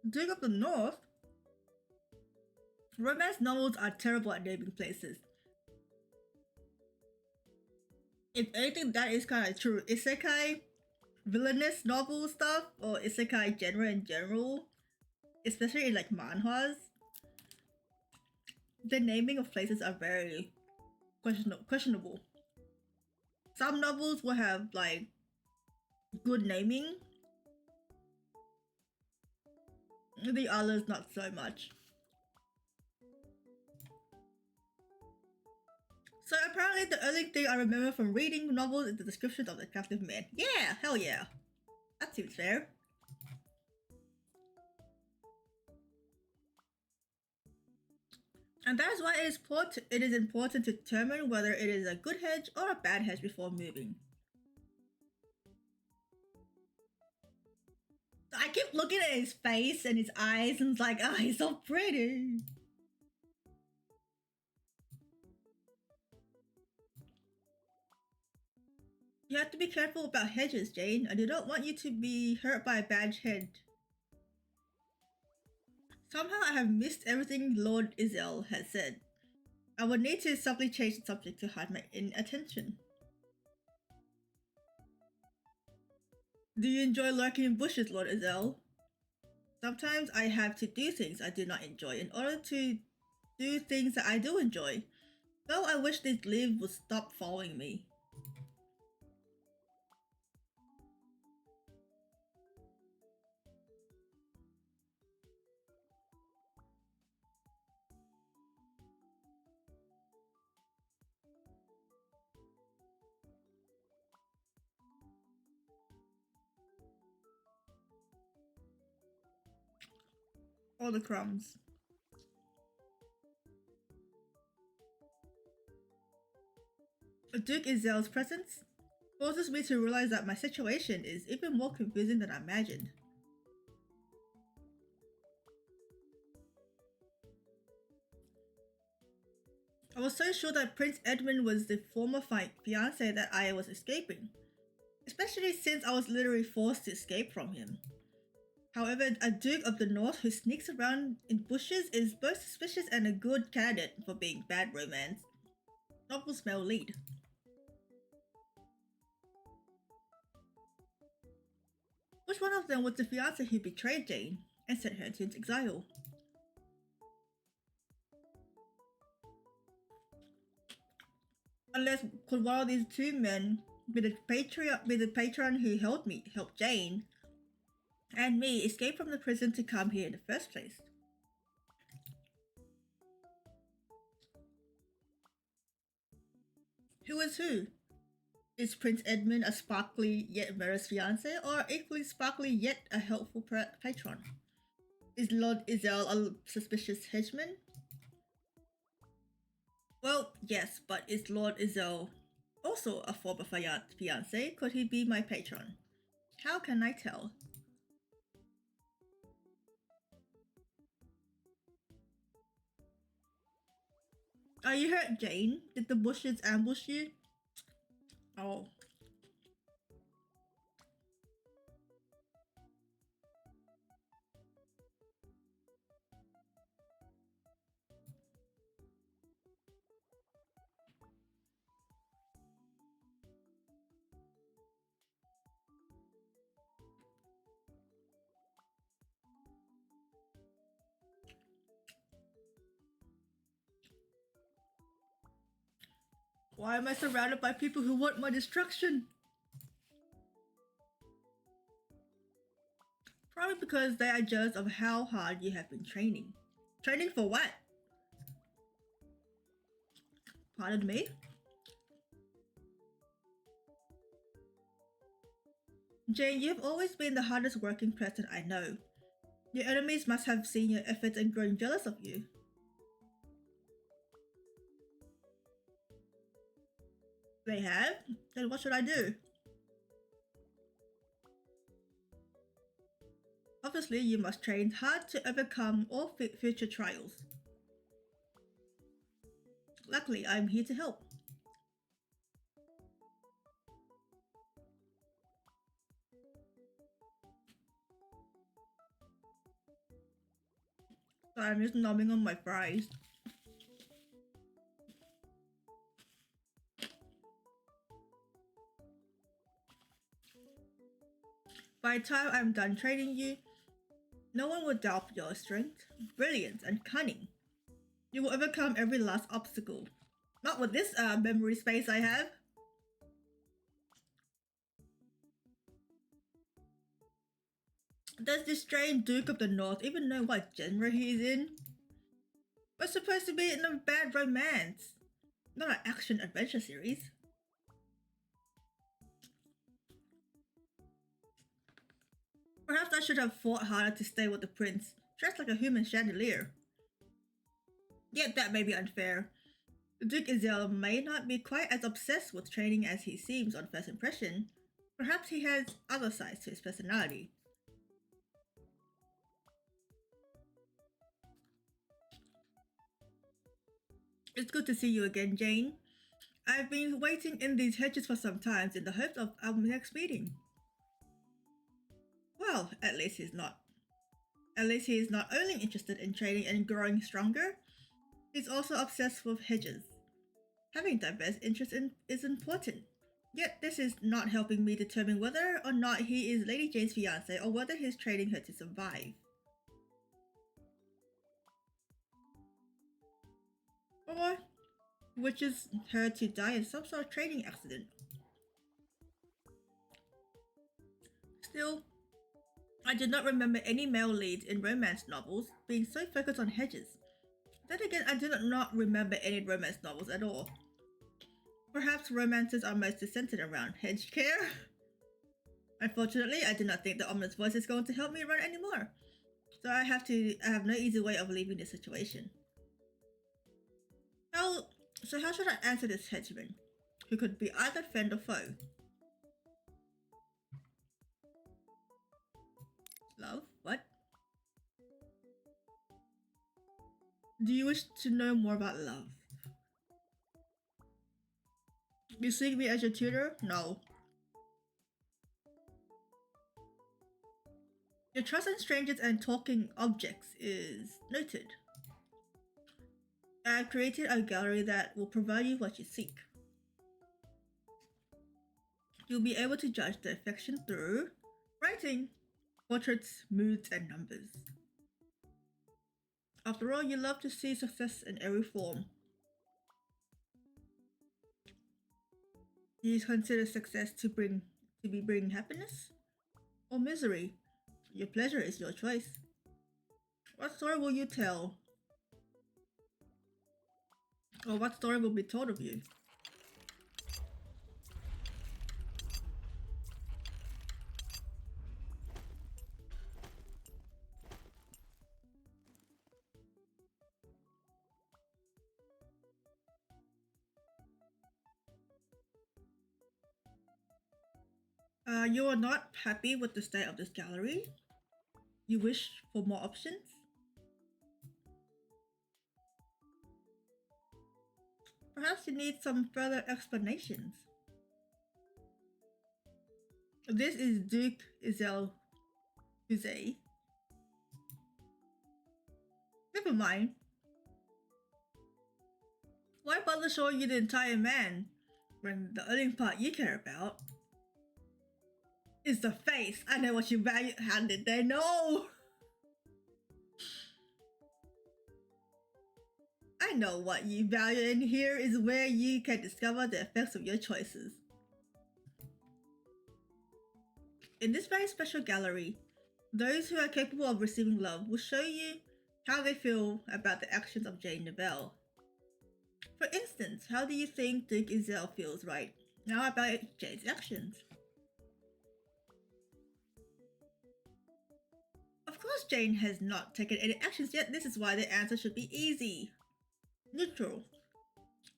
Duke of the North? Romance novels are terrible at naming places. If anything, that is kind of true. Isekai, villainous novel stuff, or Isekai genre in general, especially in like manhwas, the naming of places are very questionable. Some novels will have like good naming, the others not so much. So apparently the only thing I remember from reading novels is the description of the attractive man. Yeah, hell yeah. That seems fair. And that is why it is important to determine whether it is a good hedge or a bad hedge before moving. I keep looking at his face and his eyes and it's like, oh, he's so pretty. You have to be careful about hedges, Jane. I do not want you to be hurt by a bad hedge. Somehow I have missed everything Lord IZEL has said. I would need to subtly change the subject to hide my inattention. Do you enjoy lurking in bushes, Lord IZEL? Sometimes I have to do things I do not enjoy in order to do things that I do enjoy. Though I wish these leaves would stop following me. All the crumbs. Duke IZEL's presence forces me to realize that my situation is even more confusing than I imagined. I was so sure that Prince Edmund was the former fiancé that I was escaping, especially since I was literally forced to escape from him. However, a Duke of the North who sneaks around in bushes is both suspicious and a good candidate for being bad romance. Novel smell lead. Which one of them was the fiancé who betrayed Jane and sent her into exile? Unless could one of these two men be the patron who helped Jane, and me escape from the prison to come here in the first place. Who is who? Is Prince Edmund a sparkly yet murderous fiance, or equally sparkly yet a helpful patron? Is Lord IZEL a suspicious henchman? Well, yes, but is Lord IZEL also a former fiance? Could he be my patron? How can I tell? Are you hurt, Jane? Did the bushes ambush you? Oh. Why am I surrounded by people who want my destruction? Probably because they are jealous of how hard you have been training. Training for what? Pardon me? Jane, you've always been the hardest working person I know. Your enemies must have seen your efforts and grown jealous of you. They have? Then what should I do? Obviously, you must train hard to overcome all future trials. Luckily, I'm here to help. So I'm just numbing on my fries. By the time I'm done training you, no one will doubt your strength, brilliance, and cunning. You will overcome every last obstacle. Not with this memory space I have. Does this strange Duke of the North even know what genre he's in? We're supposed to be in a bad romance, not an action-adventure series. Perhaps I should have fought harder to stay with the prince, dressed like a human chandelier. Yet that may be unfair. Duke IZEL may not be quite as obsessed with training as he seems on first impression. Perhaps he has other sides to his personality. It's good to see you again, Jane. I've been waiting in these hedges for some time in the hopes of our next meeting. Well, at least he is not only interested in training and growing stronger, he's also obsessed with hedges. Having diverse interests is important. Yet this is not helping me determine whether or not he is Lady Jane's fiance or whether he's training her to survive. Or wishes her to die in some sort of training accident. Still, I do not remember any male leads in romance novels being so focused on hedges. Then again, I do not remember any romance novels at all. Perhaps romances are mostly centered around hedge care? Unfortunately, I do not think the ominous voice is going to help me run anymore. So I have no easy way of leaving this situation. So how should I answer this henchman, who could be either friend or foe? Love? What? Do you wish to know more about love? You seek me as your tutor? No. Your trust in strangers and talking objects is noted. I have created a gallery that will provide you what you seek. You'll be able to judge the affection through writing, portraits, moods, and numbers. After all, you love to see success in every form. Do you consider success to be bringing happiness or misery? Your pleasure is your choice. What story will you tell? Or what story will be told of you? You are not happy with the state of this gallery? You wish for more options? Perhaps you need some further explanations. This is Duke IZEL Used. Never mind. Why bother showing you the entire man when the only part you care about is the face? I know what you value. How did they know? I know what you value, and here is where you can discover the effects of your choices. In this very special gallery, those who are capable of receiving love will show you how they feel about the actions of Jane Novell. For instance, how do you think Duke IZEL feels right now about Jane's actions? Of course Jane has not taken any actions yet. This is why the answer should be easy. Neutral.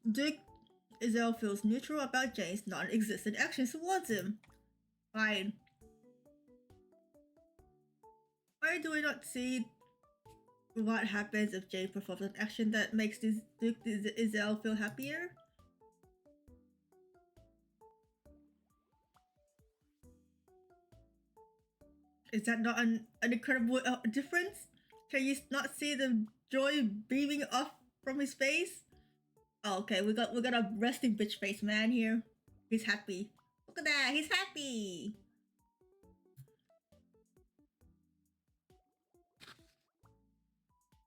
Duke IZEL feels neutral about Jane's non-existent actions towards him. Fine. Why do we not see what happens if Jane performs an action that makes Duke IZEL feel happier? Is that not an incredible difference? Can you not see the joy beaming off from his face? Oh, okay, we got a resting bitch face man here. He's happy. Look at that, he's happy.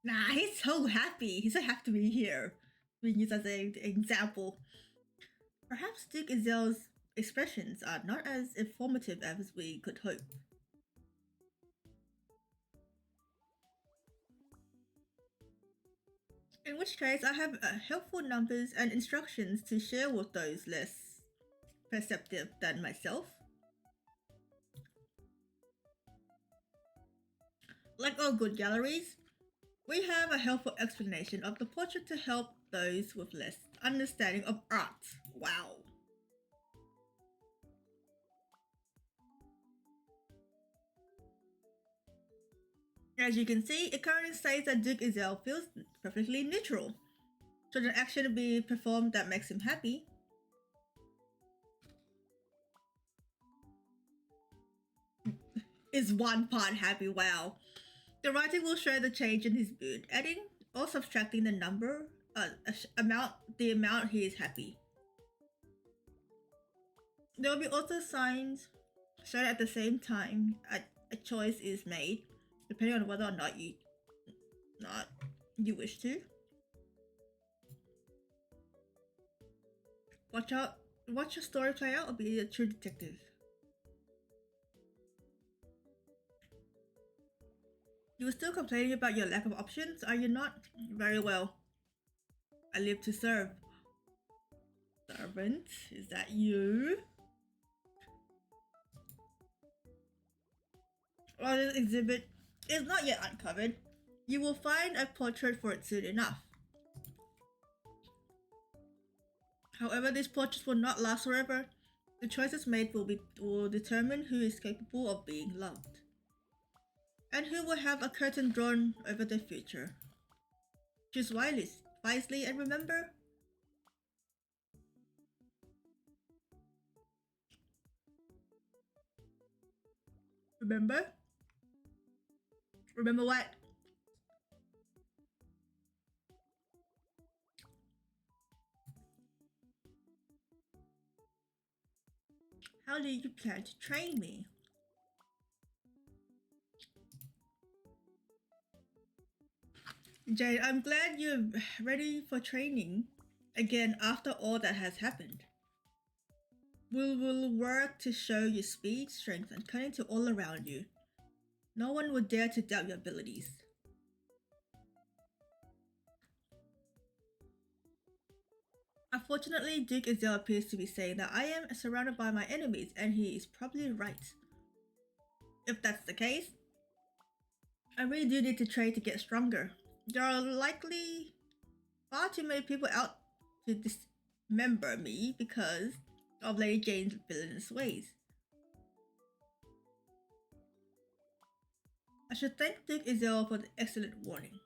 Nah, he's so happy. He's so happy to be here. Being used as an example. Perhaps Duke IZEL's expressions are not as informative as we could hope. In which case, I have helpful numbers and instructions to share with those less perceptive than myself. Like all good galleries, we have a helpful explanation of the portrait to help those with less understanding of art. Wow. As you can see, it currently states that Duke IZEL feels perfectly neutral. Should an action be performed that makes him happy, is one part happy. Wow. The writing will show the change in his mood, adding or subtracting the number, the amount he is happy. There will be also signs shown at the same time a choice is made, depending on whether or not you wish to. Watch out! Watch your story play out or be a true detective. You are still complaining about your lack of options, are you not? Very well. I live to serve. Servant, is that you? While this exhibit is not yet uncovered, you will find a portrait for it soon enough. However, these portraits will not last forever. The choices made will determine who is capable of being loved, and who will have a curtain drawn over their future. Choose wisely, and remember, Remember what? How do you plan to train me? Jade, I'm glad you're ready for training again after all that has happened. We will work to show your speed, strength, and cunning to all around you. No one will dare to doubt your abilities. Unfortunately, Duke IZEL appears to be saying that I am surrounded by my enemies, and he is probably right. If that's the case, I really do need to train to get stronger. There are likely far too many people out to dismember me because of Lady Jane's villainous ways. I should thank Duke IZEL for the excellent warning.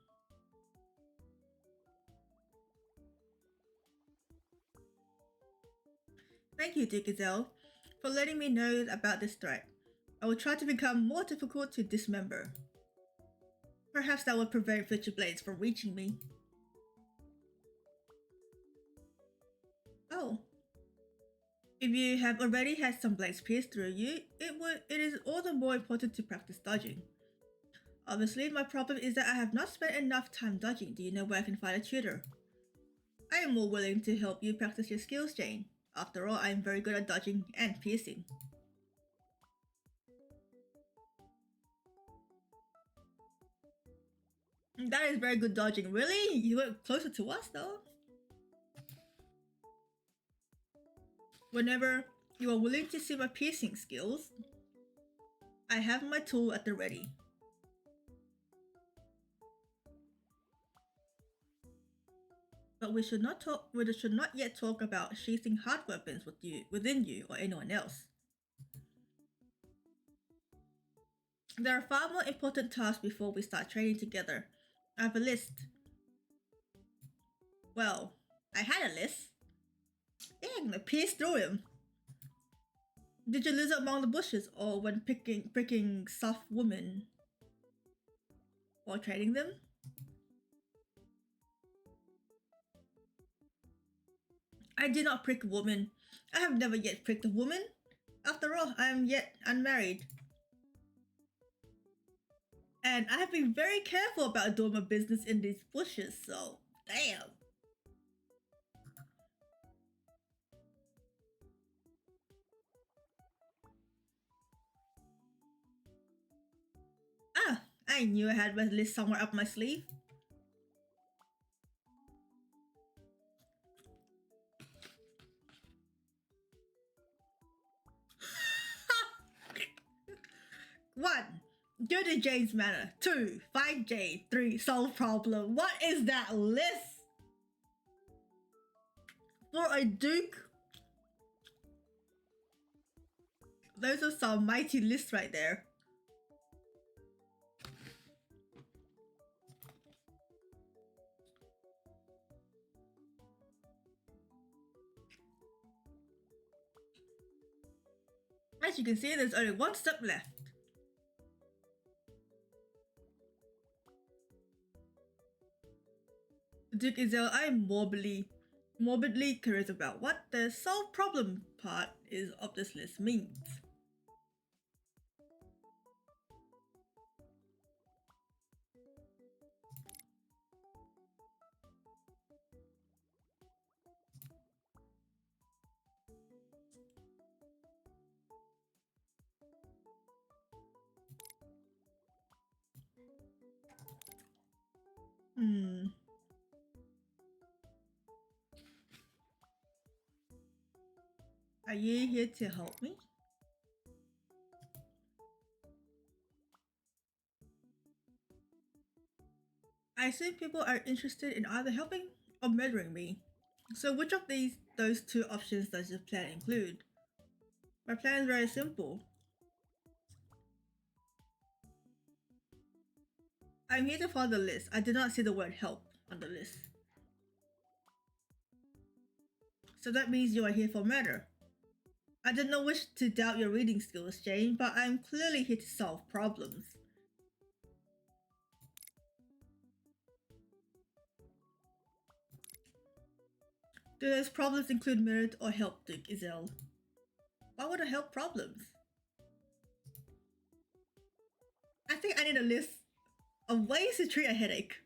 Thank you, Duke IZEL, for letting me know about this threat. I will try to become more difficult to dismember. Perhaps that will prevent future blades from reaching me. Oh. If you have already had some blades pierced through you, it is all the more important to practice dodging. Obviously, my problem is that I have not spent enough time dodging. Do you know where I can find a tutor? I am more willing to help you practice your skills, Jane. After all, I am very good at dodging and piercing. That is very good dodging. Really? You went closer to us though? Whenever you are willing to see my piercing skills, I have my tool at the ready. But we should not yet talk about sheathing hard weapons within you or anyone else. There are far more important tasks before we start training together. I have a list. Well, I had a list. Dang, I pierced through him. Did you lose it among the bushes or when pricking soft women while training them? I did not prick a woman. I have never yet pricked a woman. After all, I am yet unmarried. And I have been very careful about doing my business in these bushes, so damn. Ah, I knew I had my list somewhere up my sleeve. One, go to Jane's Manor. 2, find Jane. 3, solve problem. What is that list? For a duke? Those are some mighty lists right there. As you can see, there's only one step left. Duke IZEL, I am morbidly curious about what the solve problem part is of this list means. Are you here to help me? I assume people are interested in either helping or murdering me. So which of those two options does your plan include? My plan is very simple. I'm here to follow the list. I did not see the word help on the list. So that means you are here for murder. I did not wish to doubt your reading skills, Jane, but I'm clearly here to solve problems. Do those problems include merit or help, Duke IZEL? Why would I help problems? I think I need a list of ways to treat a headache.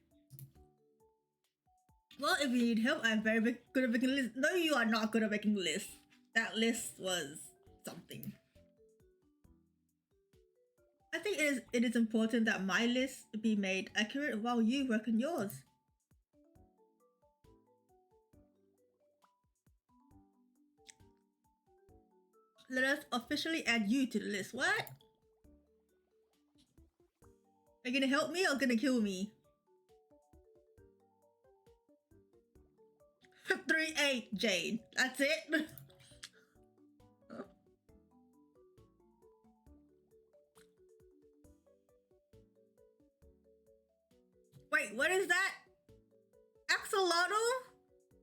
Well, if you need help, I'm very good at making lists. No, you are not good at making lists. that list was something. I think it is important that my list be made accurate while you work on yours. Let us officially add you to the list. What? Are you gonna help me or gonna kill me? 3-8, Jane. That's it? Wait, what is that? Axolotl?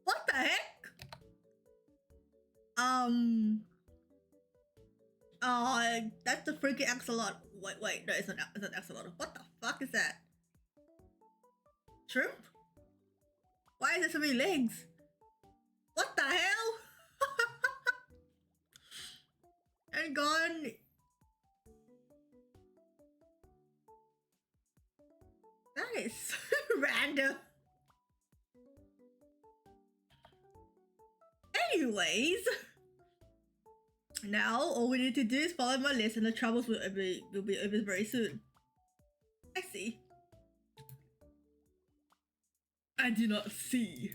What the heck? Oh, that's the freaking axolotl. Wait, no, it's not axolotl. What the fuck is that? Shrimp? Why is there so many legs? What the hell? And gone. That is random. Anyways, now all we need to do is follow my list and the troubles will be over very soon. I see. I do not see.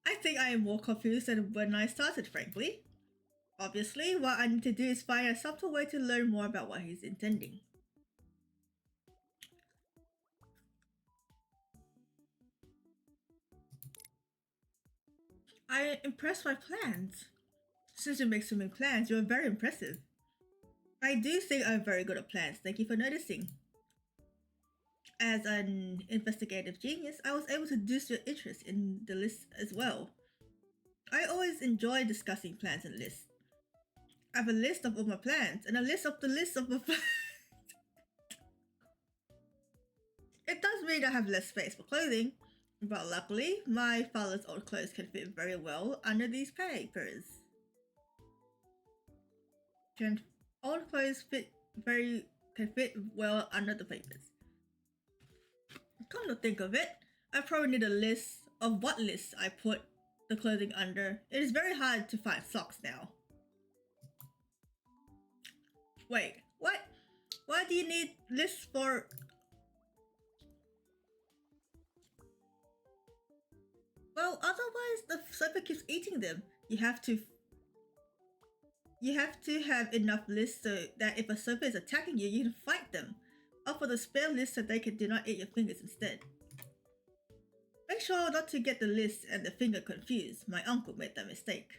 I think I am more confused than when I started, frankly. Obviously, what I need to do is find a subtle way to learn more about what he's intending. I am impressed by plans. Since you make so many plans, you are very impressive. I do think I'm very good at plans, thank you for noticing. As an investigative genius, I was able to deduce your interest in the list as well. I always enjoy discussing plans and lists. I have a list of all my plans and a list of the list of my plans. It does mean I have less space for clothing, but luckily, my father's old clothes can fit very well under these papers. Old clothes can fit well under the papers. Come to think of it, I probably need a list of what lists I put the clothing under. It is very hard to find socks now. Wait, what? Why do you need lists for... Well, otherwise the sofa keeps eating them. You have to have enough lists so that if a sofa is attacking you, you can fight them. Offer the spare list so they do not eat your fingers instead. Make sure not to get the list and the finger confused. My uncle made that mistake.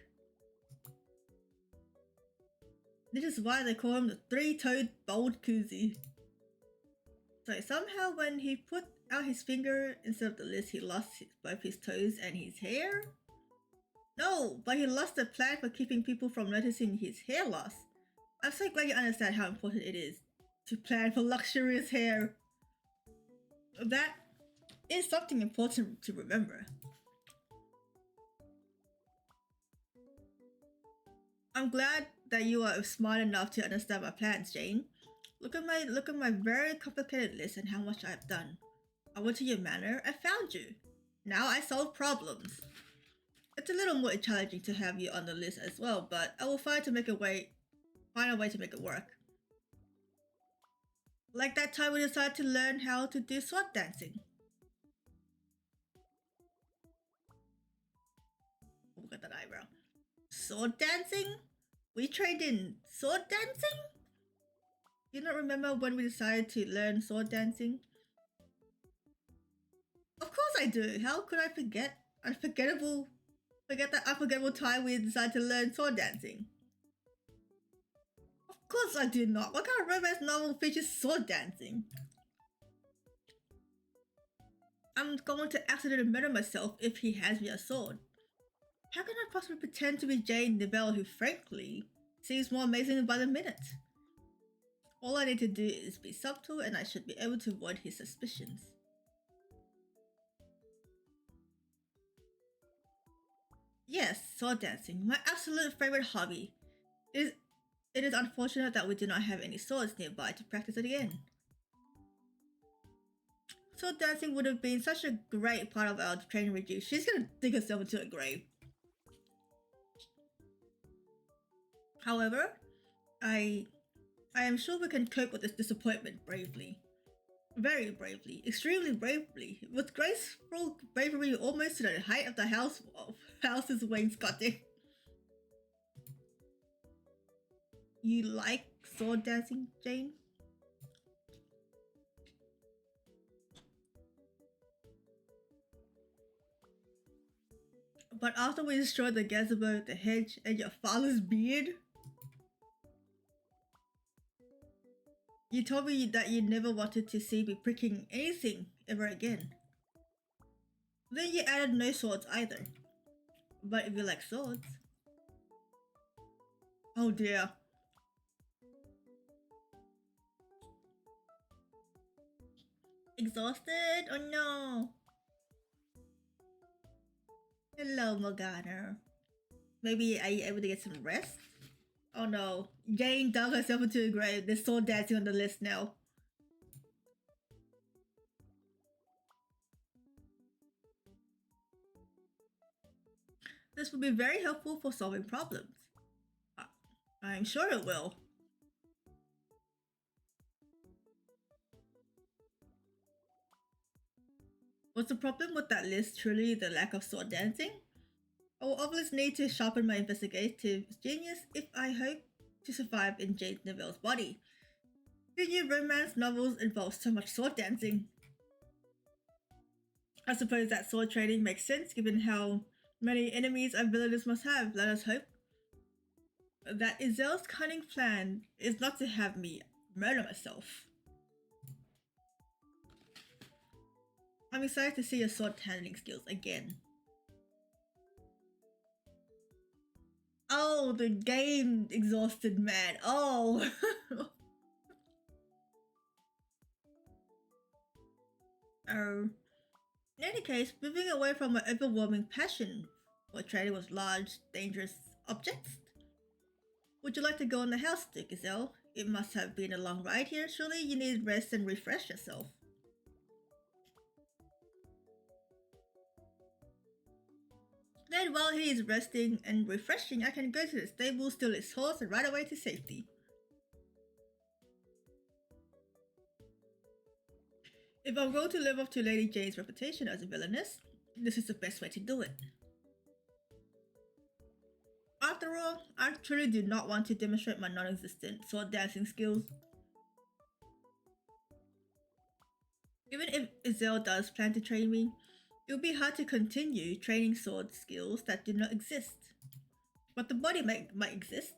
This is why they call him the three-toed bold koozie. So somehow when he put out his finger instead of the list, he lost both his toes and his hair? No, but he lost the plan for keeping people from noticing his hair loss. I'm so glad you understand how important it is to plan for luxurious hair. That is something important to remember. I'm glad that you are smart enough to understand my plans, Jane. Look at my very complicated list and how much I have done. I went to your manor and found you. Now I solve problems. It's a little more challenging to have you on the list as well, but I will find a way to make it work. Like that time we decided to learn how to do sword dancing. Oh, look at that eyebrow. Sword dancing? We trained in sword dancing? You don't remember when we decided to learn sword dancing? Of course I do. How could I forget? Forget that unforgettable time we decided to learn sword dancing. Of course I do not. What kind of romance novel features sword dancing? I'm going to accidentally murder myself if he hands me a sword. How can I possibly pretend to be Jane Nibel, who frankly seems more amazing by the minute? All I need to do is be subtle and I should be able to avoid his suspicions. Yes, sword dancing, my absolute favorite hobby. It is unfortunate that we do not have any swords nearby to practice it again. Sword dancing would have been such a great part of our training regime. She's gonna dig herself into a grave. However, I am sure we can cope with this disappointment bravely. Very bravely, extremely bravely, with graceful bravery almost to the height of the house's wainscoting. You like sword dancing, Jane? But after we destroyed the gazebo, the hedge, and your father's beard, you told me that you never wanted to see me pricking anything ever again. Then you added no swords either. But if you like swords... Oh dear. Exhausted? Oh no. Hello, Morgana. Maybe are you able to get some rest? Oh no. Jane dug herself into the grave. There's sword dancing on the list now. This will be very helpful for solving problems. I'm sure it will. Was the problem with that list truly the lack of sword dancing? I will obviously need to sharpen my investigative genius if I hope to survive in Jade Neville's body. Who knew romance novels involve so much sword dancing? I suppose that sword training makes sense given how many enemies a villainess must have. Let us hope that IZEL's cunning plan is not to have me murder myself. I'm excited to see your sword handling skills again. Oh, the game exhausted man. Oh. In any case, moving away from my overwhelming passion for trading with large, dangerous objects. Would you like to go on the house stick, IZEL? It must have been a long ride here. Surely you need rest and refresh yourself. Then while he is resting and refreshing, I can go to the stable, steal his horse, and ride away to safety. If I'm going to live up to Lady Jane's reputation as a villainess, this is the best way to do it. After all, I truly do not want to demonstrate my non-existent sword dancing skills. Even if IZEL does plan to train me, it would be hard to continue training sword skills that do not exist. But the body might exist.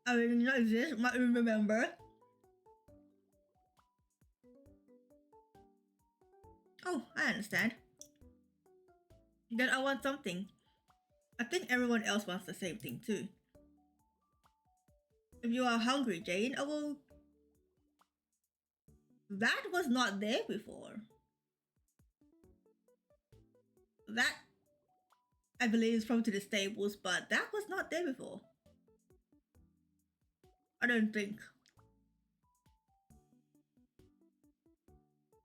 I mean, not exist, might remember. Oh, I understand. Then I want something. I think everyone else wants the same thing too. If you are hungry, Jane, I will... That was not there before. That, I believe, is from to the stables, but that was not there before. I don't think.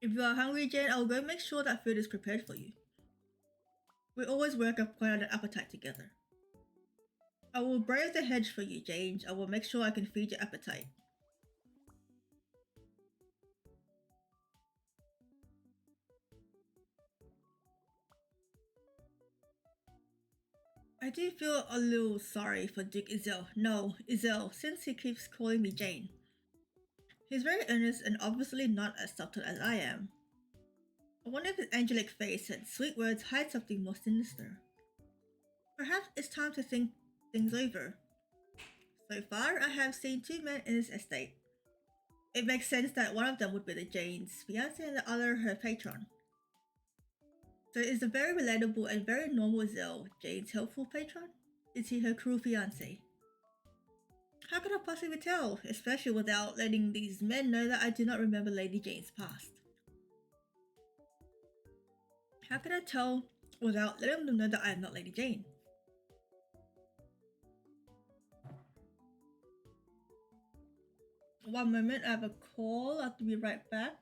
If you are hungry, Jane, I will go make sure that food is prepared for you. We always work up quite an appetite together. I will brave the hedge for you, Jane. I will make sure I can feed your appetite. I do feel a little sorry for Duke IZEL. No, IZEL, since he keeps calling me Jane. He's very earnest and obviously not as subtle as I am. I wonder if his angelic face and sweet words hide something more sinister. Perhaps it's time to think things over. So far, I have seen two men in his estate. It makes sense that one of them would be the Jane's fiancé and the other her patron. So is the very relatable and very normal IZEL Jane's helpful patron? Is he her cruel fiancé? How can I possibly tell, especially without letting these men know that I do not remember Lady Jane's past? How can I tell without letting them know that I am not Lady Jane? One moment, I have a call. I have to be right back.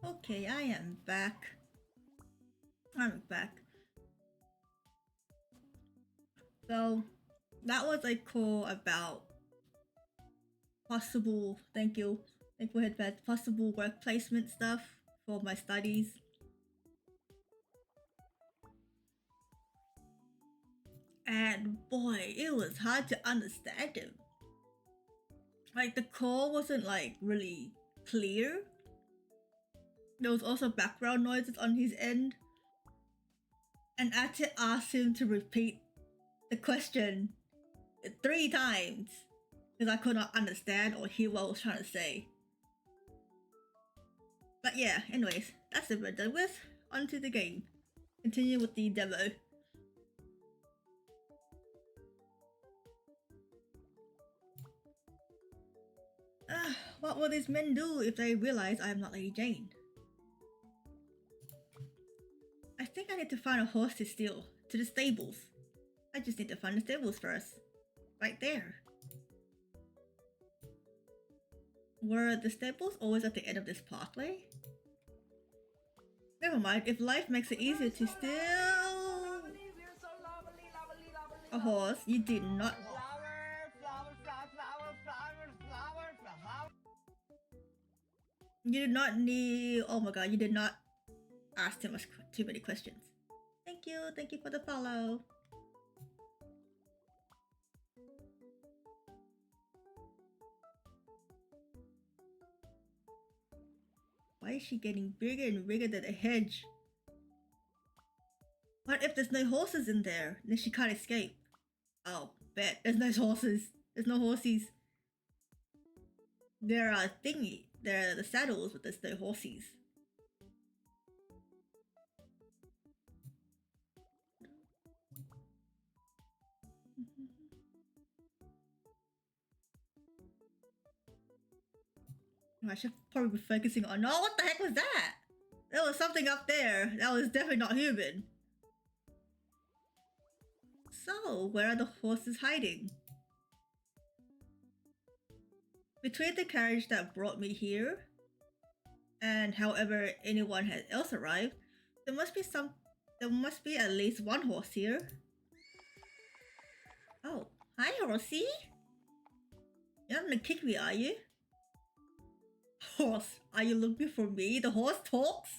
Okay, I am back. I'm back. So that was a call about possible, thank you for that possible work placement stuff for my studies. And boy, it was hard to understand him. Like the call wasn't like really clear. There was also background noises on his end. And I had to ask him to repeat the question 3 times because I could not understand or hear what I was trying to say. But yeah, anyways, that's it we're done with. On to the game. Continue with the demo. What will these men do if they realize I am not Lady Jane? I think I need to find a horse to steal to the stables. I just need to find the stables first. Right there. Were the stables always at the end of this pathway? Never mind, if life makes it easier to steal a horse, you did not. You did not need. Oh my god, you did not ask too many questions. Thank you for the follow. Why is she getting bigger and bigger than a hedge? What if there's no horses in there? Then she can't escape. Oh, bet. There's no horses. There's no horsies. There are thingy. There are the saddles, but there's no horsies. I should probably be focusing on. Oh, what the heck was that? There was something up there. That was definitely not human. So, where are the horses hiding? Between the carriage that brought me here and however anyone has else arrived, there must be at least one horse here. Oh, hi horsey. You're not gonna kick me, are you? Horse, are you looking for me? The horse talks?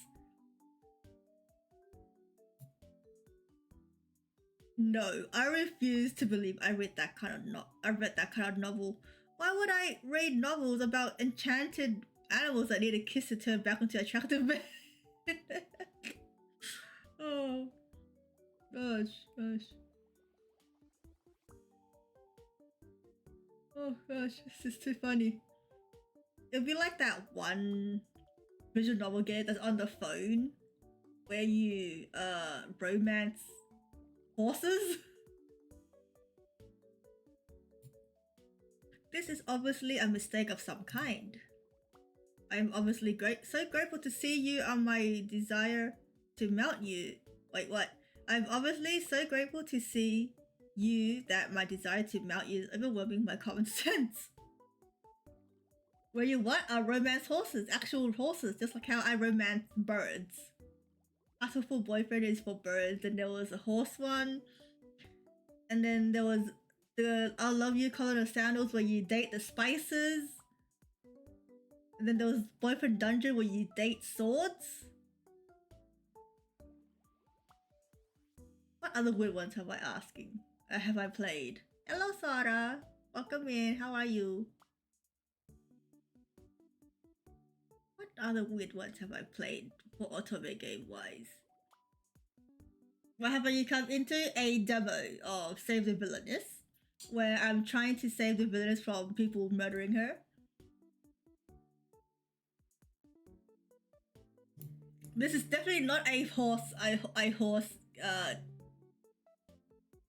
No, I refuse to believe I read that kind of novel. Why would I read novels about enchanted animals that need a kiss to turn back into attractive men? Oh, gosh. Oh gosh, this is too funny. It'd be like that one visual novel game that's on the phone where you romance horses. This is obviously a mistake of some kind. I am obviously so grateful to see you on my desire to mount you. Wait, what? I'm obviously so grateful to see you that my desire to mount you is overwhelming my common sense. Where you what? I romance horses, actual horses, just like how I romance birds. Beautiful boyfriend is for birds, and there was a horse one, and then there was the I love you color of sandals where you date the spices, and then there was boyfriend dungeon where you date swords. What other weird ones have I played? Hello Sarah, welcome in, how are you? What other weird ones have I played for Otome game wise? What have you come into? A demo of Save the Villainess, where I'm trying to save the villainess from people murdering her. This is definitely not a horse.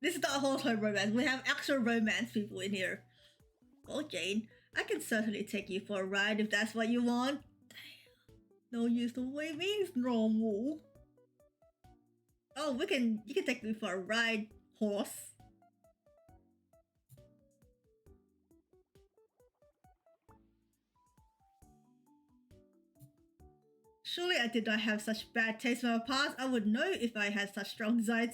This is not a horse romance. We have actual romance people in here. Oh Jane, I can certainly take you for a ride if that's what you want. No use to way means normal. Oh, you can take me for a ride, horse. Surely I did not have such bad taste in my past. I would know if I had such strong desire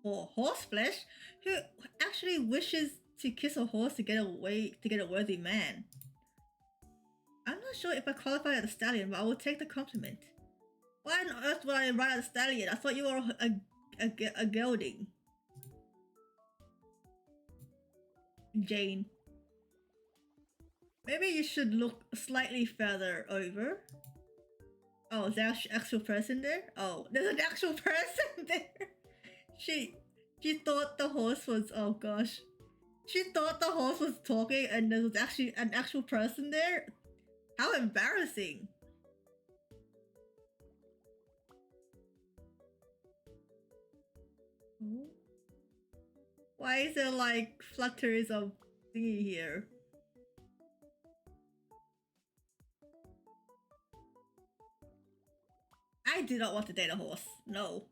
for horse flesh. Who actually wishes to kiss a horse to get a worthy man? I'm not sure if I qualify as a stallion, but I will take the compliment. Why on earth would I ride a stallion? I thought you were a gelding. Jane. Maybe you should look slightly further over. Oh, is there an actual person there? Oh, there's an actual person there. She thought the horse was, oh gosh. She thought the horse was talking and there was actually an actual person there. How embarrassing. Why is there like flutters of thingy here? I do not want to date a horse. No.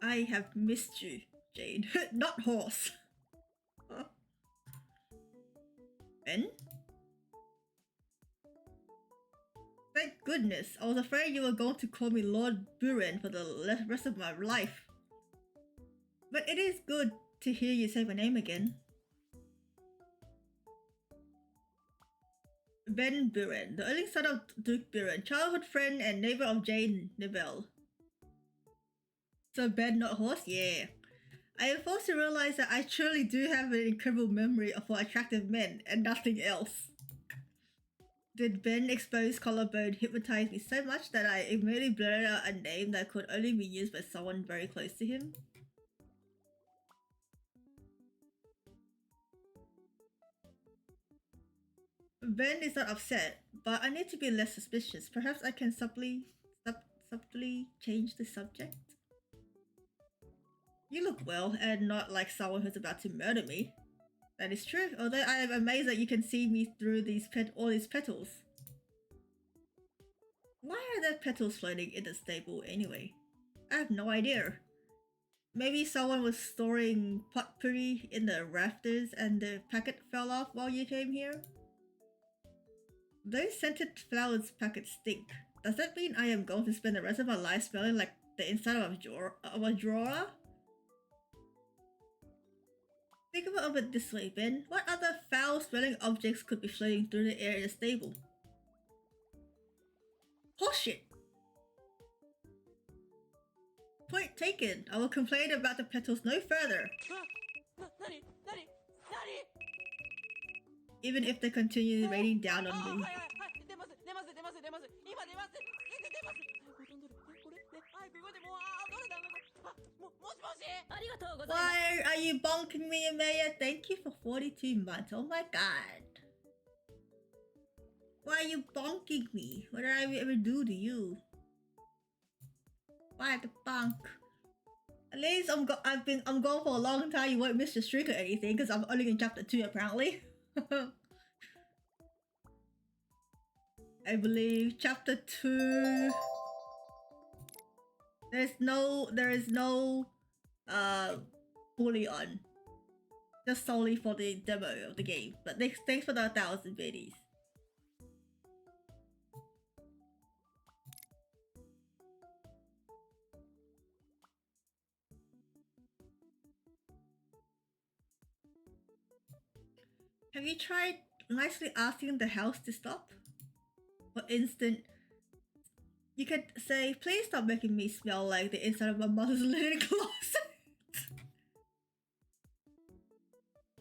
I have missed you, Jane. Not horse. Ben? Thank goodness. I was afraid you were going to call me Lord Buren for the rest of my life. But it is good to hear you say my name again. Ben Buren, the only son of Duke Buren, childhood friend and neighbor of Jane Neville. So Ben, not horse? Yeah. I am forced to realize that I truly do have an incredible memory for attractive men and nothing else. Did Ben's exposed collarbone hypnotize me so much that I immediately blurted out a name that could only be used by someone very close to him? Ben is not upset, but I need to be less suspicious. Perhaps I can subtly change the subject? You look well, and not like someone who's about to murder me. That is true, although I am amazed that you can see me through all these petals. Why are there petals floating in the stable anyway? I have no idea. Maybe someone was storing potpourri in the rafters and the packet fell off while you came here? Those scented flowers packets stink. Does that mean I am going to spend the rest of my life smelling like the inside of a drawer? Think about it this way, Ben. What other foul-smelling objects could be floating through the air in the stable? Horseshit! Point taken. I will complain about the petals no further. Even if they continue raining down on me. Why are you bonking me, Amaya? Thank you for 42 months. Oh my god. Why are you bonking me? What did I ever do to you? Why the bonk? At least I'm going for a long time. You won't miss the streak or anything because I'm only in chapter 2 apparently. I believe chapter 2. There is no fully on. Just solely for the demo of the game. But thanks for the 1,000 VODs. Have you tried nicely asking the house to stop? For instance, you could say, please stop making me smell like the inside of my mother's linen closet.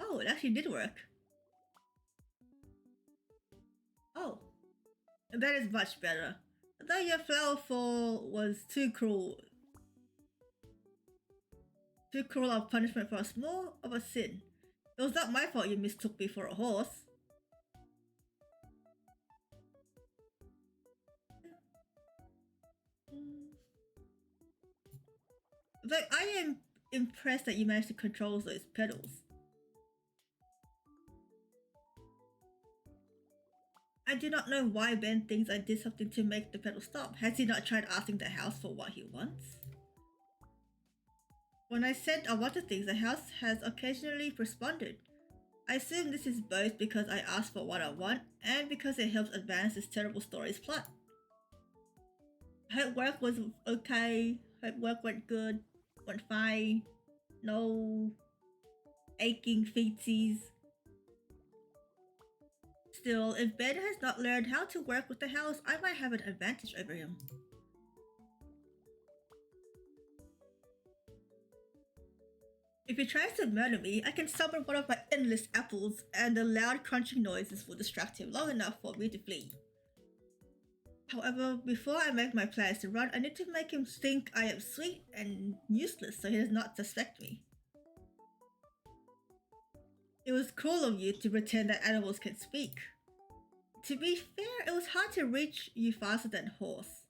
Oh, it actually did work. Oh, that is much better. I thought your flower fall was too cruel. Too cruel of punishment for a small of a sin. It was not my fault you mistook me for a horse. But I am impressed that you managed to control those petals. I do not know why Ben thinks I did something to make the petal stop. Has he not tried asking the house for what he wants? When I said I wanted things, the house has occasionally responded. I assume this is both because I asked for what I want and because it helps advance this terrible story's plot. Hope work was okay. Hope work went good. Went fine. No aching feetsies. Still, if Ben has not learned how to work with the house, I might have an advantage over him. If he tries to murder me, I can summon one of my endless apples and the loud crunching noises will distract him long enough for me to flee. However, before I make my plans to run, I need to make him think I am sweet and useless so he does not suspect me. It was cruel of you to pretend that animals can speak. To be fair, it was hard to reach you faster than horse.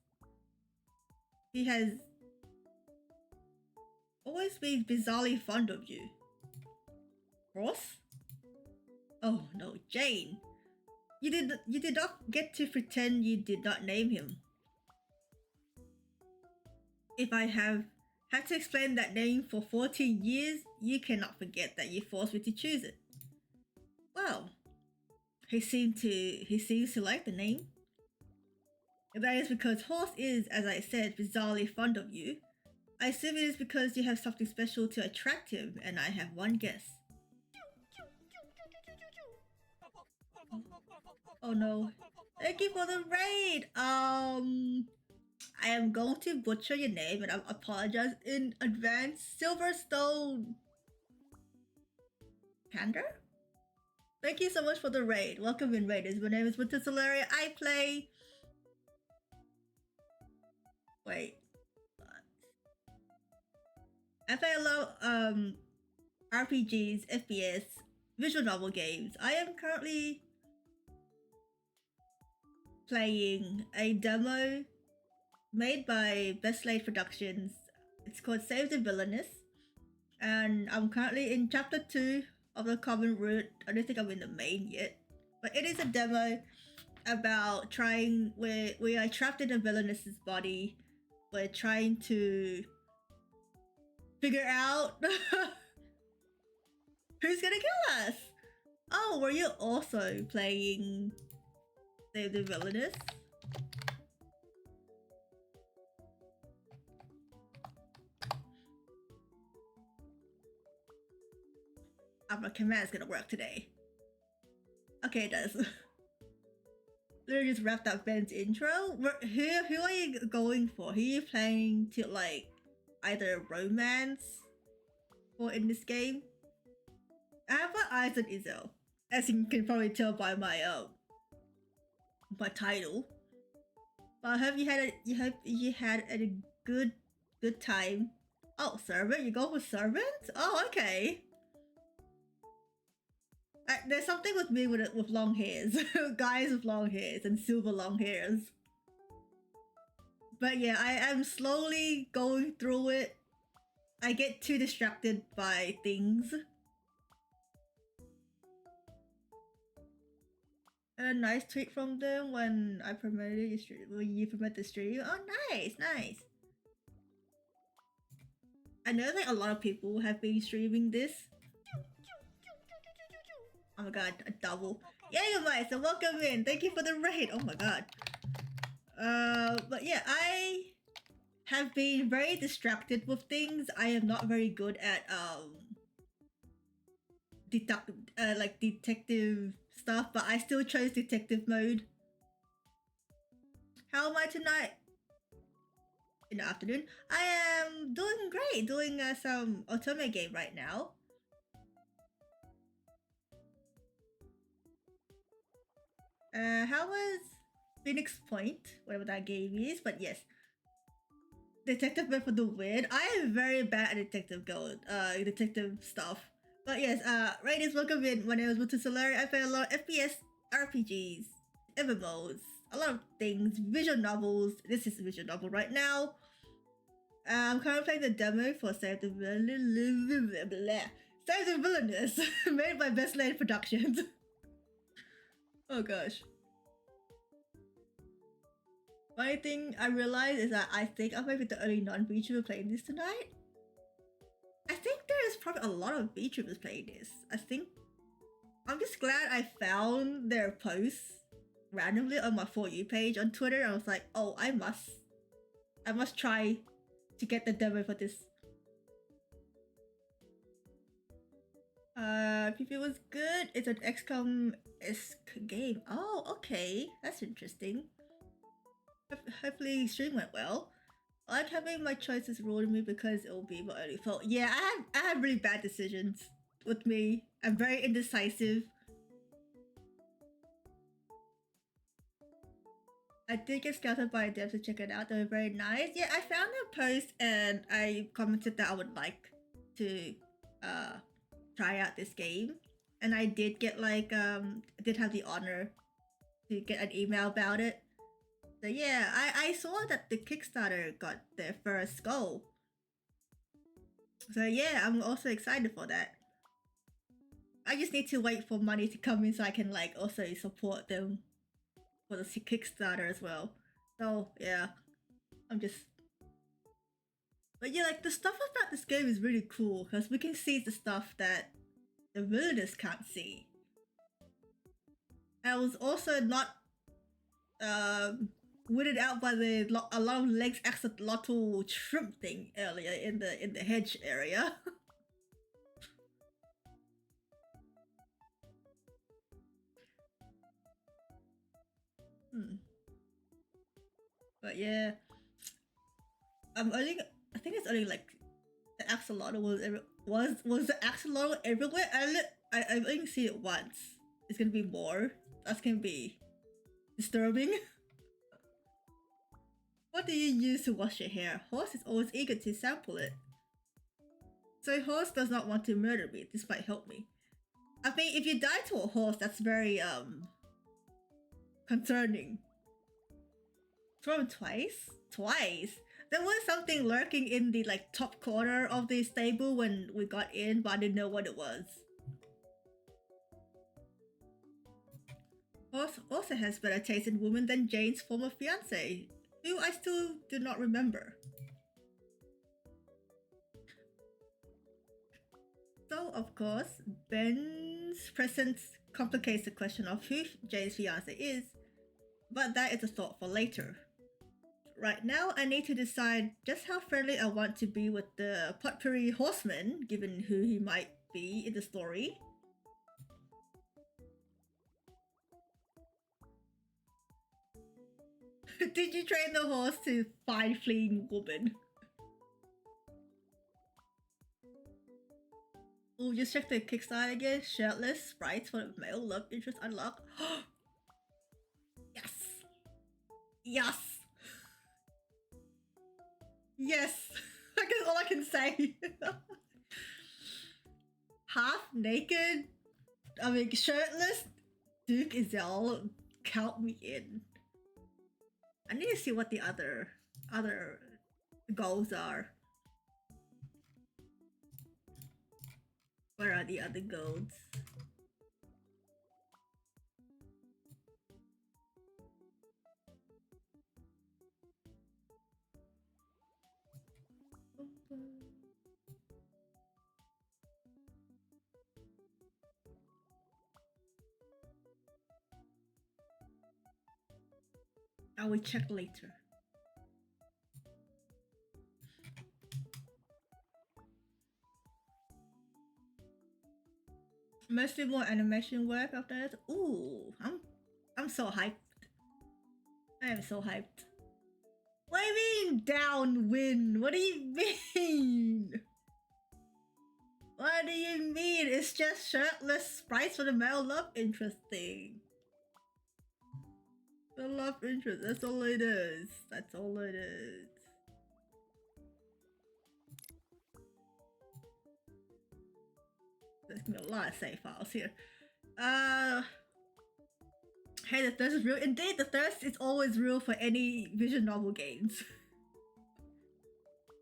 He has always been bizarrely fond of you. Horse? Oh no, Jane. You did not get to pretend you did not name him. If I have Had to explain that name for 14 years. You cannot forget that you forced me to choose it. Well, he seems to like the name. And that is because Horse is, as I said, bizarrely fond of you. I assume it is because you have something special to attract him, and I have one guess. Oh no. Thank you for the raid! I am going to butcher your name and I apologize in advance. Silverstone Pander? Thank you so much for the raid. Welcome in, raiders. My name is Winter Solaria. I play... Wait. I play a lot of RPGs, FPS, visual novel games. I am currently playing a demo made by Best Laid Productions. It's called Save the Villainess, and I'm currently in chapter 2 of the common route. I don't think I'm in the main yet, but it is a demo about trying where we are trapped in a villainess's body. We're trying to figure out who's gonna kill us. Oh, were you also playing Save the Villainess? My command's gonna work today. Okay, it does. Literally just wrapped up Ben's intro. Who are you going for? Who are you playing to, like, either romance or in this game? I have my eyes on IZEL, as you can probably tell by my my title. But I hope you had a good time. Oh, servant? You go with servant? Oh, okay. There's something with me with long hairs. Guys with long hairs and silver long hairs. But yeah, I am slowly going through it. I get too distracted by things. And a nice tweet from them when I promoted when you promote the stream. Oh, nice, nice. I know that a lot of people have been streaming this. Oh my god, a double. Yeah, you might, so welcome in. Thank you for the raid. Oh my god. But yeah, I have been very distracted with things. I am not very good at detective stuff, but I still chose detective mode. How am I tonight? In the afternoon? I am doing great, doing some Otome game right now. How was Phoenix Point? Whatever that game is, but yes. Detective mode for the win. I am very bad at detective stuff. But yes, raiders, welcome in. My name is Winter Solari. I play a lot of FPS, RPGs, MMOs, a lot of things, visual novels. This is a visual novel right now. I'm currently playing the demo for Save the Villainess, made by Best Laid Productions. Oh gosh. Funny thing I realized is that I think I might be the only non-VTuber playing this tonight. I think there is probably a lot of VTubers playing this. I'm just glad I found their posts randomly on my For You page on Twitter. I was like, oh, I must try to get the demo for this. PP was good. It's an XCOM-esque game. Oh, okay. That's interesting. Hopefully stream went well. I like having my choices ruled in me because it will be my only fault. Yeah, I have really bad decisions with me. I'm very indecisive. I did get scouted by a dev to check it out. They were very nice. Yeah, I found their post and I commented that I would like to try out this game. And I did get like I did have the honor to get an email about it. So yeah, I saw that the Kickstarter got their first goal. So yeah, I'm also excited for that. I just need to wait for money to come in so I can like also support them for the Kickstarter as well. So yeah, I'm just But yeah, like the stuff about this game is really cool because we can see the stuff that the villainess can't see. I was also not weirded out by the a lot of legs axolotl shrimp thing earlier in the hedge area. But yeah, I think it's only like the axolotl was the axolotl everywhere. I've only seen it once. It's gonna be more. That's gonna be disturbing. What do you use to wash your hair? Horse is always eager to sample it. So horse does not want to murder me. This might help me. I mean, if you die to a horse, that's very concerning. Throw him twice? Twice? There was something lurking in the like top corner of the stable when we got in, but I didn't know what it was. Horse also has better taste in women than Jane's former fiance, who I still do not remember. So, of course, Ben's presence complicates the question of who Jane's fiance is, but that is a thought for later. Right now, I need to decide just how friendly I want to be with the potpourri horseman, given who he might be in the story. Did you train the horse to find fleeing woman? Oh, just check the Kickstarter again. Shirtless sprites for male love interest unlocked. Yes! Yes! Yes! That's all I can say. Half naked, I mean shirtless, Duke IZEL, count me in. I need to see what the other goals are. Where are the other goals? I will check later. Mostly more animation work after that. Ooh, I'm so hyped. I am so hyped. What do you mean downwind? What do you mean? What do you mean? It's just shirtless sprites for the male love interest thing. The love interest, that's all it is. That's all it is. There's gonna be a lot of save files here. Hey, the thirst is real. Indeed, the thirst is always real for any visual novel games.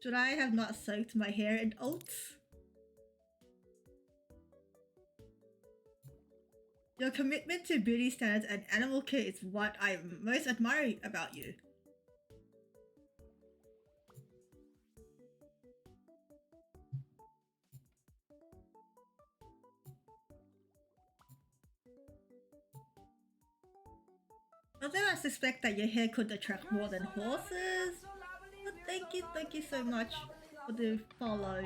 Should I have not soaked my hair in oats? Your commitment to beauty standards and animal care is what I most admire about you. Although I suspect that your hair could attract more than horses. But thank you so much for the follow.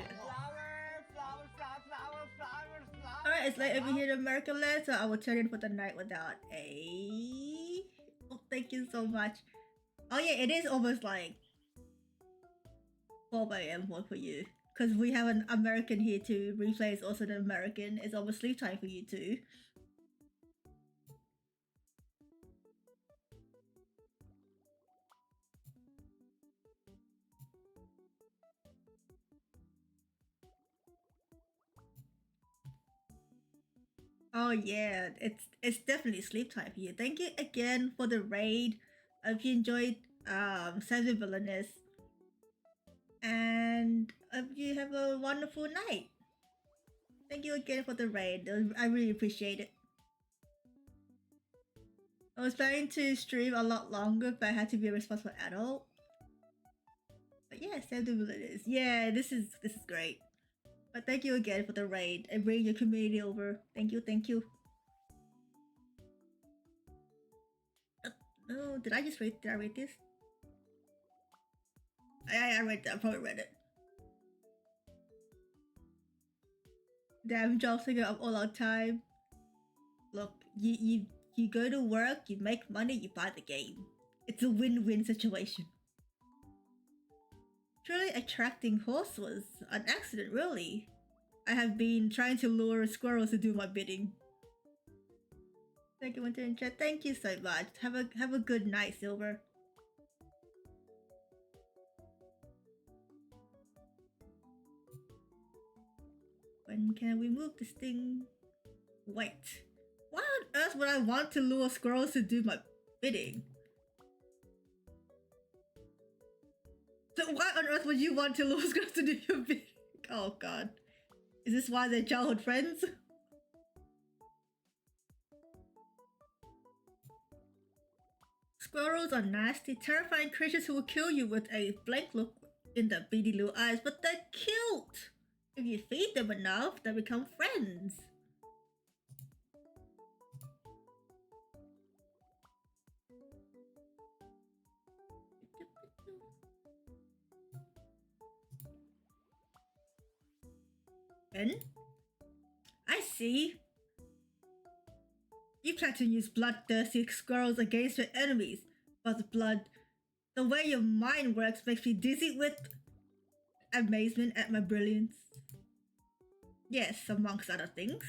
Alright, it's late over here in America land, so I will turn in for the night without a... Oh, thank you so much. Oh yeah, it is almost like 12 AM for you. Because we have an American here too. Replay is also an American. It's almost sleep time for you too. Oh yeah, it's definitely sleep time for you. Thank you again for the raid. I hope you enjoyed Seven Villainess. And hope you have a wonderful night. Thank you again for the raid. I really appreciate it. I was planning to stream a lot longer, but I had to be a responsible adult. But Yeah, same to Villainess. Yeah, this is great. But thank you again for the raid and bringing your community over. Thank you, thank you. No, did I just read? Did I read this? I read that. I probably read it. Damn job taking up all our time. Look, you go to work, you make money, you buy the game. It's a win-win situation. Truly attracting horse was an accident, really. I have been trying to lure squirrels to do my bidding. Thank you, Winter in chat. Thank you so much. Have a good night, Silver. When can we move this thing? Wait. Why on earth would I want to lure squirrels to do my bidding? So why on earth would you want to lure squirrels to do your bidding? Oh god. Is this why they're childhood friends? Squirrels are nasty, terrifying creatures who will kill you with a blank look in their beady little eyes, but they're cute! If you feed them enough, they become friends. Ben? I see. You plan to use bloodthirsty squirrels against your enemies, but the way your mind works makes me dizzy with amazement at my brilliance. Yes, amongst other things.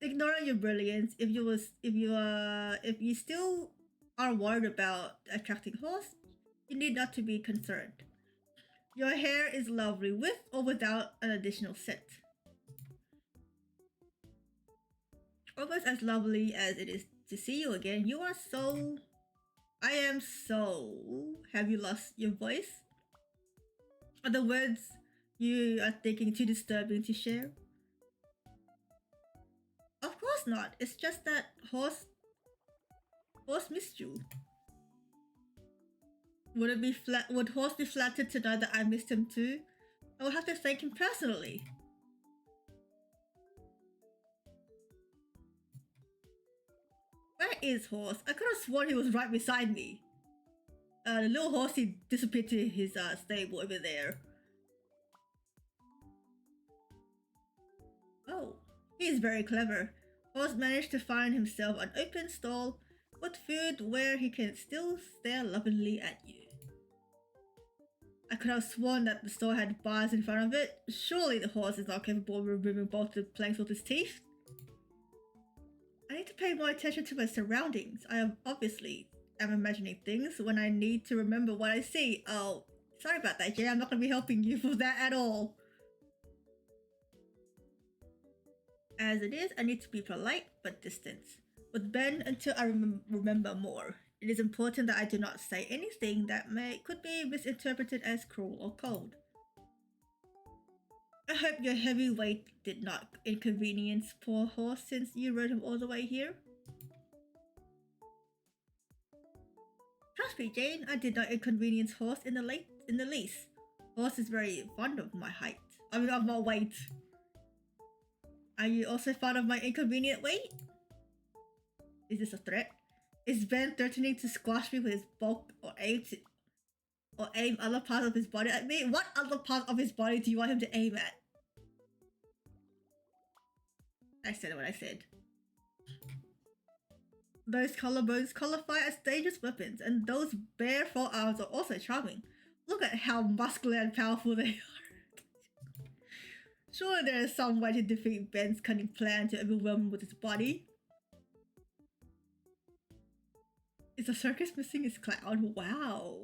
Ignoring your brilliance, if you still are worried about attracting horse, you need not to be concerned. Your hair is lovely with or without an additional set. Almost as lovely as it is to see you again. You are so... I am so... Have you lost your voice? Are the words you are thinking too disturbing to share? Of course not. It's just that Horse missed you. Would Horse be flattered to know that I missed him too? I will have to thank him personally. Where is Horse? I could have sworn he was right beside me. The little horsey disappeared to his stable over there. Oh, he is very clever. Horse managed to find himself an open stall with food where he can still stare lovingly at you. I could have sworn that the store had bars in front of it. Surely the horse is not capable of removing both the planks with his teeth. I need to pay more attention to my surroundings. I am imagining things when I need to remember what I see. Oh, sorry about that, Jay. I'm not going to be helping you with that at all. As it is, I need to be polite but distant with Ben until I remember more. It is important that I do not say anything that could be misinterpreted as cruel or cold. I hope your heavy weight did not inconvenience poor Horse since you rode him all the way here. Trust me, Jane, I did not inconvenience Horse in the least. Horse is very fond of my height. I mean, of my weight. Are you also fond of my inconvenient weight? Is this a threat? Is Ben threatening to squash me with his bulk or aim other parts of his body at me? What other part of his body do you want him to aim at? I said what I said. Those collarbones qualify as dangerous weapons, and those bare forearms are also charming. Look at how muscular and powerful they are. Surely there is some way to defeat Ben's cunning plan to overwhelm him with his body. Is the circus missing his clown? Wow.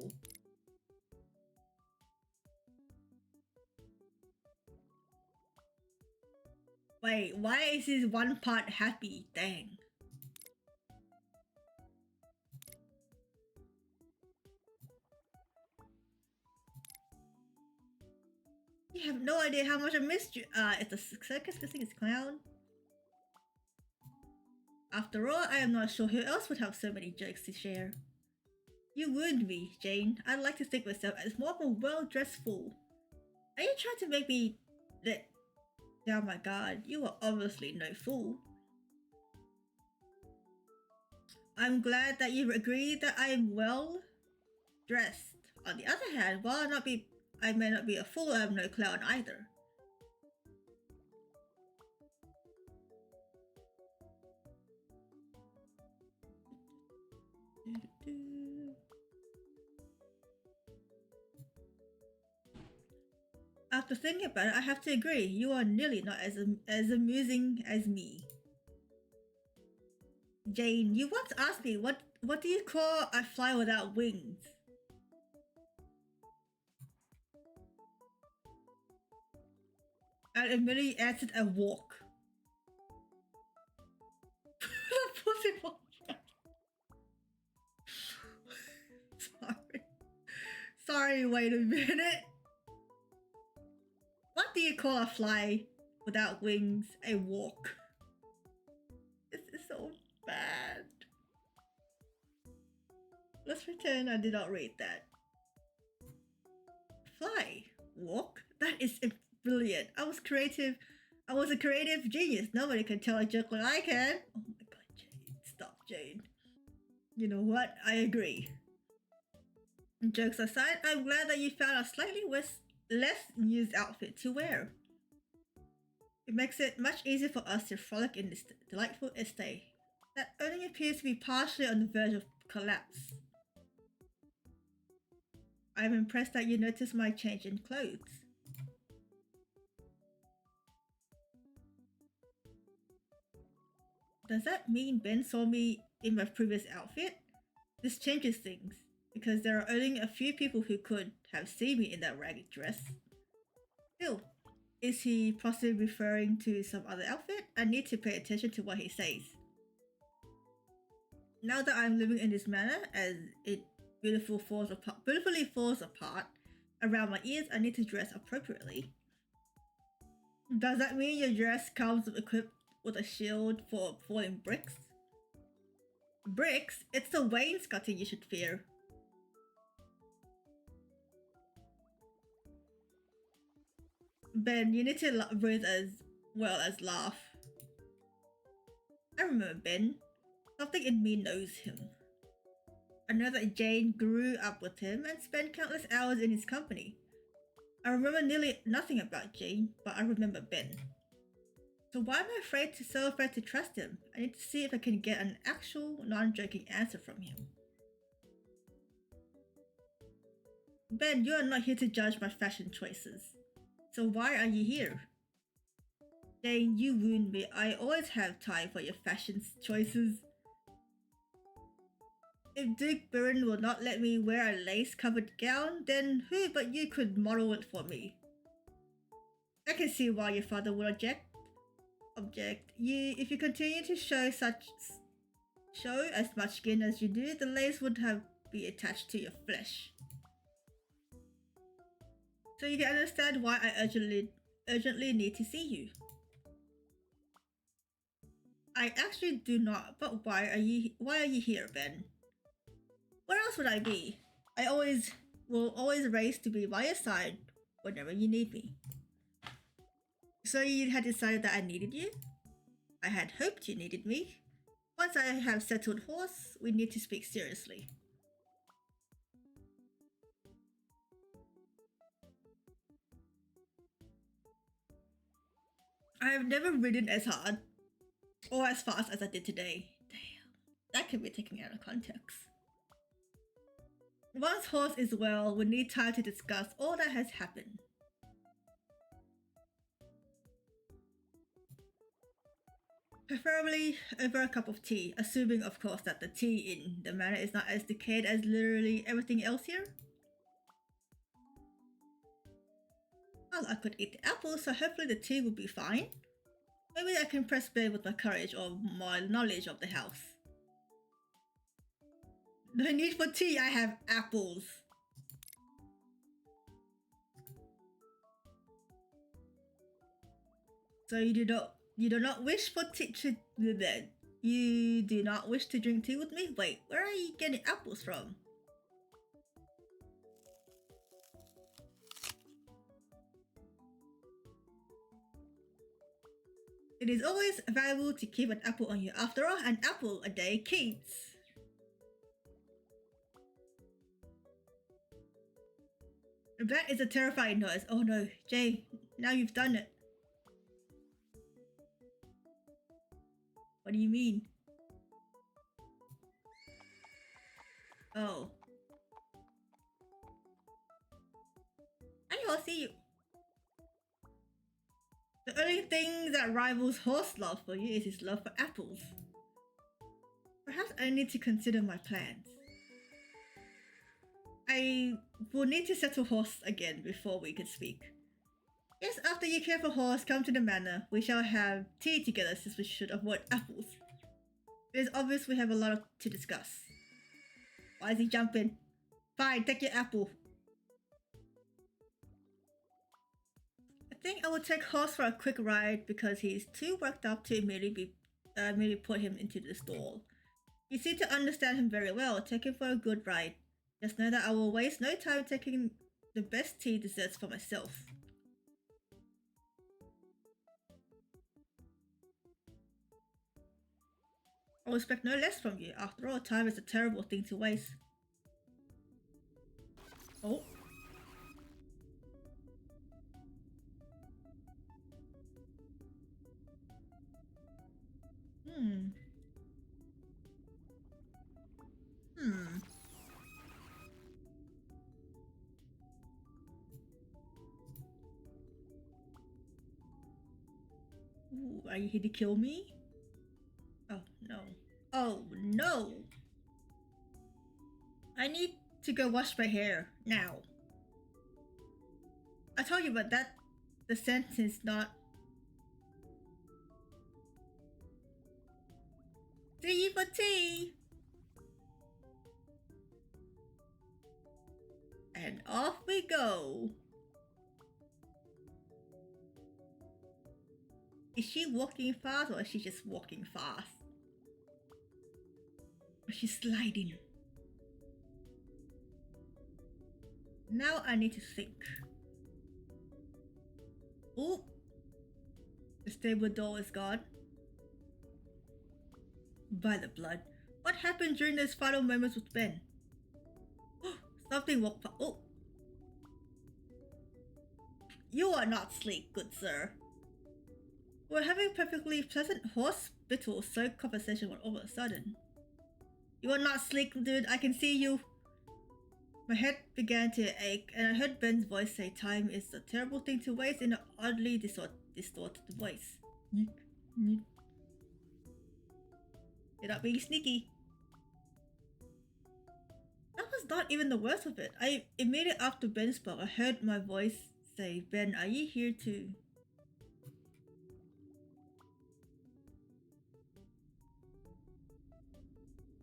Wait, why is his one part happy? Dang. You have no idea how much I missed you. Is the circus missing his clown? After all, I am not sure who else would have so many jokes to share. You wound me, Jane. I'd like to think myself as more of a well-dressed fool. Are you trying to make me let... Oh my god, you are obviously no fool. I'm glad that you agree that I am well dressed. On the other hand, while I may not be a fool, I am no clown either. After thinking about it, I have to agree. You are nearly not as amusing as me. Jane, you once asked me what do you call a fly without wings? I immediately answered a walk. Sorry, wait a minute. What do you call a fly without wings? A walk. This is so bad. Let's pretend I did not read that. Fly. Walk? That is brilliant. I was a creative genius. Nobody can tell a joke like I can. Oh my god, Jane. Stop, Jane. You know what? I agree. Jokes aside, I'm glad that you found a slightly less used outfit to wear. It makes it much easier for us to frolic in this delightful estate that only appears to be partially on the verge of collapse. I'm impressed that you noticed my change in clothes. Does that mean Ben saw me in my previous outfit? This changes things, because there are only a few people who could have seen me in that ragged dress. Still, is he possibly referring to some other outfit? I need to pay attention to what he says. Now that I'm living in this manner, as it beautifully falls apart around my ears, I need to dress appropriately. Does that mean your dress comes equipped with a shield for falling bricks? Bricks? It's the wainscoting you should fear. Ben, you need to breathe as well as laugh. I remember Ben. Something in me knows him. I know that Jane grew up with him and spent countless hours in his company. I remember nearly nothing about Jane, but I remember Ben. So why am I so afraid to trust him? I need to see if I can get an actual, non-joking answer from him. Ben, you are not here to judge my fashion choices. So why are you here? Jane, you wound me. I always have time for your fashion choices. If Duke Burin will not let me wear a lace-covered gown, then who but you could model it for me? I can see why your father would object. If you continue to show as much skin as you do, the lace would be attached to your flesh. So you can understand why I urgently need to see you. I actually do not, but why are you here, Ben? Where else would I be? I will always race to be by your side whenever you need me. So you had decided that I needed you? I had hoped you needed me. Once I have settled horse, we need to speak seriously. I have never ridden as hard or as fast as I did today. Damn, that can be taken out of context. Once horse is well, we need time to discuss all that has happened. Preferably over a cup of tea, assuming of course that the tea in the manor is not as decayed as literally everything else here. Well, I could eat the apple, so hopefully the tea will be fine. Maybe I can press play with my courage or my knowledge of the house. No need for tea, I have apples. So you do not wish for tea you do not wish to drink tea with me? Wait, where are you getting apples from? It is always valuable to keep an apple on you. After all, an apple a day keeps. That is a terrifying noise. Oh no, Jay, now you've done it. What do you mean? Oh. I'll see you. The only thing that rivals horse love for you is his love for apples. Perhaps I need to consider my plans. I will need to settle horse again before we can speak. Yes, after you care for horse, come to the manor. We shall have tea together since we should avoid apples. It is obvious we have a lot to discuss. Why is he jumping? Fine, take your apple. I think I will take horse for a quick ride because he's too worked up to immediately put him into the stall. You seem to understand him very well. Take him for a good ride. Just know that I will waste no time taking the best tea desserts for myself. I will expect no less from you. After all, time is a terrible thing to waste. Oh. Ooh, are you here to kill me? Oh no. Oh no! I need to go wash my hair now. I told you about that. The sentence is not. See you for tea! And off we go. Is she walking fast or is she just walking fast? Or she's sliding? Now I need to think. Oh, the stable door is gone. By the blood. What happened during those final moments with Ben? Something walked past. Oh. You are not sleek, good sir. We're having a perfectly pleasant hospital-soaked conversation when all of a sudden. You are not sleek, dude. I can see you. My head began to ache, and I heard Ben's voice say time is a terrible thing to waste in an oddly distorted voice. You're not being sneaky. That was not even the worst of it. Immediately after Ben spoke, I heard my voice say, Ben, are you here too?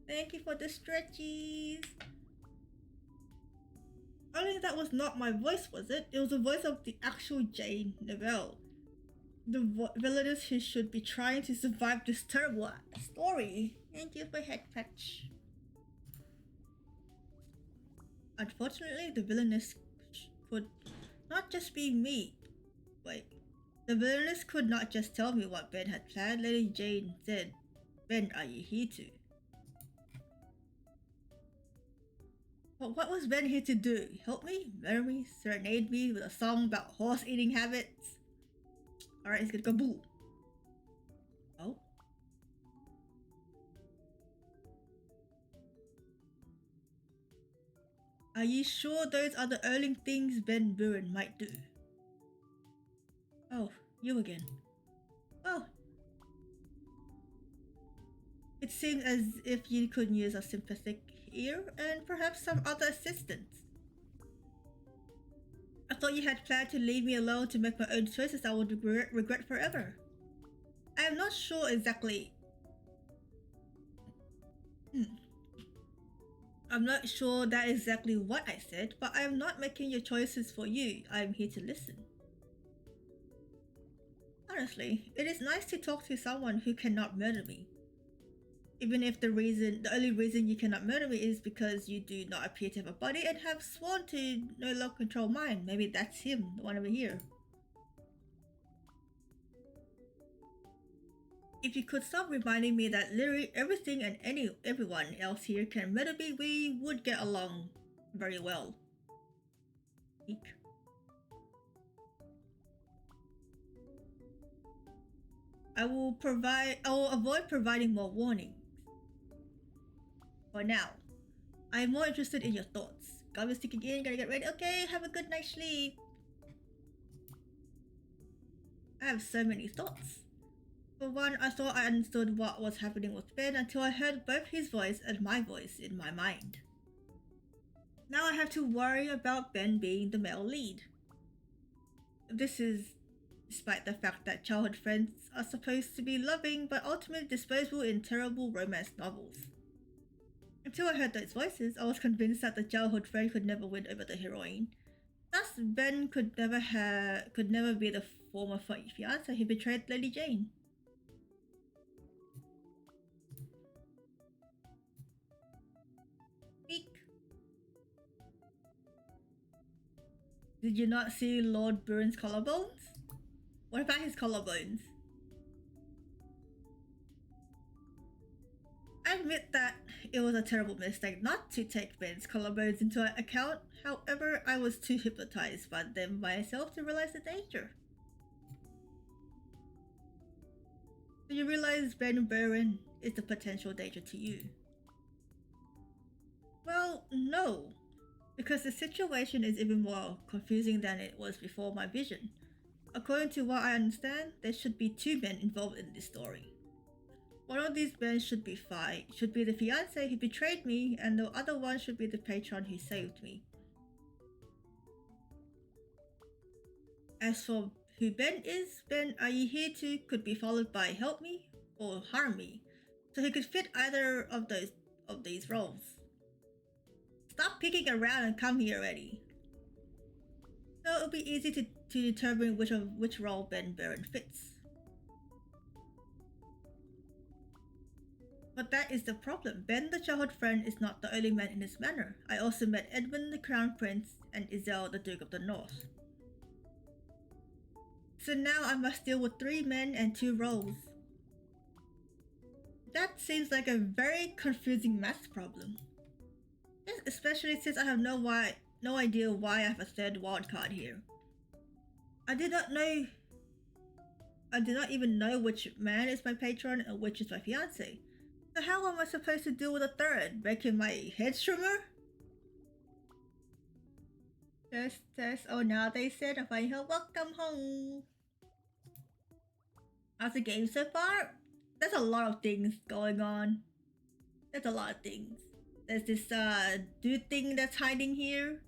Thank you for the stretchies. Only that was not my voice, was it? It was the voice of the actual Jane Novelle. The villainess who should be trying to survive this terrible story. Thank you for head patch. Unfortunately, the villainess could not just be me. Wait. The villainess could not just tell me what Ben had planned. Lady Jane said, Ben, are you here too? But what was Ben here to do? Help me? Murder me? Serenade me with a song about horse eating habits? Alright, he's gonna go boo. Oh? Are you sure those are the only things Ben Buren might do? Oh, you again. Oh. It seems as if you could use a sympathetic ear and perhaps some other assistance. I thought you had planned to leave me alone to make my own choices I would regret forever. I am not sure exactly. I'm not sure that exactly what I said, but I am not making your choices for you. I am here to listen. Honestly, it is nice to talk to someone who cannot murder me. Even if the only reason you cannot murder me is because you do not appear to have a body and have sworn to no longer control mine. Maybe that's him, the one over here. If you could stop reminding me that literally everything and everyone else here can better be, we would get along very well. Eek. I will avoid providing more warnings. For now, I am more interested in your thoughts. God is kicking in, gotta get ready. Okay, have a good night's sleep. I have so many thoughts. For one, I thought I understood what was happening with Ben until I heard both his voice and my voice in my mind. Now I have to worry about Ben being the male lead. This is despite the fact that childhood friends are supposed to be loving but ultimately disposable in terrible romance novels. Until I heard those voices, I was convinced that the childhood friend could never win over the heroine. Thus, Ben could never be the former fiancé who betrayed Lady Jane. Eek. Did you not see Lord Byrne's collarbones? What about his collarbones? I admit that it was a terrible mistake not to take Ben's collarbones into account. However, I was too hypnotized by them myself to realize the danger. Do you realize Ben Byrne is the potential danger to you? Well, no, because the situation is even more confusing than it was before my vision. According to what I understand, there should be 2 men involved in this story. One of these men should be the fiancé who betrayed me, and the other one should be the patron who saved me. As for who Ben is, Ben, are you here to could be followed by help me or harm me, so he could fit either of these roles. Stop picking around and come here already. So it'll be easy to determine which role Ben Byrne fits. But that is the problem. Ben the childhood friend is not the only man in this manor. I also met Edmund the Crown Prince and IZEL the Duke of the North. So now I must deal with 3 men and 2 roles. That seems like a very confusing math problem. Especially since I have no idea why I have a 3rd wildcard here. I did not even know which man is my patron and which is my fiancé. So how am I supposed to deal with a 3rd? Making my head shrimmer? Test. Oh, now they said if I help, welcome home. How's the game so far? There's a lot of things going on. There's this dude thing that's hiding here.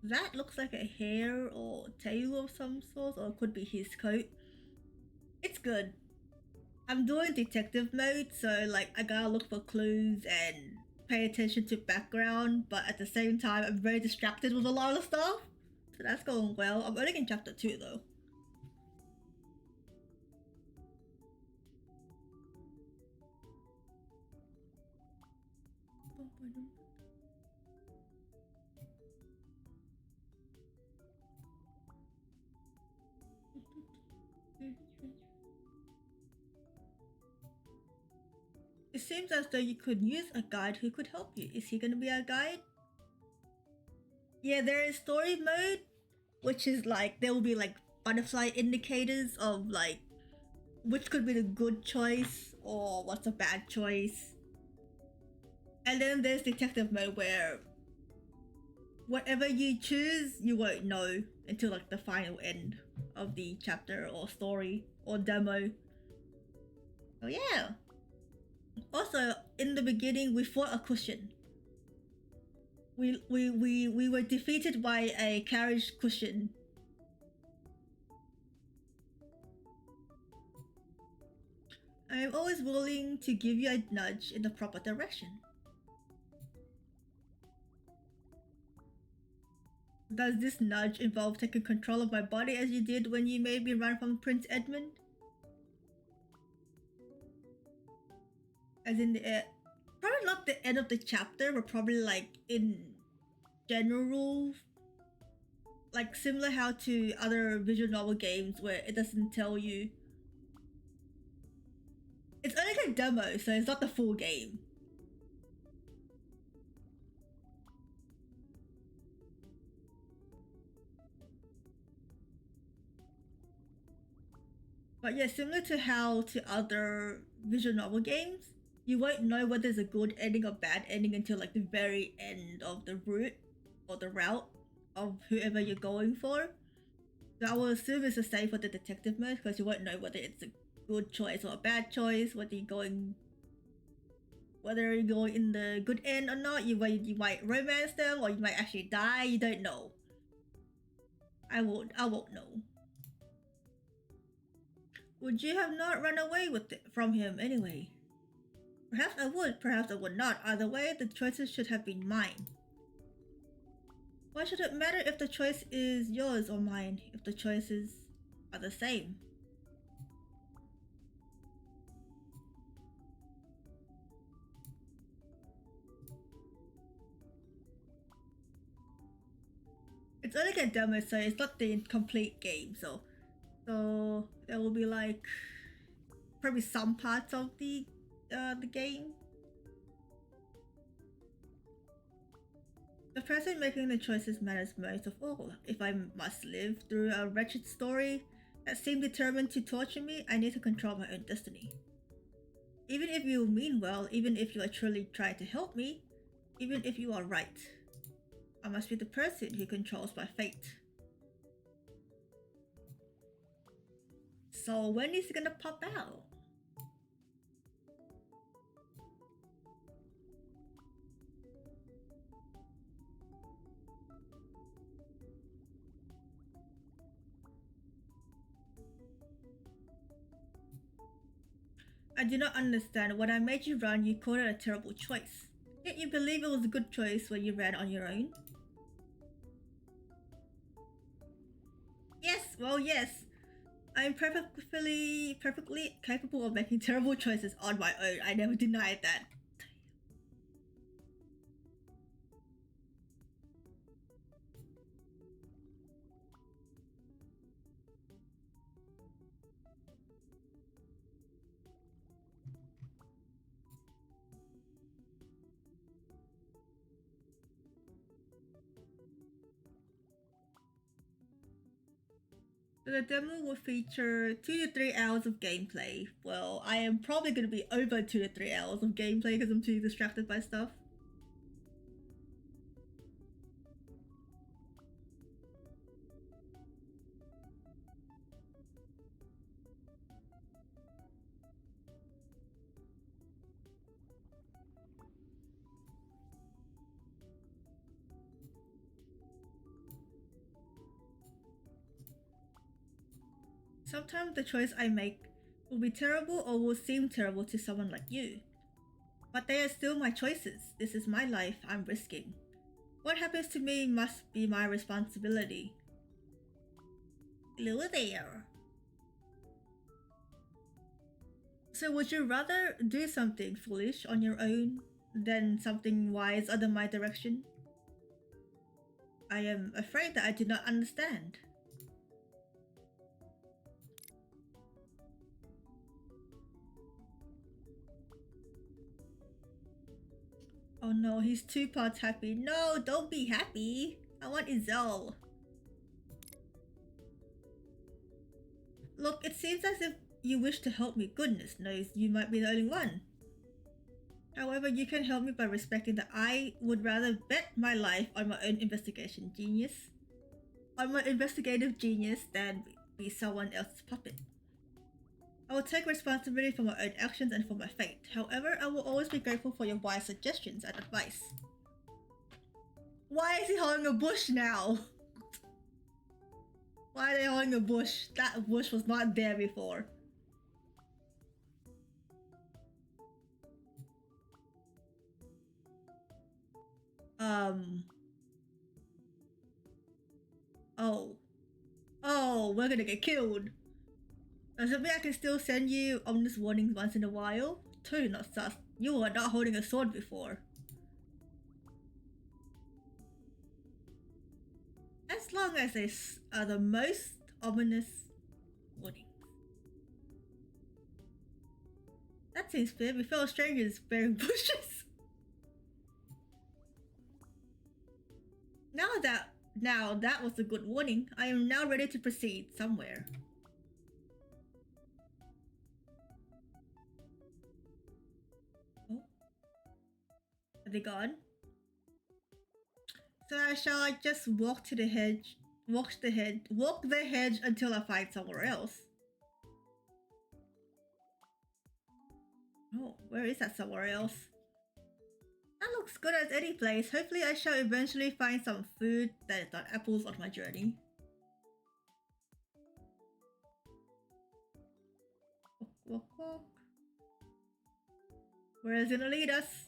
That looks like a hair or tail of some sort, or it could be his coat. It's good. I'm doing detective mode, so like I gotta look for clues and pay attention to background, but at the same time I'm very distracted with a lot of stuff. So that's going well. I'm only in chapter 2 though. It seems as though you could use a guide who could help you. Is he gonna be a guide? Yeah, there is story mode, which is like there will be like butterfly indicators of like which could be the good choice or what's a bad choice. And then there's detective mode where whatever you choose, you won't know until like the final end of the chapter or story or demo. Oh yeah. Also, in the beginning, we fought a cushion. We were defeated by a carriage cushion. I am always willing to give you a nudge in the proper direction. Does this nudge involve taking control of my body as you did when you made me run from Prince Edmund? As in the probably not the end of the chapter, but probably like in general like similar how to other visual novel games where it doesn't tell you. It's only a demo, so it's not the full game. But yeah, similar to how to other visual novel games, you won't know whether it's a good ending or bad ending until like the very end of the route or the route of whoever you're going for. So I will assume it's the same for the detective mode because you won't know whether it's a good choice or a bad choice, whether you're going in the good end or not. You might romance them or you might actually die. You don't know. I won't know. Would you have not run away from him anyway? Perhaps I would, perhaps I would not. Either way, the choices should have been mine. Why should it matter if the choice is yours or mine, if the choices are the same? It's only a demo, so it's not the complete game, so there will be like probably some parts of the game. The person making the choices matters most of all. If I must live through a wretched story that seemed determined to torture me, I need to control my own destiny. Even if you mean well, even if you are truly trying to help me, even if you are right, I must be the person who controls my fate. So when is it gonna pop out? I do not understand. When I made you run, you called it a terrible choice. Yet you believe it was a good choice when you ran on your own? Yes, well yes. I'm perfectly capable of making terrible choices on my own. I never denied that. The demo will feature 2 to 3 hours of gameplay. Well, I am probably going to be over 2 to 3 hours of gameplay because I'm too distracted by stuff. Sometimes the choice I make will be terrible or will seem terrible to someone like you. But they are still my choices. This is my life I'm risking. What happens to me must be my responsibility. Hello there. So would you rather do something foolish on your own than something wise under my direction? I am afraid that I do not understand. Oh no, he's 2 parts happy. No, don't be happy. I want IZEL. Look, it seems as if you wish to help me. Goodness knows you might be the only one. However, you can help me by respecting that I would rather bet my life on my own investigative genius than be someone else's puppet. I will take responsibility for my own actions and for my fate. However, I will always be grateful for your wise suggestions and advice. Why is he holding a bush now? Why are they holding a bush? That bush was not there before. Oh, we're gonna get killed. Does it mean I can still send you ominous warnings once in a while? Totally not sus. You were not holding a sword before. As as long as they are the most ominous warnings. That seems fair. We fell strangers bearing bushes. Now that was a good warning. I am now ready to proceed somewhere. Oh. Are they gone? So shall I just walk the hedge until I find somewhere else? Oh, where is that somewhere else? That looks good as any place. Hopefully I shall eventually find some food that is not apples on my journey. Walk, walk, walk. Where is it gonna lead us?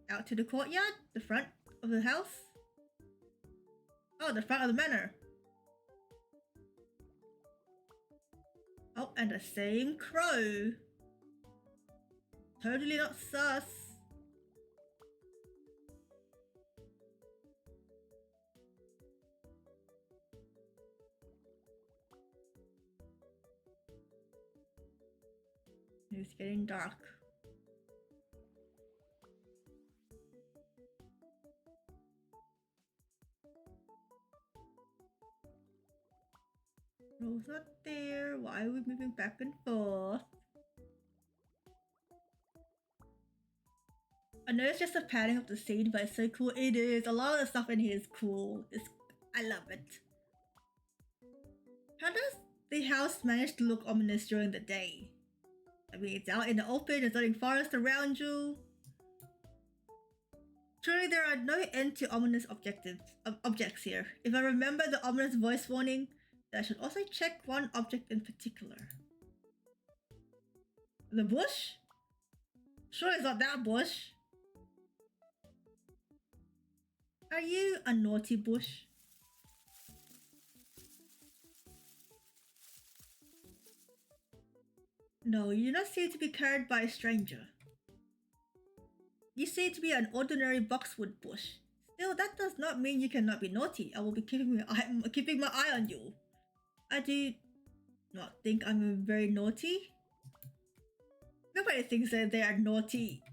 Out to the courtyard? The front of the house? Oh, the front of the manor. Oh, and the same crow. Totally not sus. It's getting dark. Ro's not there. Why are we moving back and forth? I know it's just a padding of the scene, but it's so cool. It is. A lot of the stuff in here is cool. I love it. How does the house manage to look ominous during the day? I mean, it's out in the open, there's nothing forest around you. Surely there are no end to ominous objects here. If I remember the ominous voice warning, then I should also check one object in particular. The bush? Sure, it's not that bush. Are you a naughty bush? No, you do not seem to be carried by a stranger. You seem to be an ordinary boxwood bush. Still, that does not mean you cannot be naughty. I will be keeping my eye on you. I do not think I'm very naughty. Nobody thinks that they are naughty.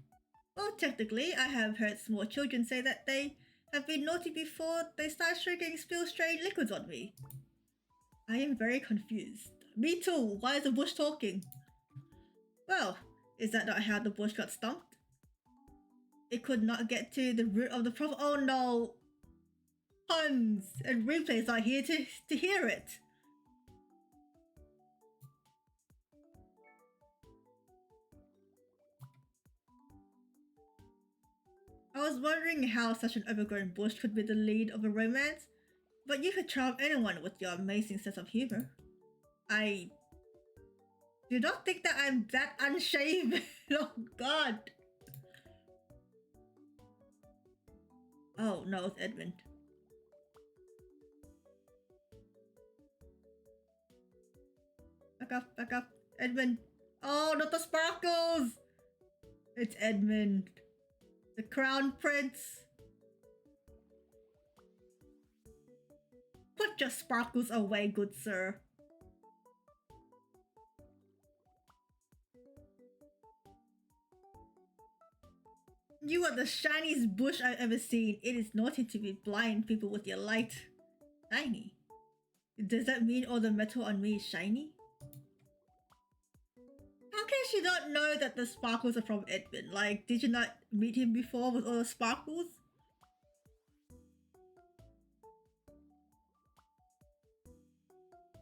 Well, technically, I have heard small children say that they have been naughty before they start drinking spill strange liquids on me. I am very confused. Me too. Why is the bush talking? Well, is that not how the bush got stumped? It could not get to the root of the problem. Oh no! Puns and replays are here to hear it. I was wondering how such an overgrown bush could be the lead of a romance, but you could charm anyone with your amazing sense of humor. I do not think that I'm that unshaven. Oh god. Oh no, it's Edmund. Back up, Edmund. Oh, not the sparkles! It's Edmund. The Crown Prince. Put your sparkles away, good sir. You are the shiniest bush I've ever seen. It is naughty to be blind people with your light. Shiny? Does that mean all the metal on me is shiny? How can she not know that the sparkles are from Edmund? Like, did you not meet him before with all the sparkles?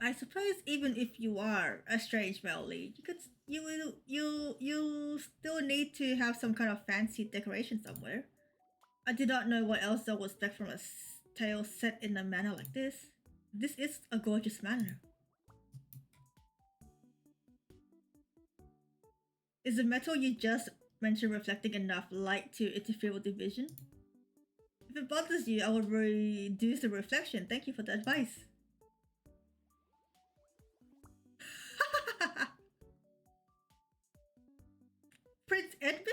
I suppose even if you are a strange male lead, you still need to have some kind of fancy decoration somewhere. I did not know what else I would expect from a tale set in a manor like this. This is a gorgeous manor. Is the metal you just mentioned reflecting enough light to interfere with the vision? If it bothers you, I will reduce the reflection. Thank you for the advice. Prince Edmund?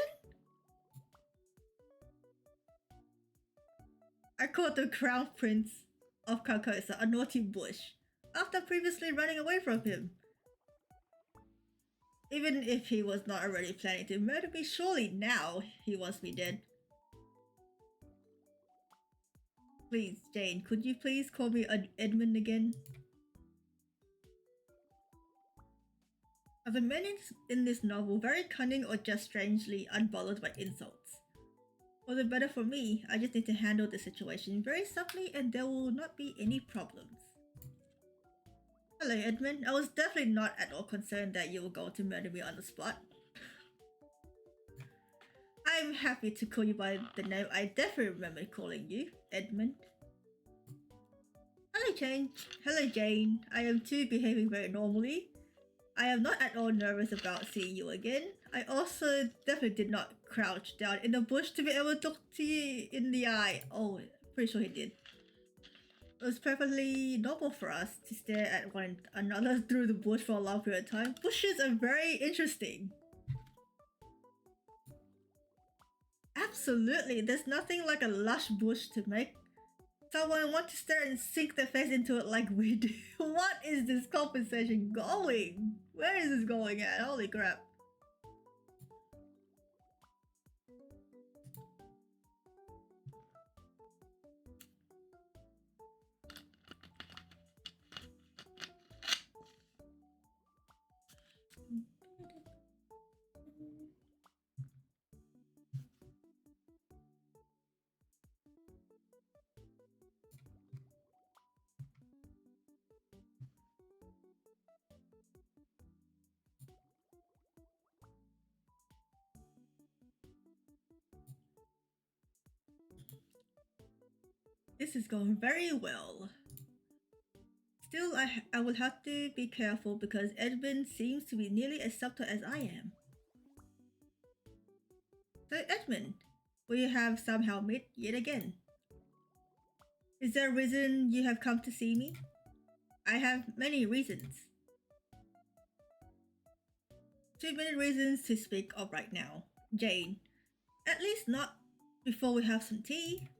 I called the crown prince of Carcosa a naughty bush after previously running away from him. Even if he was not already planning to murder me, surely now he wants me dead. Please, Jane, could you please call me Edmund again? Are the men in this novel very cunning or just strangely unbothered by insults? For the better for me, I just need to handle the situation very softly and there will not be any problems. Hello, Edmund. I was definitely not at all concerned that you were going to murder me on the spot. I'm happy to call you by the name I definitely remember calling you, Edmund. Hello, Jane. Hello, Jane. I am too behaving very normally. I am not at all nervous about seeing you again. I also definitely did not crouch down in the bush to be able to look to you in the eye. Oh, pretty sure he did. It was perfectly normal for us to stare at one another through the bush for a long period of time. Bushes are very interesting. Absolutely, there's nothing like a lush bush to make someone want to stare and sink their face into it like we do. What is this conversation going? Where is this going at? Holy crap. This is going very well. Still, I will have to be careful because Edmund seems to be nearly as subtle as I am. So Edmund, we have somehow met yet again. Is there a reason you have come to see me? I have many reasons. Too many reasons to speak of right now, Jane. At least not before we have some tea.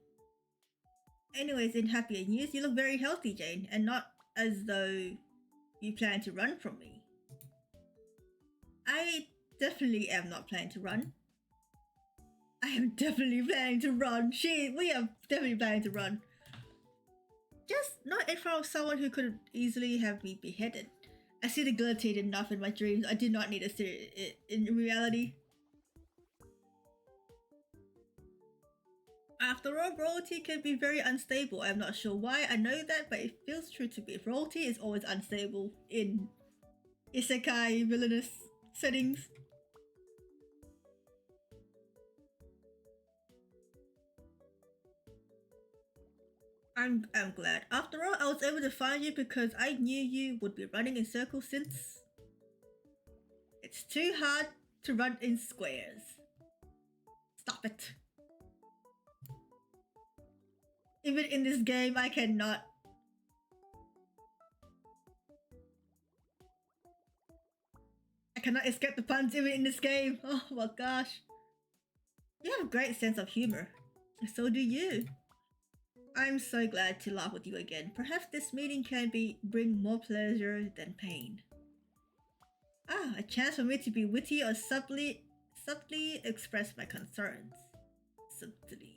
Anyways, in happier news, you look very healthy, Jane, and not as though you plan to run from me. I definitely am not planning to run. I am definitely planning to run. We are definitely planning to run. Just not in front of someone who could easily have me beheaded. I see the guillotine enough in my dreams. I do not need to see it in reality. After all, royalty can be very unstable. I'm not sure why I know that, but it feels true to me. Royalty is always unstable in Isekai villainous settings. I'm glad. After all, I was able to find you because I knew you would be running in circles since it's too hard to run in squares. Stop it. Even in this game, I cannot. I cannot escape the puns even in this game. Oh my gosh. You have a great sense of humor. So do you. I'm so glad to laugh with you again. Perhaps this meeting can bring more pleasure than pain. Ah, a chance for me to be witty or subtly express my concerns. Subtly.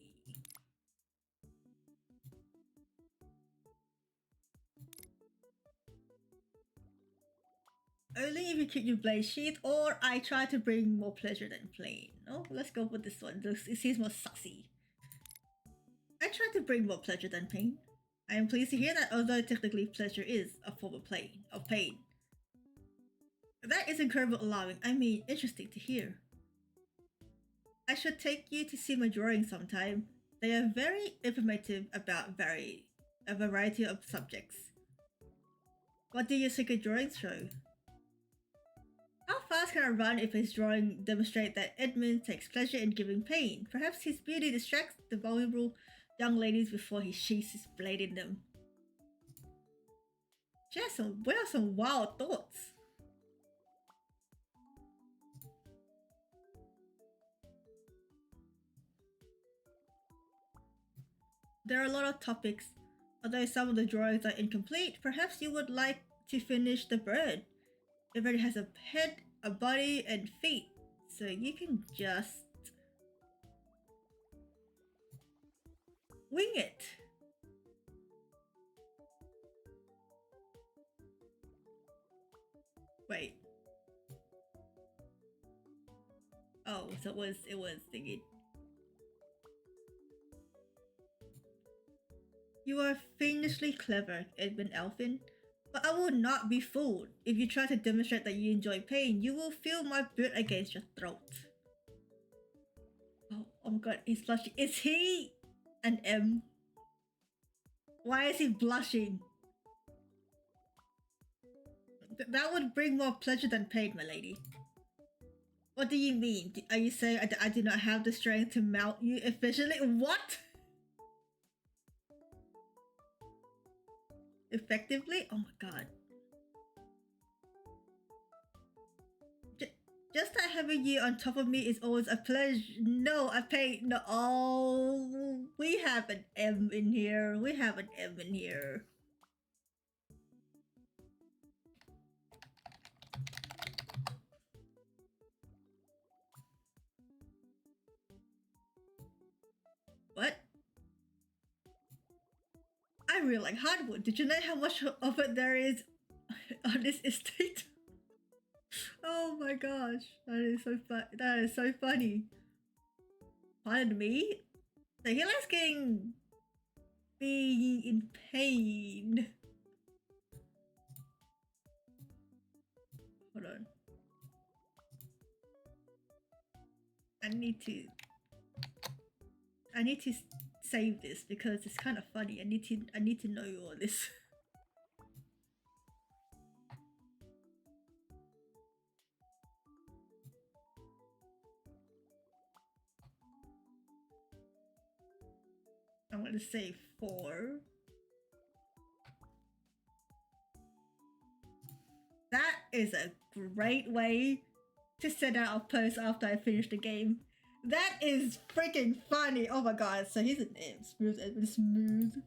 Only if you keep your blade sheath, or I try to bring more pleasure than pain. No, let's go with this one. It seems more sassy. I try to bring more pleasure than pain. I am pleased to hear that although technically pleasure is a form of pain. That is incredibly alarming. I mean, interesting to hear. I should take you to see my drawings sometime. They are very informative about a variety of subjects. What do your secret drawings show? How fast can I run if his drawing demonstrates that Edmund takes pleasure in giving pain? Perhaps his beauty distracts the vulnerable young ladies before he sheathes his blade in them. We have some wild thoughts. There are a lot of topics. Although some of the drawings are incomplete, perhaps you would like to finish the bird. The bird has a head, a body, and feet, so you can just wing it. Wait. Oh, so it was thinking. You are fiendishly clever, Edmund Elfin, but I will not be fooled. If you try to demonstrate that you enjoy pain, you will feel my boot against your throat. Oh my god, he's blushing. Is he an M? Why is he blushing? That would bring more pleasure than pain, my lady. What do you mean? Are you saying I do not have the strength to mount you efficiently? What? Effectively? Oh my god. Just that having you on top of me is always a pleasure. No, I pay. No. Oh, we have an M in here. We have an M in here. What? I really like hardwood. Did you know how much of it there is on this estate? Oh my gosh, that is so fun. That is so funny. Pardon me? So he likes being in pain. Hold on. I need to save this because it's kind of funny. I need to know all this. I'm gonna say 4. That is a great way to send out a post after I finish the game. That is freaking funny. Oh my god. So he's an M. Smooth.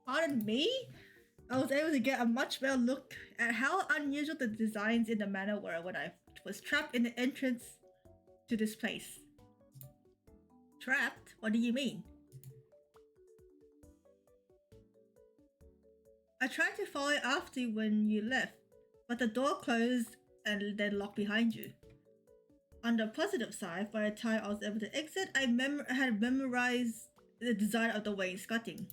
Pardon me? I was able to get a much better look at how unusual the designs in the manor were when I was trapped in the entrance to this place. Trapped? What do you mean? I tried to follow after you when you left, but the door closed and then locked behind you. On the positive side, by the time I was able to exit, I had memorized the design of the wainscoting.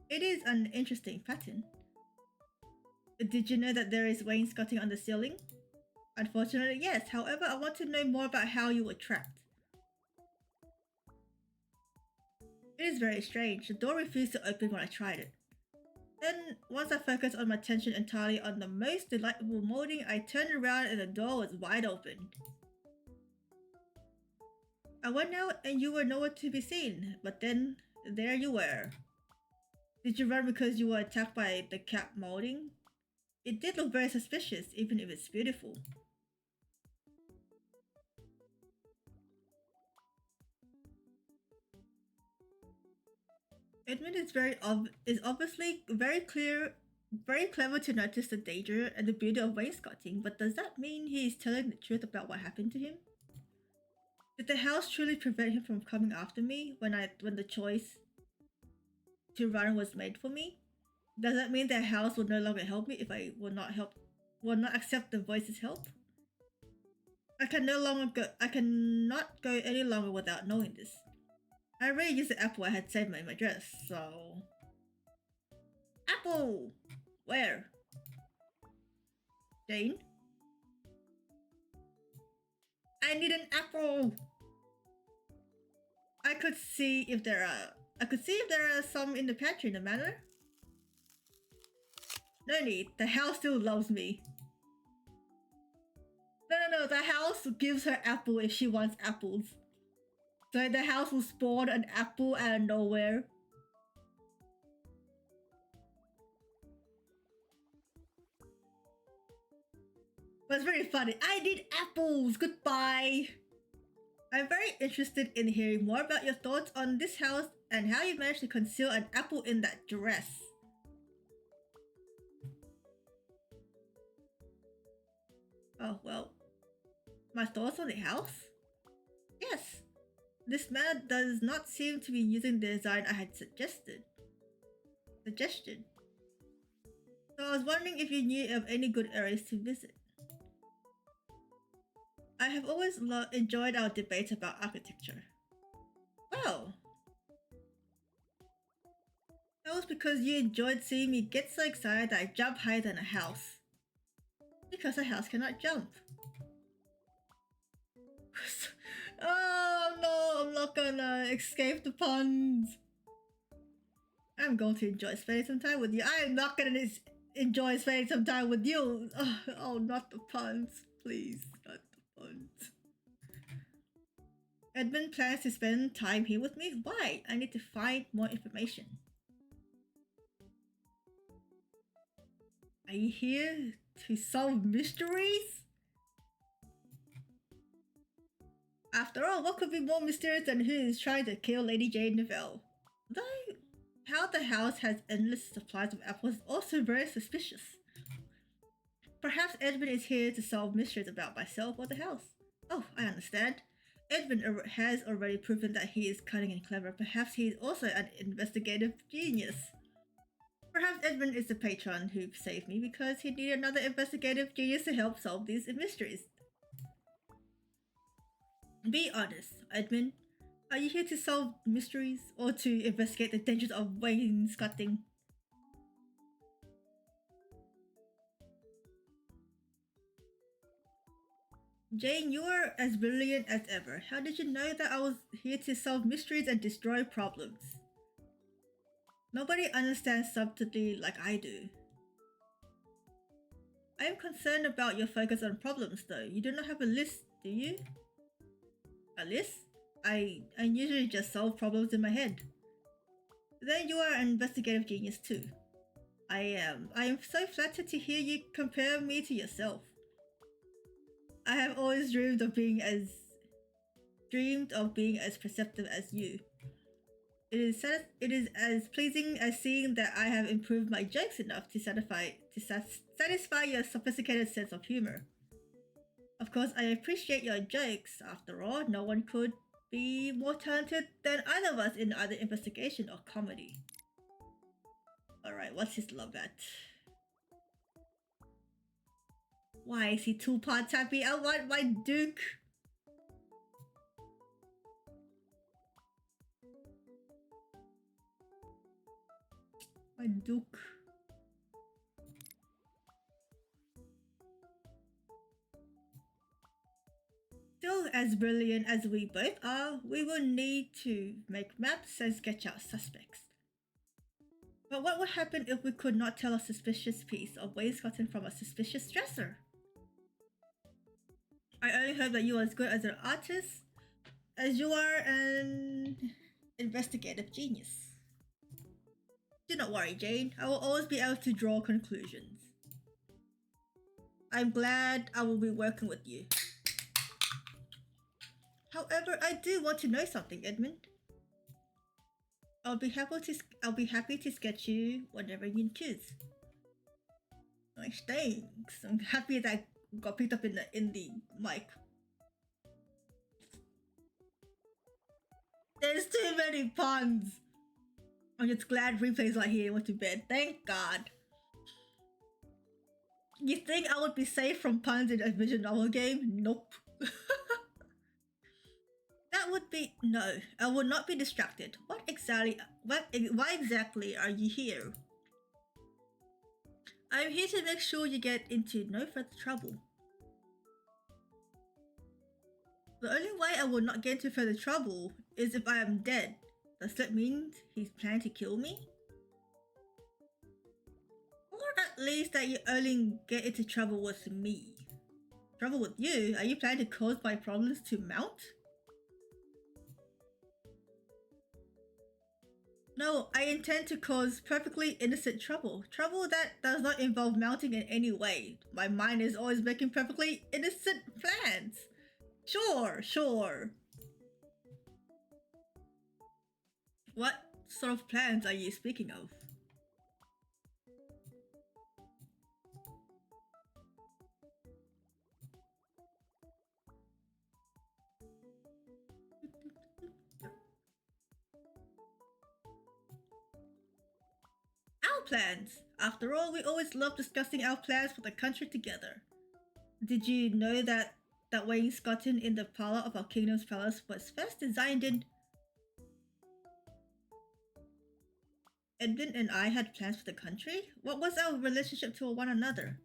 It is an interesting pattern. Did you know that there is wainscoting on the ceiling? Unfortunately, yes. However, I want to know more about how you were trapped. It is very strange. The door refused to open when I tried it. Then, once I focused on my attention entirely on the most delightful molding, I turned around and the door was wide open. I went out and you were nowhere to be seen, but then, there you were. Did you run because you were attacked by the cap molding? It did look very suspicious, even if it's beautiful. Edmund is obviously very clever to notice the danger and the beauty of wainscoting, but does that mean he is telling the truth about what happened to him? Did the house truly prevent him from coming after me when the choice to run was made for me? Does that mean the house will no longer help me if I will not accept the voice's help? I cannot go any longer without knowing this. I already used the apple I had saved in my dress, so... Apple! Where? Jane? I need an apple! I could see if there are some in the pantry in the manor. No need, the house still loves me. No, the house gives her apple if she wants apples. So the house will spawn an apple out of nowhere. But it's very funny. I need apples! Goodbye! I'm very interested in hearing more about your thoughts on this house and how you managed to conceal an apple in that dress. Oh, well. My thoughts on the house? Yes. This man does not seem to be using the design I had suggested. So I was wondering if you knew of any good areas to visit. I have always enjoyed our debates about architecture. Well, that was because you enjoyed seeing me get so excited that I jump higher than a house. Because a house cannot jump. Oh no, I'm not gonna escape the puns. I'm going to enjoy spending some time with you. I am not gonna enjoy spending some time with you. Oh, not the puns. Please, not the puns. Edmund plans to spend time here with me? Why? I need to find more information. Are you here to solve mysteries? After all, what could be more mysterious than who is trying to kill Lady Jane Neville? Though, how the house has endless supplies of apples is also very suspicious. Perhaps Edmund is here to solve mysteries about myself or the house. Oh, I understand. Edmund has already proven that he is cunning and clever. Perhaps he is also an investigative genius. Perhaps Edmund is the patron who saved me because he needed another investigative genius to help solve these mysteries. Be honest, Edmund. Are you here to solve mysteries or to investigate the dangers of wainscoting? Jane, you are as brilliant as ever. How did you know that I was here to solve mysteries and destroy problems? Nobody understands subtlety like I do. I am concerned about your focus on problems though. You do not have a list, do you? A list? I usually just solve problems in my head. Then you are an investigative genius too. I am so flattered to hear you compare me to yourself. I have always dreamed of being as perceptive as you. It is as pleasing as seeing that I have improved my jokes enough to satisfy your sophisticated sense of humor. Of course, I appreciate your jokes. After all, no one could be more talented than either of us in either investigation or comedy. Alright, what's his love at? Why is he 2 parts happy? I want my Duke! My Duke. Still as brilliant as we both are, we will need to make maps and sketch out suspects. But what would happen if we could not tell a suspicious piece of wainscoting from a suspicious dresser? I only hope that you are as good as an artist as you are an investigative genius. Do not worry, Jane. I will always be able to draw conclusions. I'm glad I will be working with you. However, I do want to know something, Edmund. I'll be happy to sketch you whenever you choose. Nice, thanks. I'm happy that I got picked up in the mic. There's too many puns. I'm just glad replay's not here and went to bed. Thank God. You think I would be safe from puns in a visual novel game? Nope. That would be no. I would not be distracted. Why exactly are you here? I'm here to make sure you get into no further trouble. The only way I will not get into further trouble is if I am dead. Does that mean he's planning to kill me? Or at least that you only get into trouble with me. Trouble with you? Are you planning to cause my problems to mount? No, I intend to cause perfectly innocent trouble. Trouble that does not involve mounting in any way. My mind is always making perfectly innocent plans. Sure. What sort of plans are you speaking of? Our plans! After all, we always love discussing our plans for the country together. Did you know that wainscoting in the parlor of our kingdom's palace was first designed in... Edwin and I had plans for the country? What was our relationship to one another?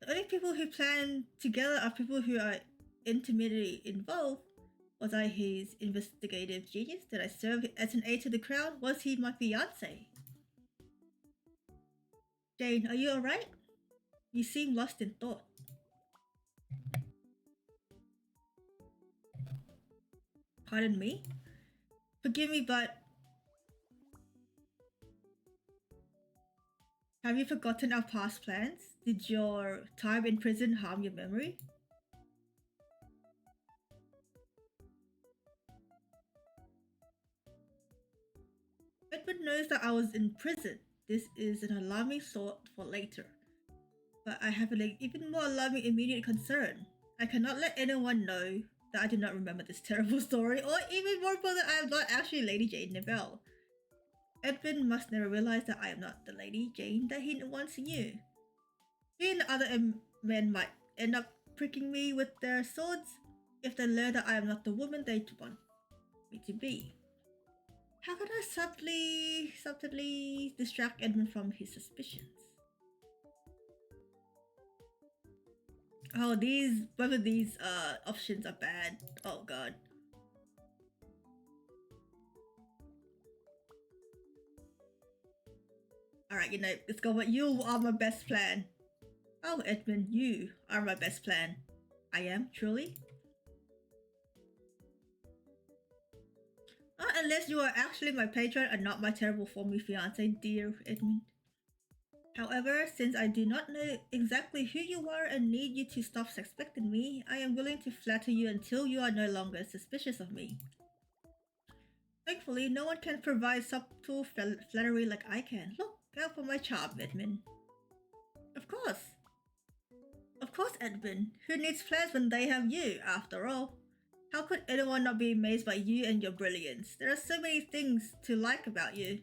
The only people who plan together are people who are intimately involved. Was I his investigative genius? Did I serve as an aide to the crown? Was he my fiancé? Jane, are you alright? You seem lost in thought. Pardon me? Forgive me, but... Have you forgotten our past plans? Did your time in prison harm your memory? Edward knows that I was in prison. This is an alarming thought for later. But I have an even more alarming immediate concern. I cannot let anyone know that I do not remember this terrible story, or even more important, I am not actually Lady Jane Neville. Edwin must never realize that I am not the Lady Jane that he once knew. He and other men might end up pricking me with their swords if they learn that I am not the woman they want me to be. How can I subtly distract Edmund from his suspicions? Oh, both of these options are bad. Oh god. Alright, you know, let's go with you are my best plan. Oh, Edmund, you are my best plan. I am, truly. Unless you are actually my patron and not my terrible former fiancé, dear Edmund. However, since I do not know exactly who you are and need you to stop suspecting me, I am willing to flatter you until you are no longer suspicious of me. Thankfully, no one can provide subtle flattery like I can. Look out for my charm, Edmund. Of course. Of course, Edmund. Who needs plans when they have you, after all? How could anyone not be amazed by you and your brilliance? There are so many things to like about you.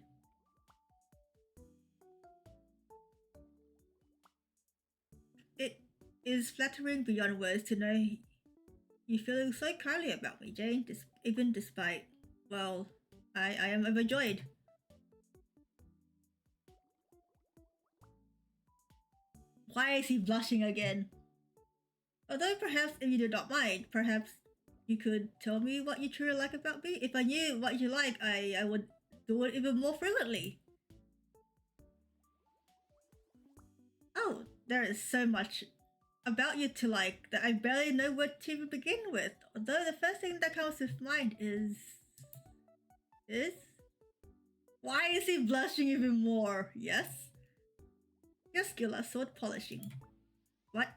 It is flattering beyond words to know you feeling so kindly about me, Jane, even despite, well, I am overjoyed. Why is he blushing again? Although perhaps if you do not mind, perhaps you could tell me what you truly like about me? If I knew what you like, I would do it even more frequently. Oh, there is so much about you to like that I barely know where to even begin with. Although the first thing that comes to mind is... Why is he blushing even more? Yes? Your skill at sword polishing. What?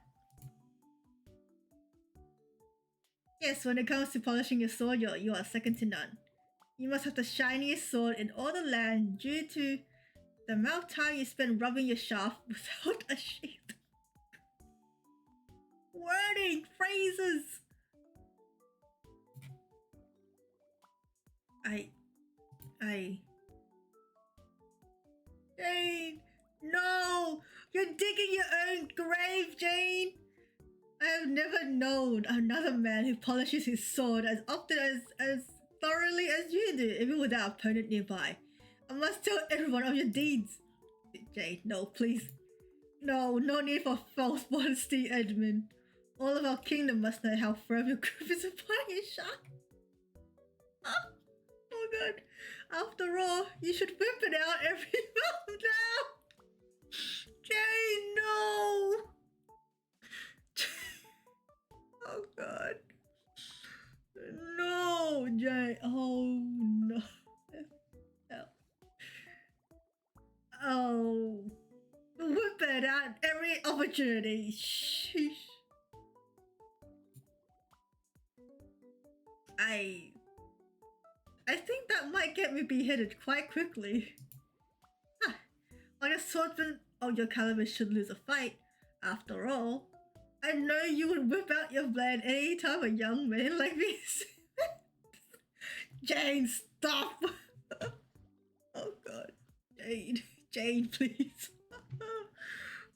Yes, when it comes to polishing your sword, you are second to none. You must have the shiniest sword in all the land due to the amount of time you spend rubbing your shaft without a sheath. Wording! Phrases! Jane! No! You're digging your own grave, Jane! I have never known another man who polishes his sword as often as thoroughly as you do, even without an opponent nearby. I must tell everyone of your deeds. Jane, no, please. No need for false modesty, Edmund. All of our kingdom must know how firm your grip is upon your shaft. Oh god. After all, you should whip it out every month now. Jane, no. Oh god. No, Jane. Oh no. Oh. Whip it out every opportunity. Sheesh. I think that might get me beheaded quite quickly. Huh. On a swordsman of your caliber should lose a fight. After all, I know you would whip out your blade any time a young man like me. Jane, stop! Oh god. Jane, please.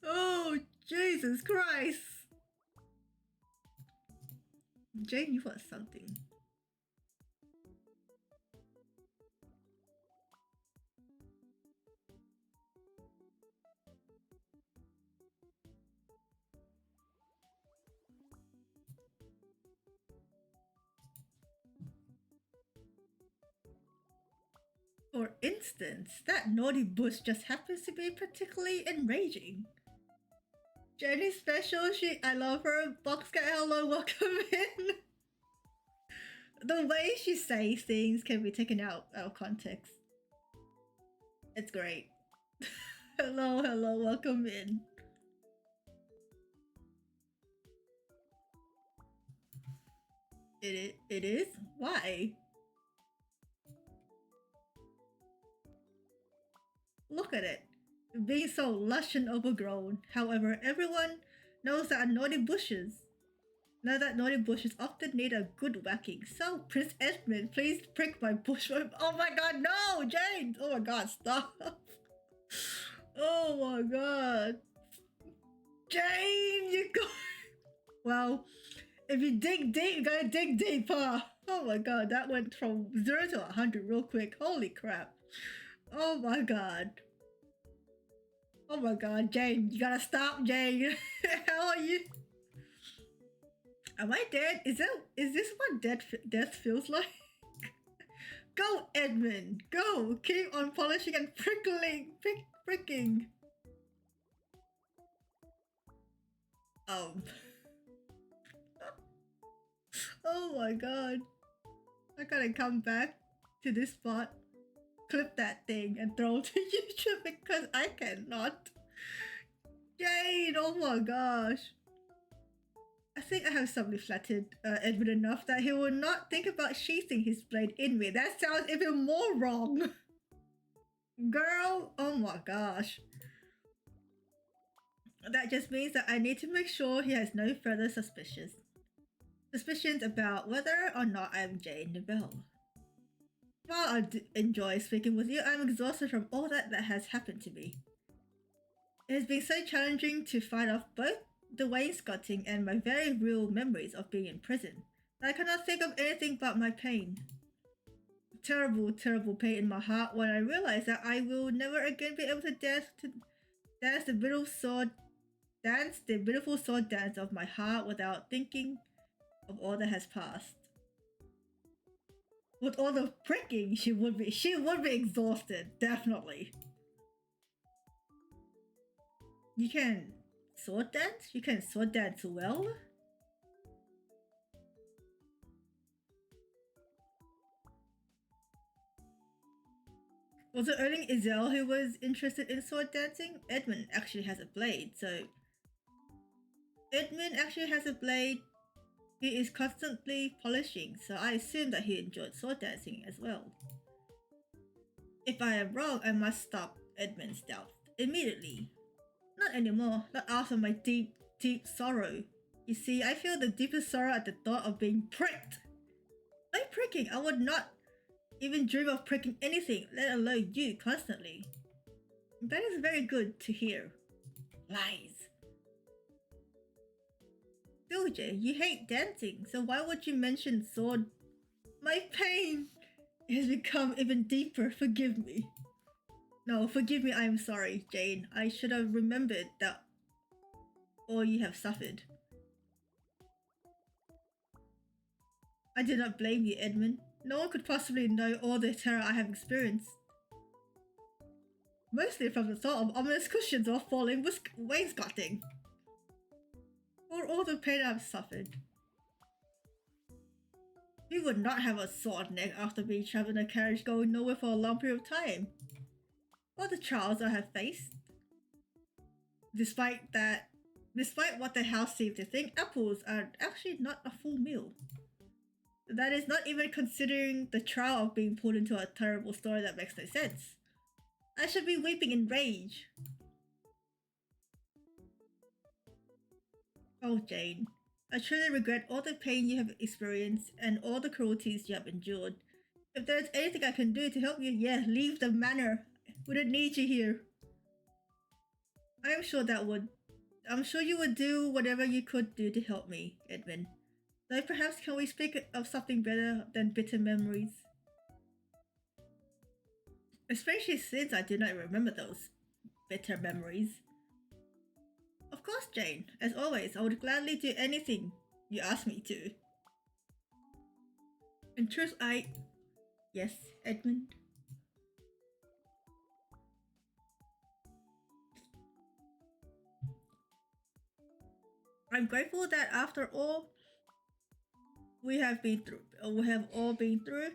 Oh, Jesus Christ. Jane, you want something. For instance, that naughty bush just happens to be particularly enraging. Jenny's special, I love her. Boxcat, hello, welcome in. The way she says things can be taken out of context. It's great. Hello, welcome in. It is? Why? Look at it, being so lush and overgrown. However, everyone knows that naughty bushes often need a good whacking. So, Prince Edmund, please prick my bush. Oh my god, no, Jane! Oh my god, stop! Oh my god, Jane, you go. Well, if you dig deep, you gotta dig deep, huh? Oh my god, that went from 0 to 100 real quick. Holy crap. Oh my god. Oh my god, Jane, you gotta stop, Jane. How are you? Am I dead? Is this what death feels like? Go, Edmund, go! Keep on polishing and pricking. Oh my god. I gotta come back to this spot, clip that thing and throw it to YouTube because I cannot. Jane, oh my gosh. I think I have suddenly flattered Edward enough that he will not think about sheathing his blade in me. That sounds even more wrong. Girl, oh my gosh. That just means that I need to make sure he has no further suspicions about whether or not I'm Jane Novelle. While I enjoy speaking with you, I'm exhausted from all that has happened to me. It has been so challenging to fight off both the wainscoting and my very real memories of being in prison that I cannot think of anything but my pain. Terrible, terrible pain in my heart when I realize that I will never again be able to dance the beautiful sword dance of my heart without thinking of all that has passed. With all the pricking, she would be exhausted, definitely. You can sword dance? You can sword dance well? Was it only IZEL who was interested in sword dancing? Edmund actually has a blade, so... Edmund actually has a blade he is constantly polishing, so I assume that he enjoyed sword dancing as well. If I am wrong, I must stop Edmund's doubt immediately. Not anymore, not after my deep, deep sorrow. You see, I feel the deepest sorrow at the thought of being pricked. No pricking, I would not even dream of pricking anything, let alone you constantly. That is very good to hear. Lies. Doja, you hate dancing, so why would you mention sword? My pain has become even deeper, forgive me. No, forgive me, I am sorry, Jane. I should have remembered that all you have suffered. I did not blame you, Edmund. No one could possibly know all the terror I have experienced. Mostly from the thought of ominous cushions or falling wainscoting. Or all the pain I've suffered. We would not have a sword neck after being trapped in a carriage going nowhere for a long period of time. All the trials I have faced. Despite what the house seemed to think, apples are actually not a full meal. That is not even considering the trial of being pulled into a terrible story that makes no sense. I should be weeping in rage. Oh, Jane. I truly regret all the pain you have experienced and all the cruelties you have endured. If there's anything I can do to help you, yeah, leave the manor. We don't need you here. I'm sure you would do whatever you could do to help me, Edmund. Though perhaps can we speak of something better than bitter memories? Especially since I do not remember those bitter memories. Of course, Jane. As always, I would gladly do anything you ask me to. In truth, Yes, Edmund. I'm grateful that after all we have all been through,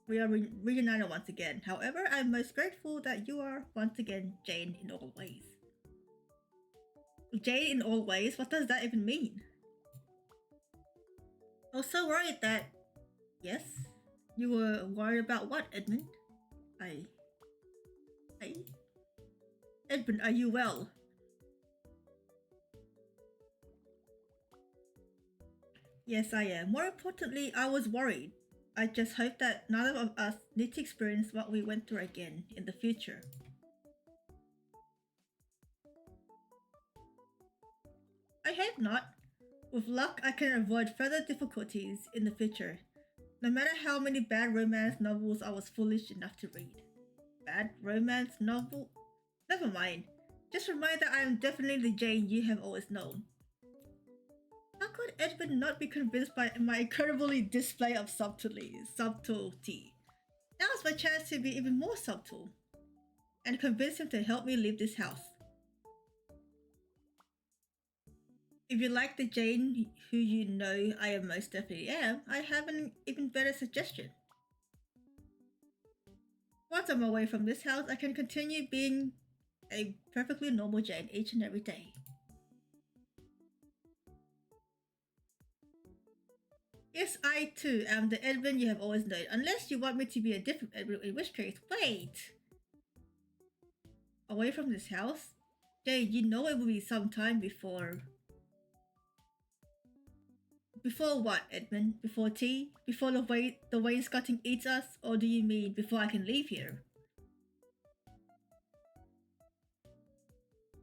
we are reunited once again. However, I'm most grateful that you are once again Jane in all ways. Jane in all ways? What does that even mean? I was so worried that... Yes? You were worried about what, Edmund? Edmund, are you well? Yes, I am. More importantly, I was worried. I just hope that none of us need to experience what we went through again in the future. I hope not. With luck, I can avoid further difficulties in the future, no matter how many bad romance novels I was foolish enough to read. Bad romance novel? Never mind. Just remember that I am definitely the Jane you have always known. How could Edmund not be convinced by my incredibly display of subtlety? Now is my chance to be even more subtle and convince him to help me leave this house. If you like the Jane who you know I am most definitely am, I have an even better suggestion. Once I'm away from this house, I can continue being a perfectly normal Jane each and every day. Yes, I too am the Edmund you have always known, unless you want me to be a different Edmund, in which case, wait! Away from this house? Jane, you know it will be some time before... Before what, Edmund? Before tea? Before the wainscoting eats us? Or do you mean before I can leave here?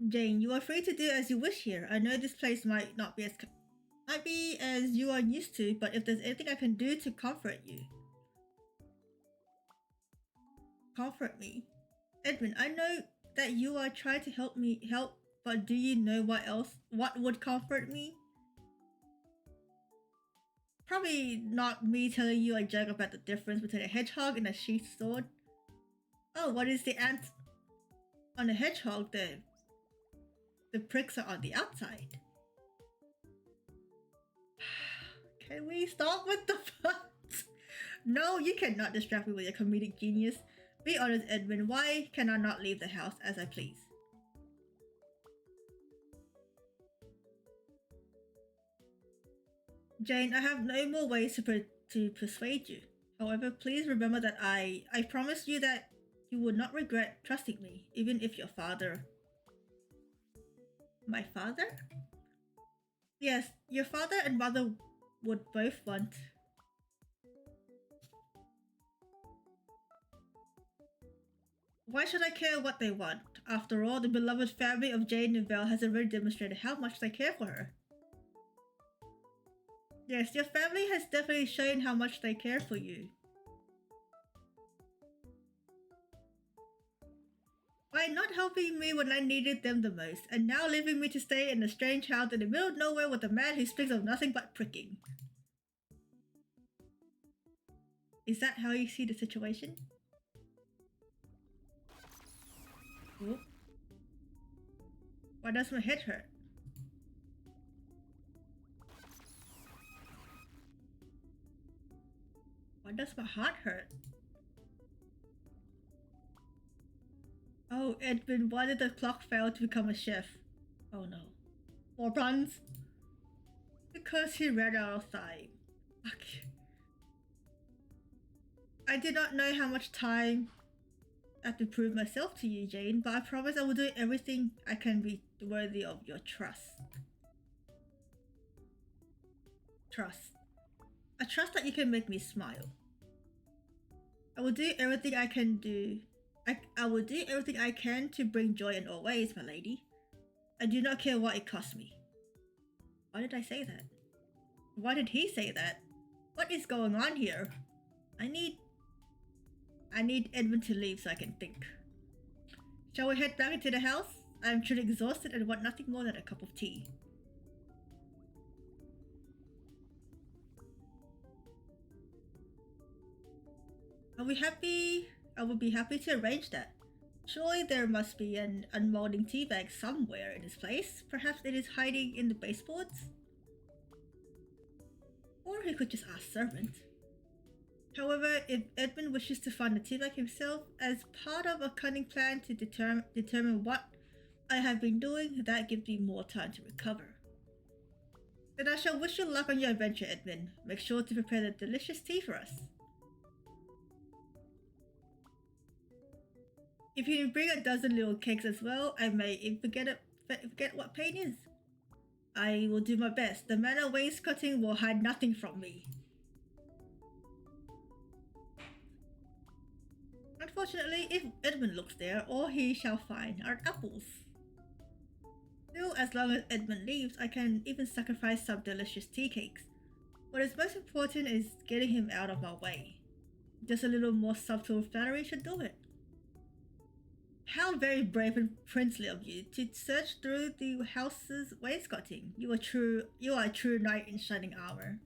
Jane, you are free to do as you wish here. I know this place might be as you are used to, but if there's anything I can do to comfort you... Comfort me? Edmund, I know that you are trying to help, but do you know what would comfort me? Probably not me telling you a joke about the difference between a hedgehog and a sheathed sword. Oh, what is the ant? On a hedgehog, the pricks are on the outside. Can we stop with the puns? No, you cannot distract me with your comedic genius. Be honest, Edmund, why can I not leave the house as I please? Jane, I have no more ways to persuade you. However, please remember that I promised you that you would not regret trusting me, even if your father... My father? Yes, your father and mother would both want... Why should I care what they want? After all, the beloved family of Jane Novell has already demonstrated how much they care for her. Yes, your family has definitely shown how much they care for you. By not helping me when I needed them the most, and now leaving me to stay in a strange house in the middle of nowhere with a man who speaks of nothing but pricking. Is that how you see the situation? Oh. Why does my head hurt? Why does my heart hurt? Oh, Edmund, why did the clock fail to become a chef? Oh no. More puns? Because he ran out of time. Okay. I did not know how much time I have to prove myself to you, Jane, but I promise I will do everything I can be worthy of your trust. Trust. A trust that you can make me smile. I will do everything I can do. I will do everything I can to bring joy in all ways, my lady. I do not care what it costs me. Why did I say that? Why did he say that? What is going on here? I need Edmund to leave so I can think. Shall we head back into the house? I am truly exhausted and want nothing more than a cup of tea. Are we happy? I would be happy to arrange that. Surely there must be an unmolding tea bag somewhere in this place. Perhaps it is hiding in the baseboards? Or he could just ask servant. However, if Edmund wishes to find the tea bag himself as part of a cunning plan to determine what I have been doing, that gives me more time to recover. Then I shall wish you luck on your adventure, Edmund. Make sure to prepare the delicious tea for us. If you bring a dozen little cakes as well, I may even forget what pain is. I will do my best. The manor wainscoting will hide nothing from me. Unfortunately, if Edmund looks there, all he shall find are apples. Still, as long as Edmund leaves, I can even sacrifice some delicious tea cakes. What is most important is getting him out of my way. Just a little more subtle flattery should do it. How very brave and princely of you to search through the house's wainscoting. You are a true knight in shining armor.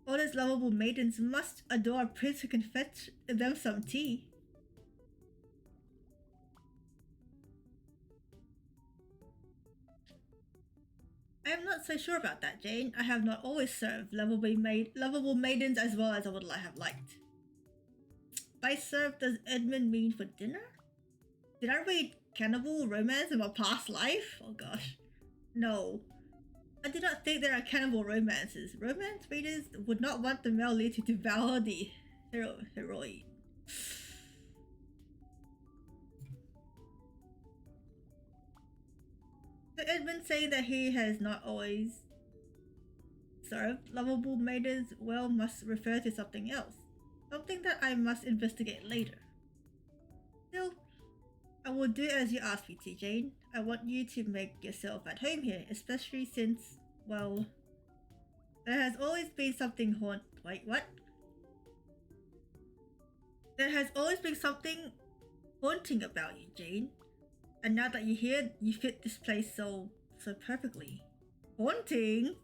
All these lovable maidens must adore a prince who can fetch them some tea. I am not so sure about that, Jane. I have not always served lovable maidens as well as I would have liked. By serve, does Edmund mean for dinner? Did I read cannibal romance in my past life? Oh gosh. No. I do not think there are cannibal romances. Romance readers would not want the male lead to devour the heroine. Did Edmund say that he has not always served lovable maidens? Well, must refer to something else. Something that I must investigate later. Still, I will do as you asked me to, Jane. I want you to make yourself at home here, especially since, well, there has always been something There has always been something haunting about you, Jane. And now that you're here, you fit this place so perfectly. Haunting?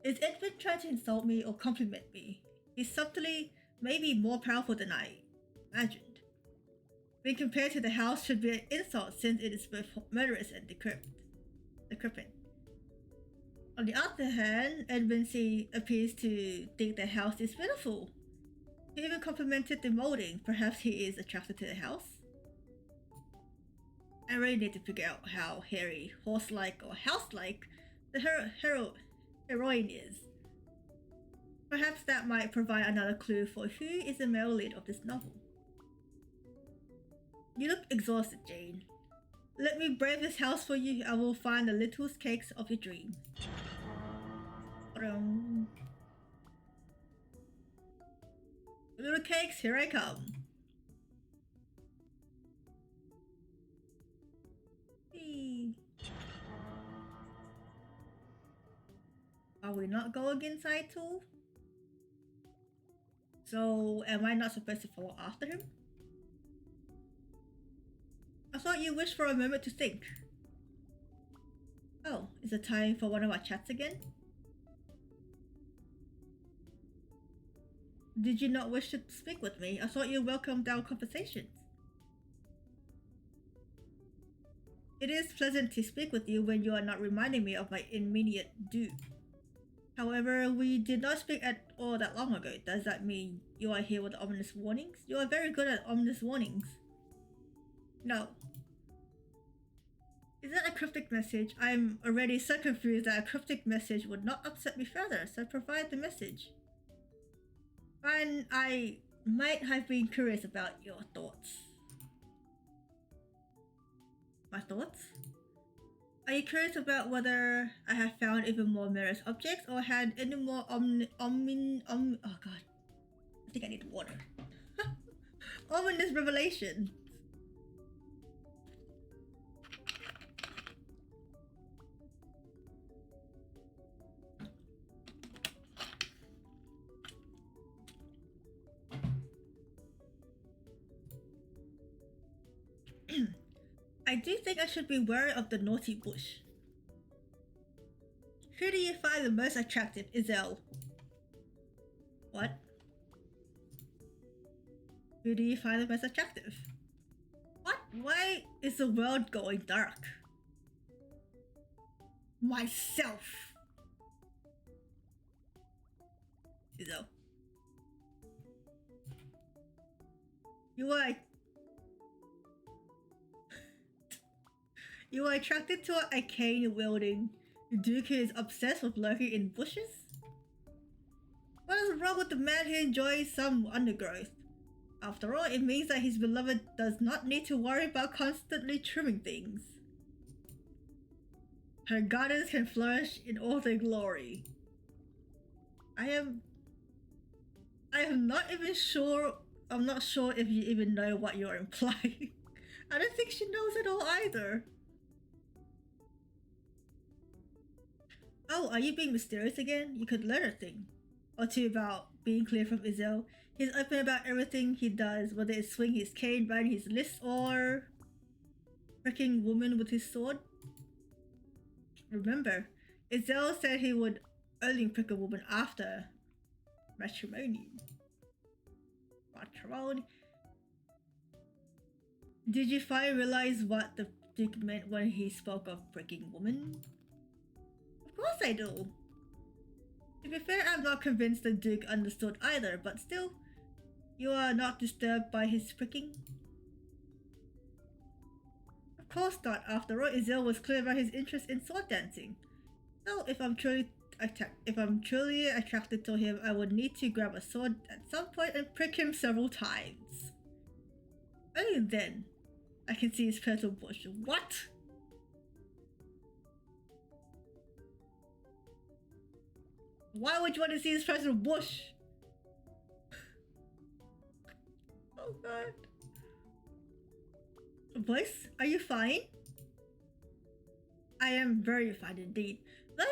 Is Edmund trying to insult me or compliment me? He's subtly maybe more powerful than I imagined. Being compared to the house should be an insult since it is both murderous and decrepit. On the other hand, Edmund appears to think the house is beautiful. He even complimented the molding. Perhaps he is attracted to the house. I really need to figure out how hairy, horse-like, or house-like the heroine is. Perhaps that might provide another clue for who is the male lead of this novel. You look exhausted, Jane. Let me brave this house for you. I will find the little cakes of your dreams. Little cakes, here I come. Hey. Are we not going inside too? So, am I not supposed to follow after him? I thought you wished for a moment to think. Oh, is it time for one of our chats again? Did you not wish to speak with me? I thought you welcomed our conversations. It is pleasant to speak with you when you are not reminding me of my immediate due. However, we did not speak at all that long ago. Does that mean you are here with ominous warnings? You are very good at ominous warnings. No. Is that a cryptic message? I'm already so confused that a cryptic message would not upset me further, so provide the message. Fine, I might have been curious about your thoughts. My thoughts? Are you curious about whether I have found even more mirrorless objects or had any more oh god. I think I need water. Ominous revelation. I do think I should be wary of the naughty bush. Who do you find the most attractive, IZEL? What? Who do you find the most attractive? What? Why is the world going dark? Myself. IZEL. You are attracted to a cane wielding Duke who is obsessed with lurking in bushes? What is wrong with the man who enjoys some undergrowth? After all, it means that his beloved does not need to worry about constantly trimming things. Her gardens can flourish in all their glory. I am not even sure. I'm not sure if you even know what you're implying. I don't think she knows at all either. Oh, are you being mysterious again? You could learn a thing or two about being clear from IZEL. He's open about everything he does, whether it's swinging his cane, riding his list, or pricking women with his sword. Remember, IZEL said he would only prick a woman after matrimony. Did you finally realize what the Duke meant when he spoke of pricking women? Of course I do. To be fair, I'm not convinced the Duke understood either, but still, you are not disturbed by his pricking? Of course not. After all, IZEL was clear about his interest in sword dancing. So if I'm truly attracted to him, I would need to grab a sword at some point and prick him several times. Only then, I can see his petal bush. What? Why would you want to see his petal bush? Oh god. Voice, are you fine? I am very fine indeed. Not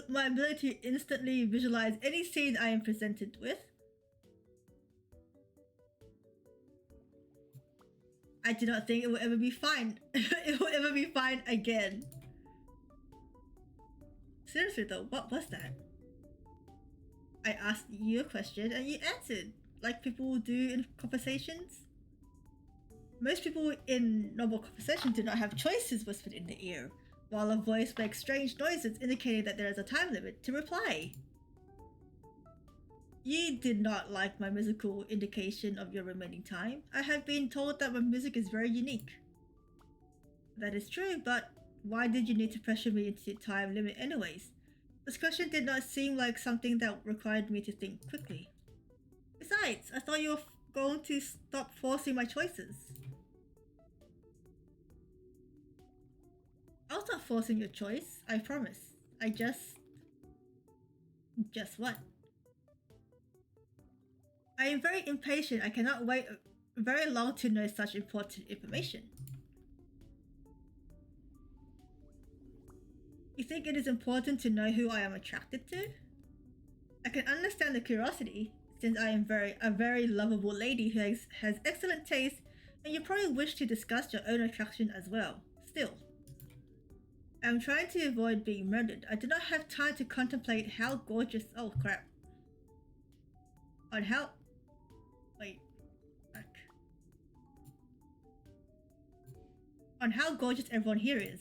my ability to instantly visualize any scene I am presented with. I do not think it will ever be fine. It will ever be fine again. Seriously though, what was that? I asked you a question and you answered, like people do in conversations. Most people in normal conversation do not have choices whispered in the ear, while a voice makes strange noises indicating that there is a time limit to reply. You did not like my musical indication of your remaining time. I have been told that my music is very unique. That is true, but why did you need to pressure me into time limit anyways? This question did not seem like something that required me to think quickly. Besides, I thought you were going to stop forcing my choices. I'll stop forcing your choice, I promise. Just what? I am very impatient. I cannot wait very long to know such important information. You think it is important to know who I am attracted to? I can understand the curiosity, since I am a very lovable lady who has excellent taste, and you probably wish to discuss your own attraction as well. Still, I am trying to avoid being murdered. I do not have time to contemplate how gorgeous— oh crap. On how— wait, back. On how gorgeous everyone here is.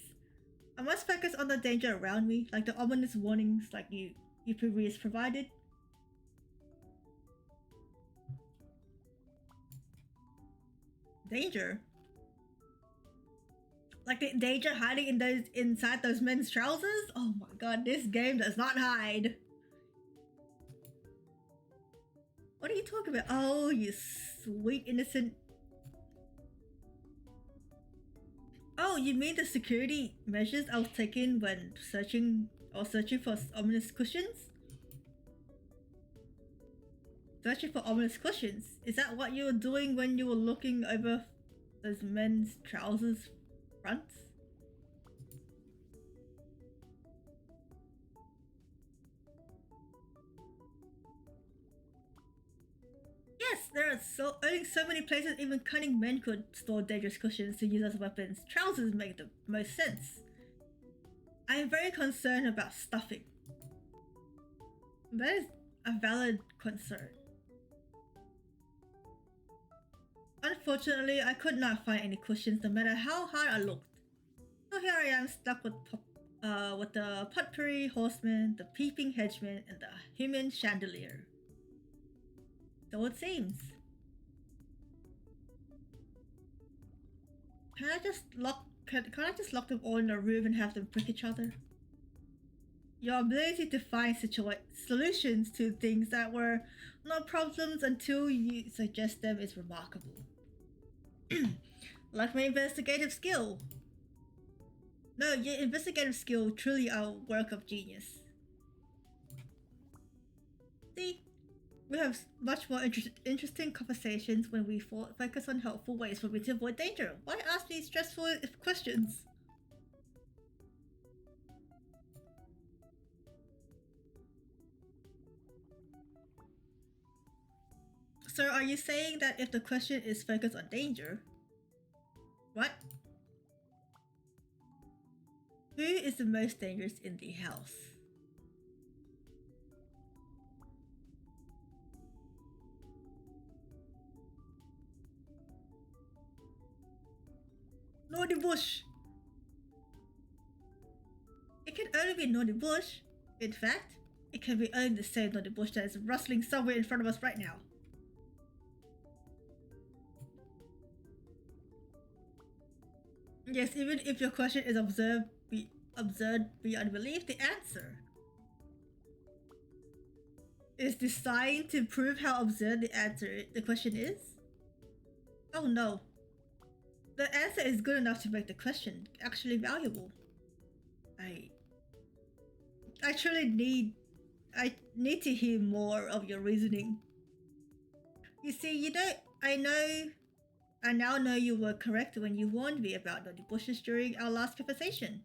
I must focus on the danger around me, like the ominous warnings like you previously provided. Danger? Like the danger hiding inside those men's trousers? Oh my god, this game does not hide. What are you talking about? Oh, you sweet innocent. Oh, you mean the security measures I was taking when searching for ominous cushions? Searching for ominous cushions? Is that what you were doing when you were looking over those men's trousers fronts? Yes, there are only so many places even cunning men could store dangerous cushions to use as weapons. Trousers make the most sense. I am very concerned about stuffing. That is a valid concern. Unfortunately, I could not find any cushions no matter how hard I looked. So here I am stuck with the potpourri horseman, the peeping hedgeman, and the human chandelier. So it seems. Can I just lock them all in a room and have them prick each other? Your ability to find solutions to things that were not problems until you suggest them is remarkable. Like my investigative skill. No, your investigative skill truly a work of genius. See, we have much more interesting conversations when we focus on helpful ways for me to avoid danger. Why ask me stressful questions? So are you saying that if the question is focused on danger? What? Who is the most dangerous in the house? Naughty Bush! It can only be Naughty Bush. In fact, it can be only the same Naughty Bush that is rustling somewhere in front of us right now. Yes, even if your question is absurd beyond belief, the answer is designed to prove how absurd the question is. Oh no. The answer is good enough to make the question actually valuable. I truly need to hear more of your reasoning. You see, I now know you were correct when you warned me about Naughty Bushes during our last conversation.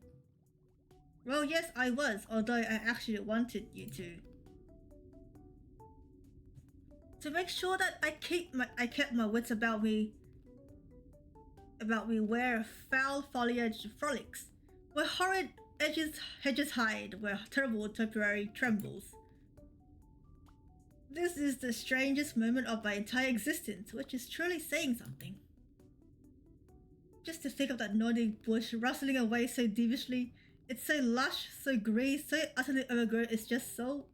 Well, yes, I was, although I actually wanted you to. To make sure that I kept my wits about me where foul foliage frolics, where horrid hedges hide, where terrible topiary trembles. This is the strangest moment of my entire existence, which is truly saying something. Just to think of that naughty bush rustling away so devilishly, it's so lush, so green, so utterly overgrown, it's just so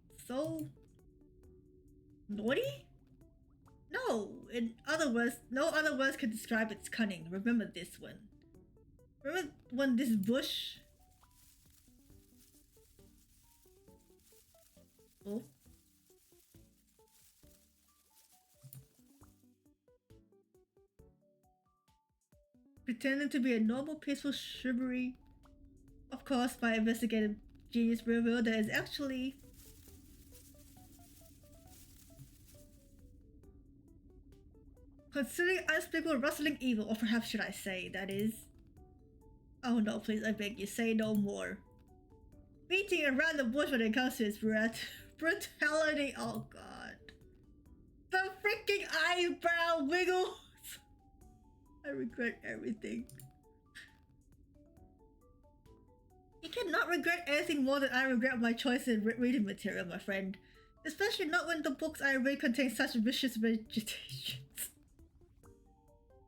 naughty? No, no other words can describe its cunning. Remember this one. Remember when this bush... Oh? Pretending to be a normal, peaceful shrubbery. Of course, my investigative genius revealed that it's actually... considering unspeakable rustling evil, or perhaps should I say, that is... Oh no, please, I beg you, say no more. Beating around the bush when it comes to its brutality, oh god. The freaking eyebrow wiggles! I regret everything. You cannot regret anything more than I regret my choice in reading material, my friend. Especially not when the books I read contain such vicious vegetations.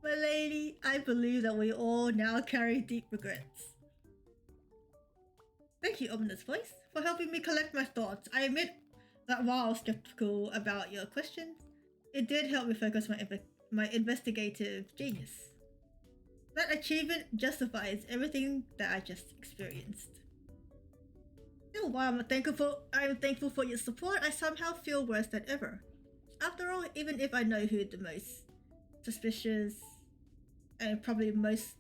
My lady, I believe that we all now carry deep regrets. Thank you, Ominous Voice, for helping me collect my thoughts. I admit that while I was skeptical about your questions, it did help me focus my investigative genius. That achievement justifies everything that I just experienced. Still, while I'm thankful for your support, I somehow feel worse than ever. After all, even if I know who the most suspicious and probably most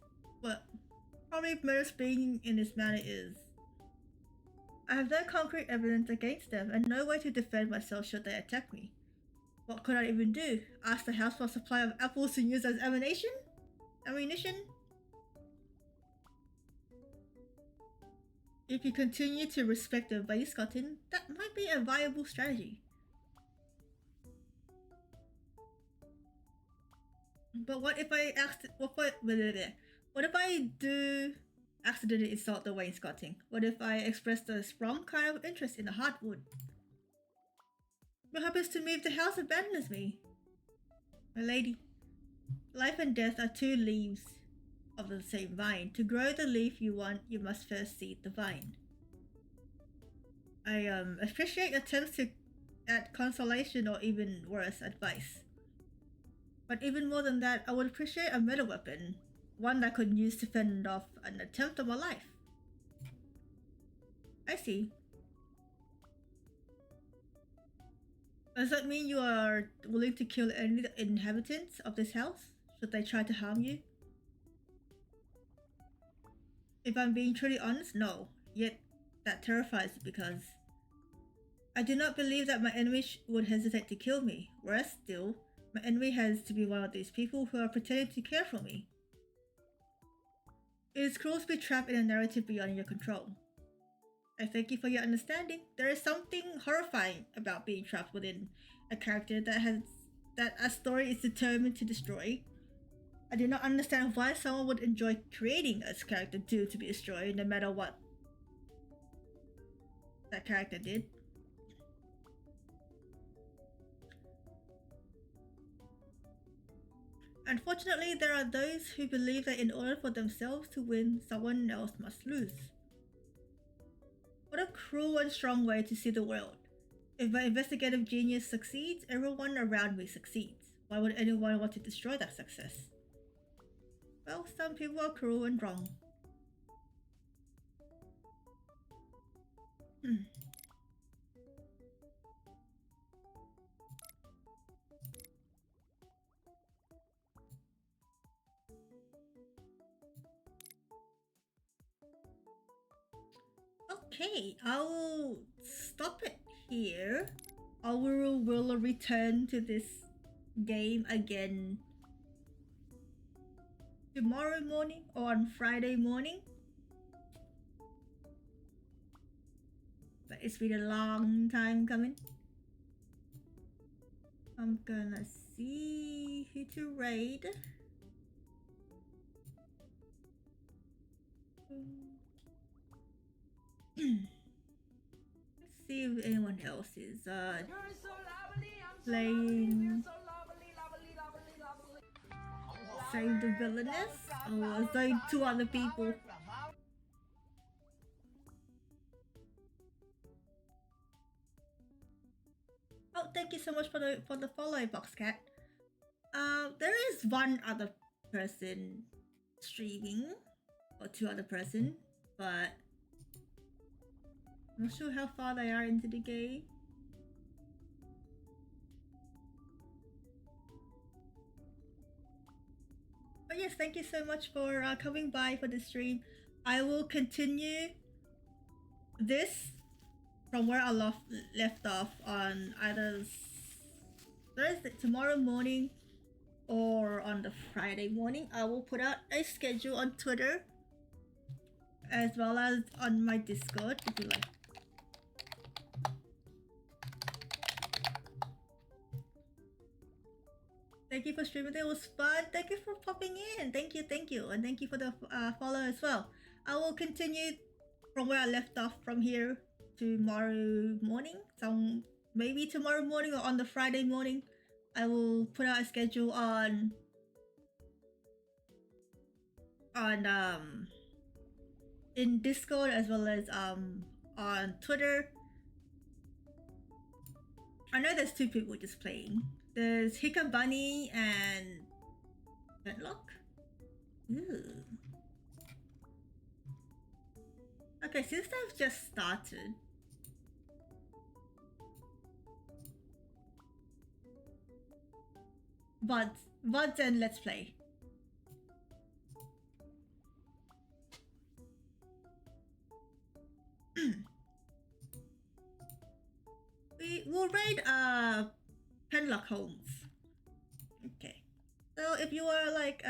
being in this matter is, I have no concrete evidence against them and no way to defend myself should they attack me. What could I even do? Ask the house for a supply of apples to use as ammunition? If you continue to respect the wainscoting, that might be a viable strategy. But what if I do accidentally insult the wainscoting? What if I express the wrong kind of interest in the hardwood? What happens to me if the house abandons me? My lady, life and death are two leaves of the same vine. To grow the leaf you want, you must first seed the vine. I appreciate attempts at consolation or even worse, advice. But even more than that, I would appreciate a meta weapon, one that I could use to fend off an attempt on my life. I see. Does that mean you are willing to kill any inhabitants of this house, should they try to harm you? If I'm being truly honest, no. Yet, that terrifies me because I do not believe that my enemy would hesitate to kill me. Worse still, my enemy has to be one of these people who are pretending to care for me. It is cruel to be trapped in a narrative beyond your control. I thank you for your understanding. There is something horrifying about being trapped within a character that a story is determined to destroy. I do not understand why someone would enjoy creating a character due to be destroyed, no matter what that character did. Unfortunately, there are those who believe that in order for themselves to win, someone else must lose. What a cruel and strong way to see the world. If my investigative genius succeeds, everyone around me succeeds. Why would anyone want to destroy that success? Well, some people are cruel and wrong. Okay, I'll stop it here. I will return to this game again tomorrow morning or on Friday morning. But it's been a long time coming. I'm gonna see who to raid. Let's see if anyone else is playing Save the Villainess. Oh, it's like 2 other people. Oh, thank you so much for the follow, Boxcat. There is one other person streaming, or 2 other person, but I'm not sure how far they are into the game. But yes, thank you so much for coming by for the stream. I will continue this from where I left off on either tomorrow morning or on the Friday morning. I will put out a schedule on Twitter as well as on my Discord if you like. Thank you for streaming. It was fun. Thank you for popping in. Thank you, and thank you for the follow as well. I will continue from where I left off from here tomorrow morning. So maybe tomorrow morning or on the Friday morning, I will put out a schedule on in Discord as well as on Twitter. I know there's 2 people just playing. There's Hikabunny and Bedlock, Ooh. Okay, since I've just started, VODs and Let's Play. We'll raid Penlock Holmes. Okay. So if you are like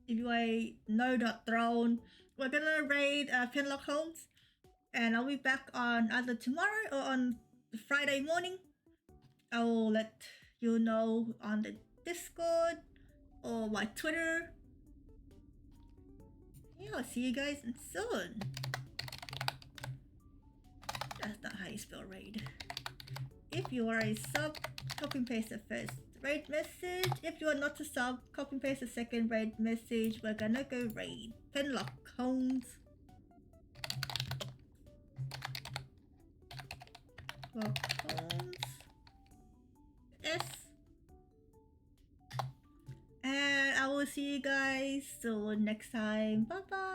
if you are know.throne, we're gonna raid Penlock Holmes, and I'll be back on either tomorrow or on Friday morning. I will let you know on the Discord or my Twitter. Yeah, I'll see you guys soon. That's not how you spell raid. If you are a sub, copy and paste the first raid message. If you are not a sub, copy and paste the second raid message. We're gonna go raid Penlock Holmes. Holmes. S. And I will see you guys soon next time. Bye bye.